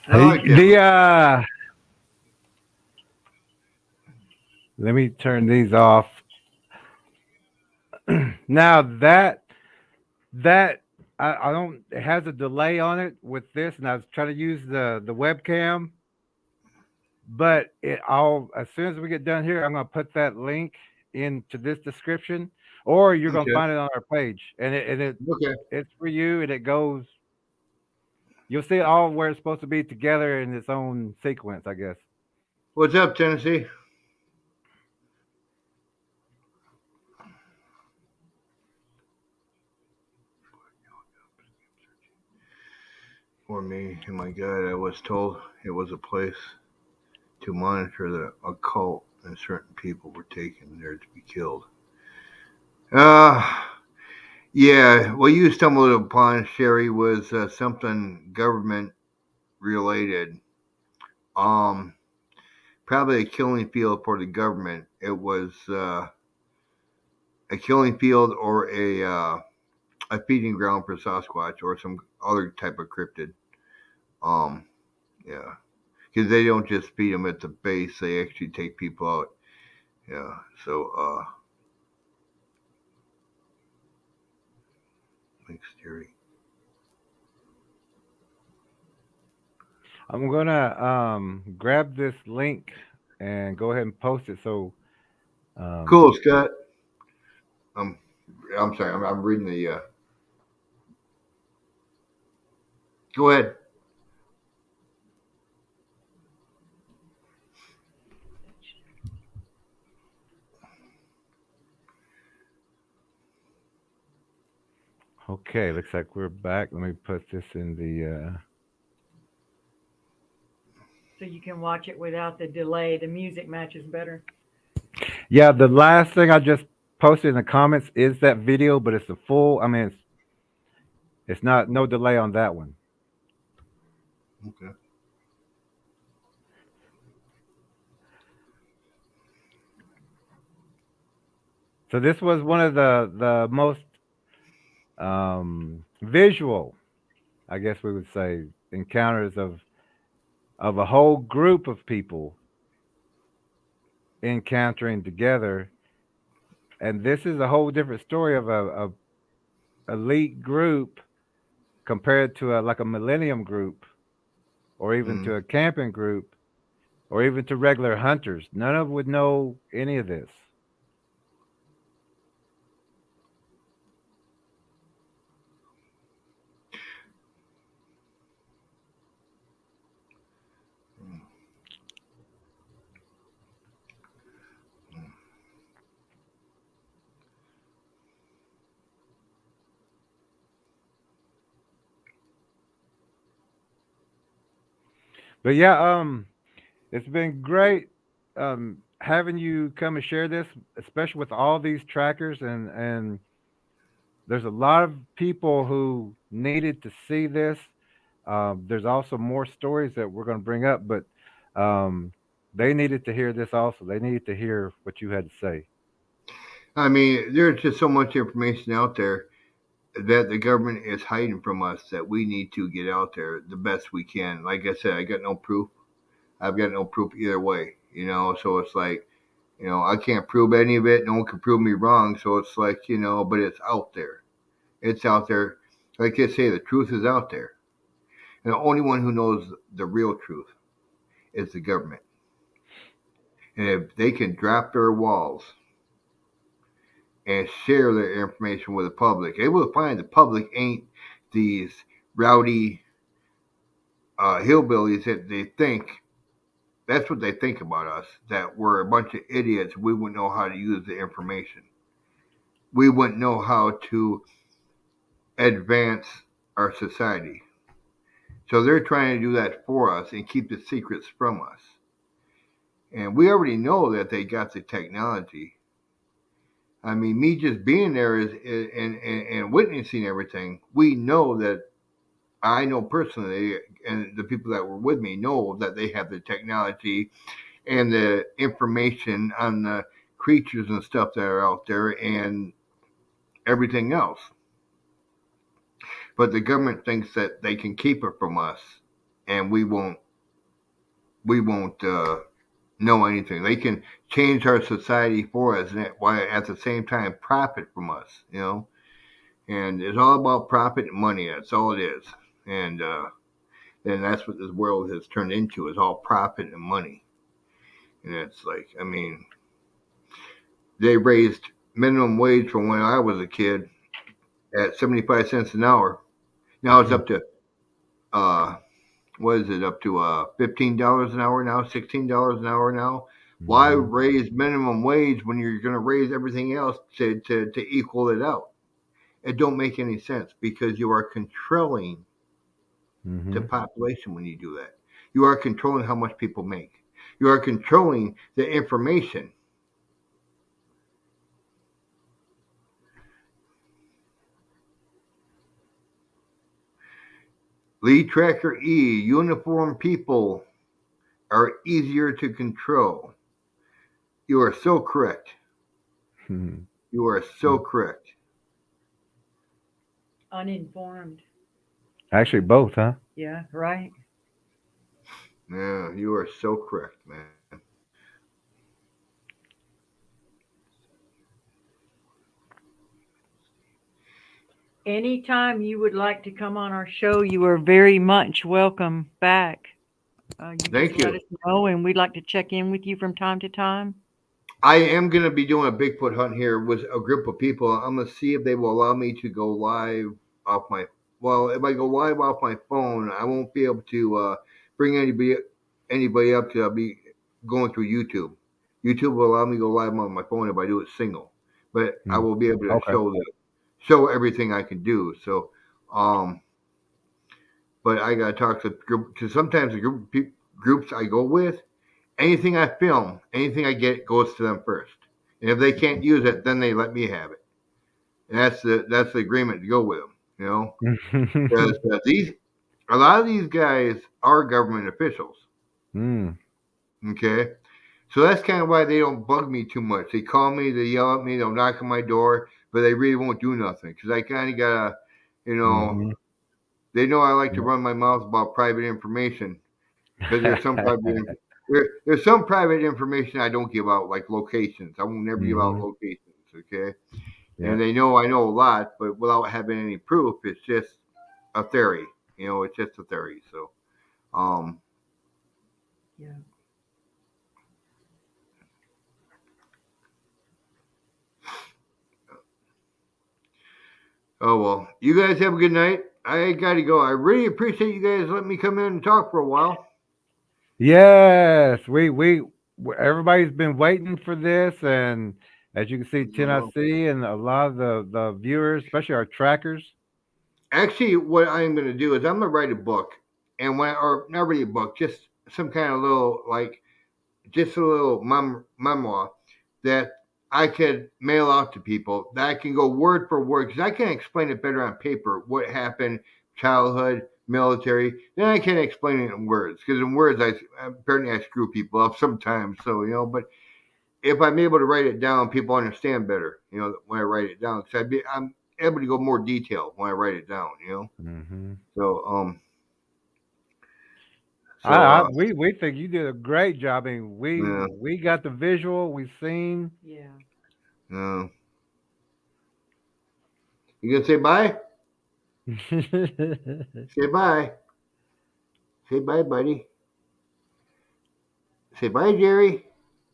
I Hey, like that. let me turn these off. Now that I don't, it has a delay on it with this, and I was trying to use the webcam, but I'll, as soon as we get done here, I'm gonna put that link into this description, or you're gonna Okay. find it on our page, and Okay. it's for you, and it goes. You'll see it all where it's supposed to be together in its own sequence, I guess. What's up, Tennessee? For me, oh my God, I was told it was a place to monitor the occult, and certain people were taken there to be killed. Uh, yeah, what you stumbled upon, Sherry, was something government related. Um, Probably a killing field for the government. It was a killing field or a feeding ground for Sasquatch or some other type of cryptid. Um, yeah, because they don't just feed them at the base; they actually take people out. Yeah, so mixed theory. I'm gonna grab this link and go ahead and post it. So um, Cool, Scott. Um, I'm sorry. I'm reading the. Go ahead. okay, looks like we're back. Let me put this in the. So you can watch it without the delay. The music matches better. Yeah, the last thing I just posted in the comments is that video, but it's the full. I mean, it's not no delay on that one. Okay. So this was one of the most visual, I guess we would say, encounters of a whole group of people encountering together, and this is a whole different story of a elite group compared to a like a millennium group, or even Mm. to a camping group, or even to regular hunters. None of them would know any of this. But yeah, it's been great having you come and share this, especially with all these trackers, and there's a lot of people who needed to see this. There's also more stories that we're going to bring up, but they needed to hear this also. They needed to hear what you had to say. I mean, there's just so much information out there that the government is hiding from us that we need to get out there the best we can. Like I said, I got no proof. I've got no proof either way. So it's like, I can't prove any of it. No one can prove me wrong. So it's like, but it's out there. It's out there. Like they say, the truth is out there. And the only one who knows the real truth is the government. And if they can drop their walls and share their information with the public, they will find the public ain't these rowdy hillbillies that they think. That's what they think about us, that we're a bunch of idiots. We wouldn't know how to use the information. We wouldn't know how to advance our society. So they're trying to do that for us and keep the secrets from us. And we already know that they got the technology. I mean, me just being there and witnessing everything, we know that I know personally, and the people that were with me know that they have the technology and the information on the creatures and stuff that are out there and everything else. but the government thinks that they can keep it from us, and we won't know anything. They can change our society for us, and while at the same time profit from us. And it's all about profit and money. That's all it is. And that's what this world has turned into, is all profit and money. And it's like, I mean, they raised minimum wage from when I was a kid at 75 cents an hour. Now it's up to, what is it, up to $15 an hour now, $16 an hour now? Why Mhm. raise minimum wage when you're going to raise everything else to equal it out? It don't make any sense, because you are controlling the Mhm. population when you do that. You are controlling how much people make. You are controlling the information. LeadTrackerE, uniform people are easier to control. You are so correct. Mhm. You are so correct. Uninformed. Actually, both, huh? Yeah, right. Yeah, you are so correct, man. Anytime you would like to come on our show, you are very much welcome back. You Thank just let you. us know, and we'd like to check in with you from time to time. I am going to be doing a Bigfoot hunt here with a group of people. I'm going to see if they will allow me to go live off my. Well, if I go live off my phone, I won't be able to bring anybody up, to be going through YouTube. YouTube will allow me to go live on my phone if I do it single, but I Mm. will be able to Okay. show everything I can do. So, but I got to talk to the group, because sometimes the groups I go with, anything I film, anything I get goes to them first. And if they can't use it, then they let me have it. And that's the agreement to go with them, because a lot of these guys are government officials. Mm. Okay, so that's kind of why they don't bug me too much. They call me, they yell at me, they'll knock on my door, but they really won't do nothing, because I kind of gotta, you know, Mhm. they know I like to Yep. run my mouth about private information, because there's some private information I don't give out, like locations. I won't never give out Mhm. locations, okay? And Yep. they know I know a lot, but without having any proof, it's just a theory. It's just a theory. So, um, Yeah. oh well. You guys have a good night. I gotta go. I really appreciate you guys letting me come in and talk for a while. Yes, everybody's been waiting for this, and as you can see, Tennessee and a lot of the viewers, especially our trackers. Actually, what I'm gonna do is I'm gonna write a book, and or not really a book, just some kind of little, like, just a little memoir that I could mail out to people, that I can go word for word, because I can explain it better on paper, what happened, childhood, military. Then I can't explain it in words, because in words, apparently I screw people up sometimes. So, but if I'm able to write it down, people understand better, when I write it down, because I'm able to go more detail when I write it down. Hmm. So, We think you did a great job. I mean, yeah, we got the visual, we seen. Yeah. yeah. You gonna say bye? Say bye. Say bye, buddy. Say bye, Jerry.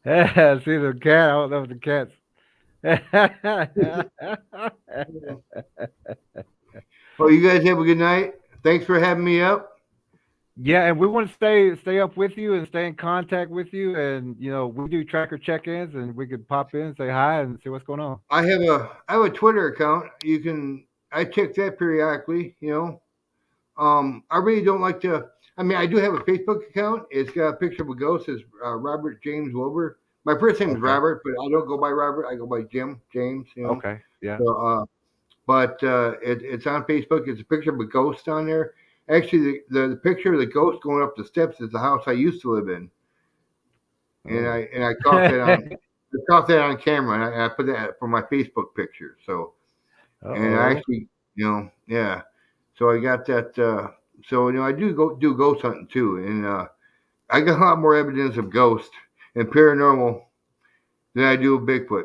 Yeah, see the cat. I don't know if the cat's. Oh, you guys have a good night. Thanks for having me up. Yeah, and we want to stay up with you and stay in contact with you, and we do tracker check-ins, and we could pop in, say hi, and see what's going on. I have a Twitter account. I check that periodically. I really don't like to. I mean, I do have a Facebook account. It's got a picture of a ghost. It's Robert James Wilbur. My first name is Okay. Robert, but I don't go by Robert. I go by Jim James. Okay. Yeah. So, but it's on Facebook. It's a picture of a ghost on there. Actually, the picture of the ghost going up the steps is the house I used to live in, and Oh. I caught that on camera, and I put that for my Facebook picture. So, and I Uh-oh. actually, yeah. So I got that. So I do ghost hunting too, and I got a lot more evidence of ghosts and paranormal than I do of Bigfoot.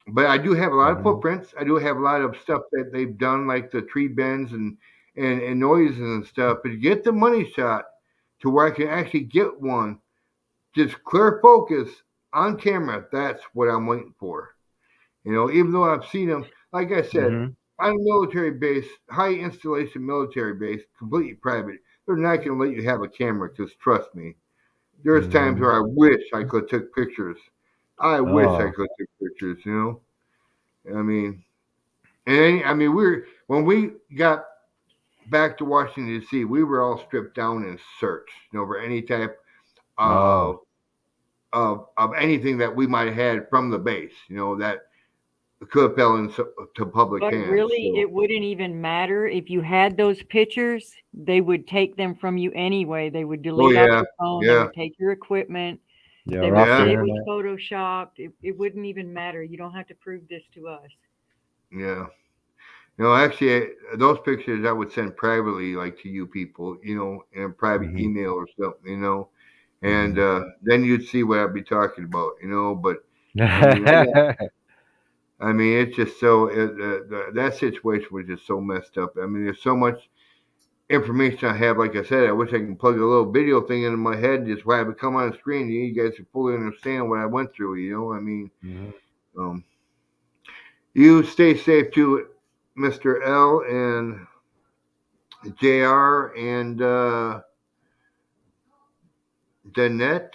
But I do have a lot of Mhm. footprints. I do have a lot of stuff that they've done, like the tree bends and noises and stuff. But to get the money shot to where I can actually get one, just clear focus on camera, that's what I'm waiting for. Even though I've seen them, like I said, Mhm. on a military base, high installation military base, completely private, they're not going to let you have a camera because trust me, there's times Mhm. where I wish I could take pictures. I wish I Oh. could take pictures. I mean, when we got back to Washington D.C., we were all stripped down and searched, for any type Oh. of of anything that we might have had from the base, that could have fell into public But hands. really, So, it wouldn't even matter if you had those pictures. They would take them from you anyway. They would oh delete off yeah, your phone. They yeah, would take your equipment. Yeah, They or would off the say yeah, it was internet. photoshopped. It wouldn't even matter. You don't have to prove this to us. yeah. Actually, those pictures I would send privately, like to you people, in a private Mhm. email or something. And Mhm. then you'd see what I'd be talking about. But I mean, it's just so that situation was just so messed up. I mean, there's so much information I have. Like I said, I wish I can plug a little video thing into my head and just have it come on the screen. You guys can fully understand what I went through. I mean, Mhm. um, you stay safe too, Mr. L and JR and Danette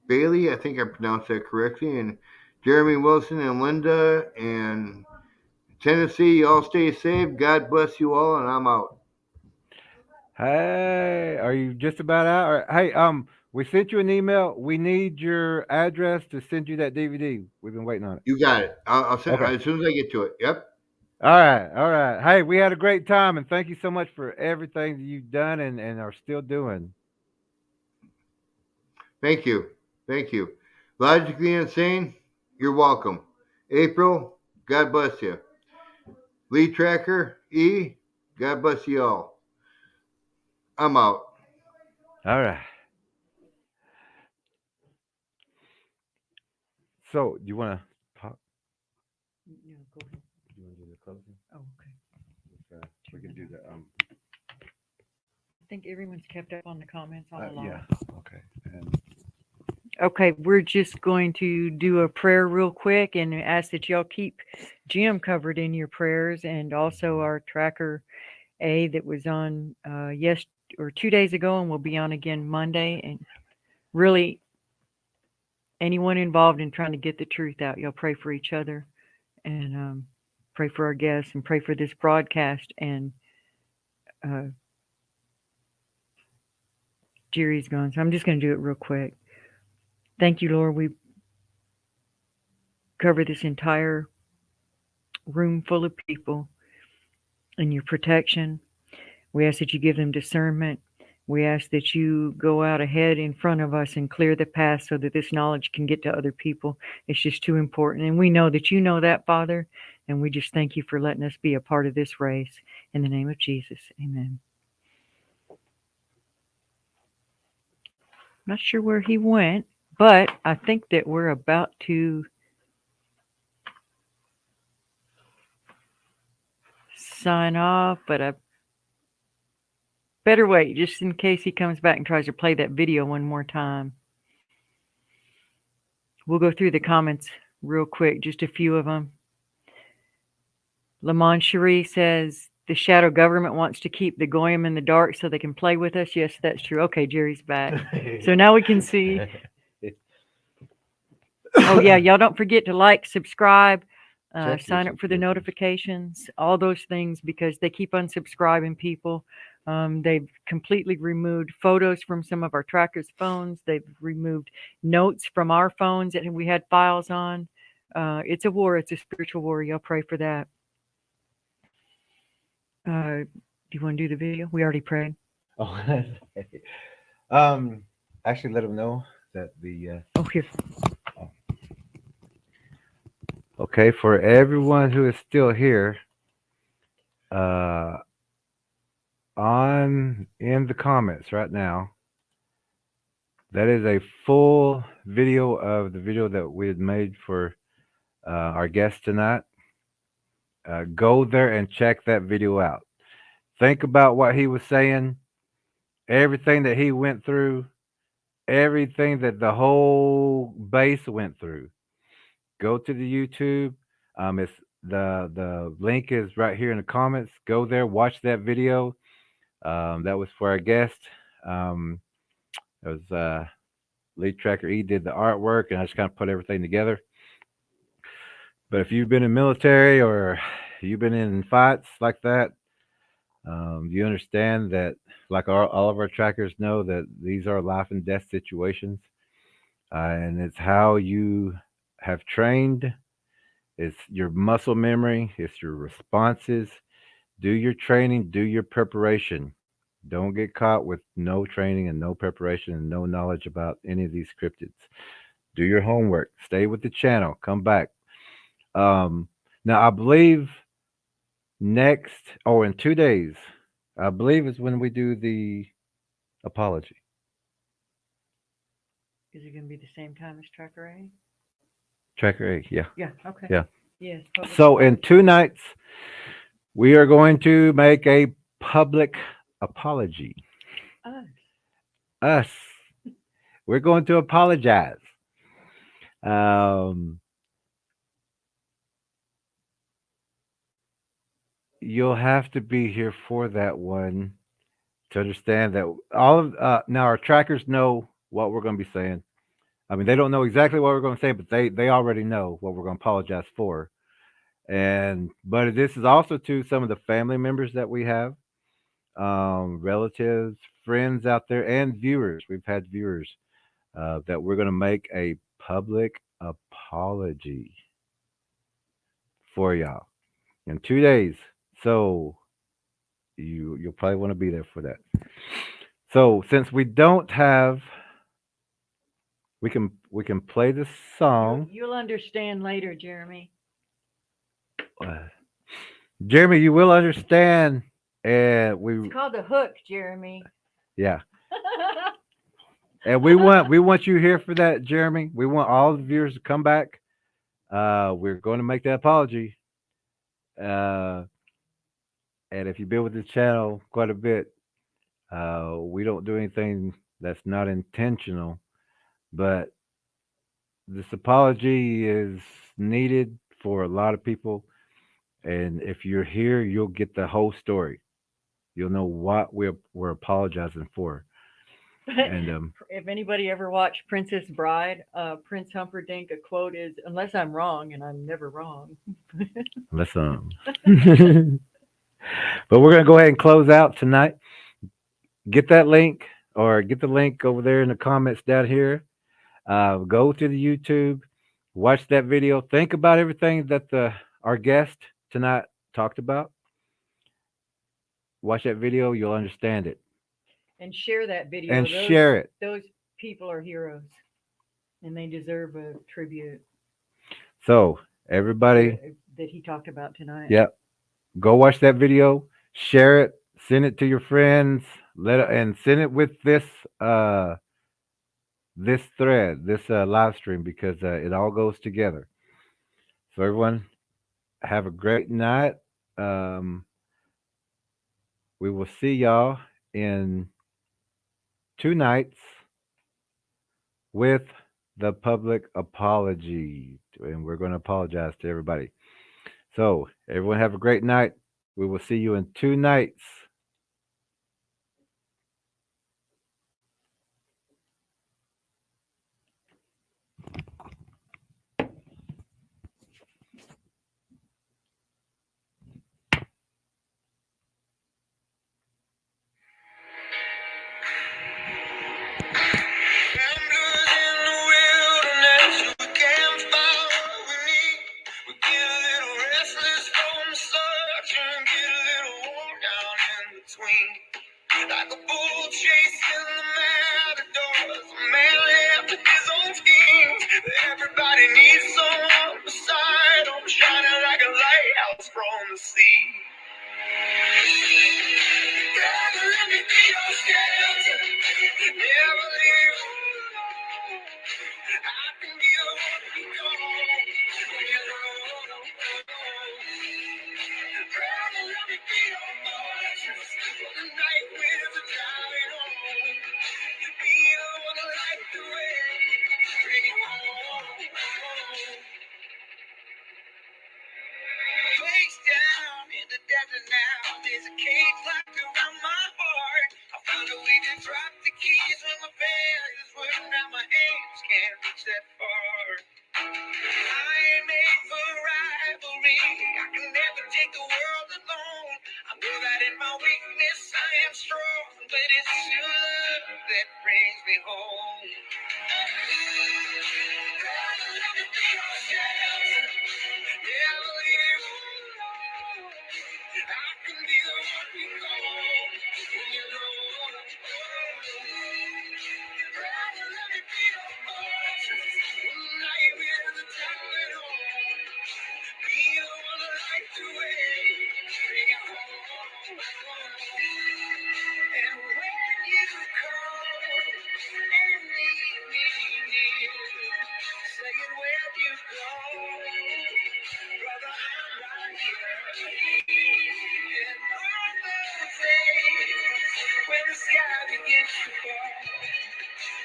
Bailey. I think I pronounced that correctly. And Jeremy Wilson and Linda and Tennessee. You all stay safe. God bless you all, and I'm out. Hey, are you just about out? Or, hey, we sent you an email. We need your address to send you that DVD. We've been waiting on it. You got it. I'll send Okay. as soon as I get to it. Yep. All right. All right. Hey, we had a great time, and thank you so much for everything that you've done and are still doing. Thank you. Thank you. Logically insane. You're welcome. April. God bless you. LeadTrackerE. God bless you all. I'm out. All right. So, you want to talk? Yeah, go ahead. You want to do the closing? Oh, okay. We can do that. I think everyone's kept up on the comments all along. Yeah. Okay. And Okay, we're just going to do a prayer real quick and ask that y'all keep Jim covered in your prayers, and also our tracker A that was on 2 days ago and will be on again Monday. And really, anyone involved in trying to get the truth out, y'all pray for each other and pray for our guests and pray for this broadcast. And uh, Jerry's gone, so I'm just going to do it real quick. Thank you, Lord. We cover this entire room full of people in your protection. We ask that you give them discernment. We ask that you go out ahead in front of us and clear the path so that this knowledge can get to other people. It's just too important. And we know that you know that, Father. And we just thank you for letting us be a part of this race. In the name of Jesus, amen. Not sure where he went, but I think that we're about to sign off. But I better wait just in case he comes back and tries to play that video one more time. We'll go through the comments real quick, just a few of them. Lamont Cherie says, the shadow government wants to keep the Goyim in the dark so they can play with us. Yes, that's true. Okay, Jerry's back. So now we can see. Oh, yeah, y'all don't forget to like, subscribe, sign up for the notifications, all those things, because they keep unsubscribing people. They've completely removed photos from some of our trackers' phones. They've removed notes from our phones that we had files on. It's a war. It's a spiritual war. Y'all pray for that. Do you want to do the video? We already prayed. oh, actually, let them know that the Oh, here. okay, for everyone who is still here, on in the comments right now. That is a full video of the video that we had made for our guest tonight. Go there and check that video out. Think about what he was saying, everything that he went through, everything that the whole base went through. Go to the YouTube. It's the link is right here in the comments. Go there, watch that video. That was for our guest. It was LeadTrackerE did the artwork, and I just kind of put everything together. But if you've been in military or you've been in fights like that, you understand that, like all of our trackers know, that these are life and death situations, and it's how you have trained. It's your muscle memory. It's your responses. Do your training. Do your preparation. Don't get caught with no training and no preparation and no knowledge about any of these cryptids. Do your homework. Stay with the channel. Come back. Now I believe in 2 days, I believe is when we do the apology. Is it going to be the same time as Tracker A? Tracker A, yeah. Yeah. Okay. Yeah. Yes. So in 2 nights, we are going to make a public apology. Us. We're going to apologize. You'll have to be here for that one to understand that all of now our trackers know what we're going to be saying. I mean, they don't know exactly what we're going to say, but they already know what we're going to apologize for. But this is also to some of the family members that we have, relatives, friends out there, and viewers. We've had viewers that we're going to make a public apology for y'all in 2 days. So you'll probably want to be there for that. So since we don't have, we can play the song. You'll understand later, Jeremy. Jeremy, you will understand. And It's called the hook, Jeremy. Yeah. And we want you here for that, Jeremy. We want all the viewers to come back. We're going to make that apology. And if you've been with the channel quite a bit, we don't do anything that's not intentional. But this apology is needed for a lot of people. And if you're here, you'll get the whole story. You'll know what we're apologizing for. And if anybody ever watched Princess Bride, Prince Humperdinck, a quote is, "Unless I'm wrong, and I'm never wrong." But we're gonna go ahead and close out tonight. Get that link, or get the link over there in the comments down here. Go to the YouTube, watch that video. Think about everything that our guest tonight talked about. Watch that video, you'll understand it. And share that video. And share it. Those people are heroes, and they deserve a tribute. So everybody that he talked about tonight. Yep. Go watch that video. Share it. Send it to your friends. And send it with this this thread, this live stream, because it all goes together. So everyone, have a great night. We will see y'all in 2 nights with the public apology. And we're going to apologize to everybody. So everyone have a great night. We will see you in 2 nights. Like a bull chasing the matadors, a man left with his own schemes. Everybody needs someone beside him, shining like a lighthouse from the sea. shelter. Never leave alone. I can be the one you call when you're alone. Rather let me be your fortress. Night with the time at all. Be the one to light the way. Bring it home. And when you call and need me near, saying where you go, brother, I'm right here. And on those days when the sky begins to fall,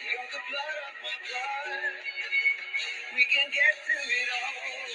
you're the blood of my blood. We can get through it all.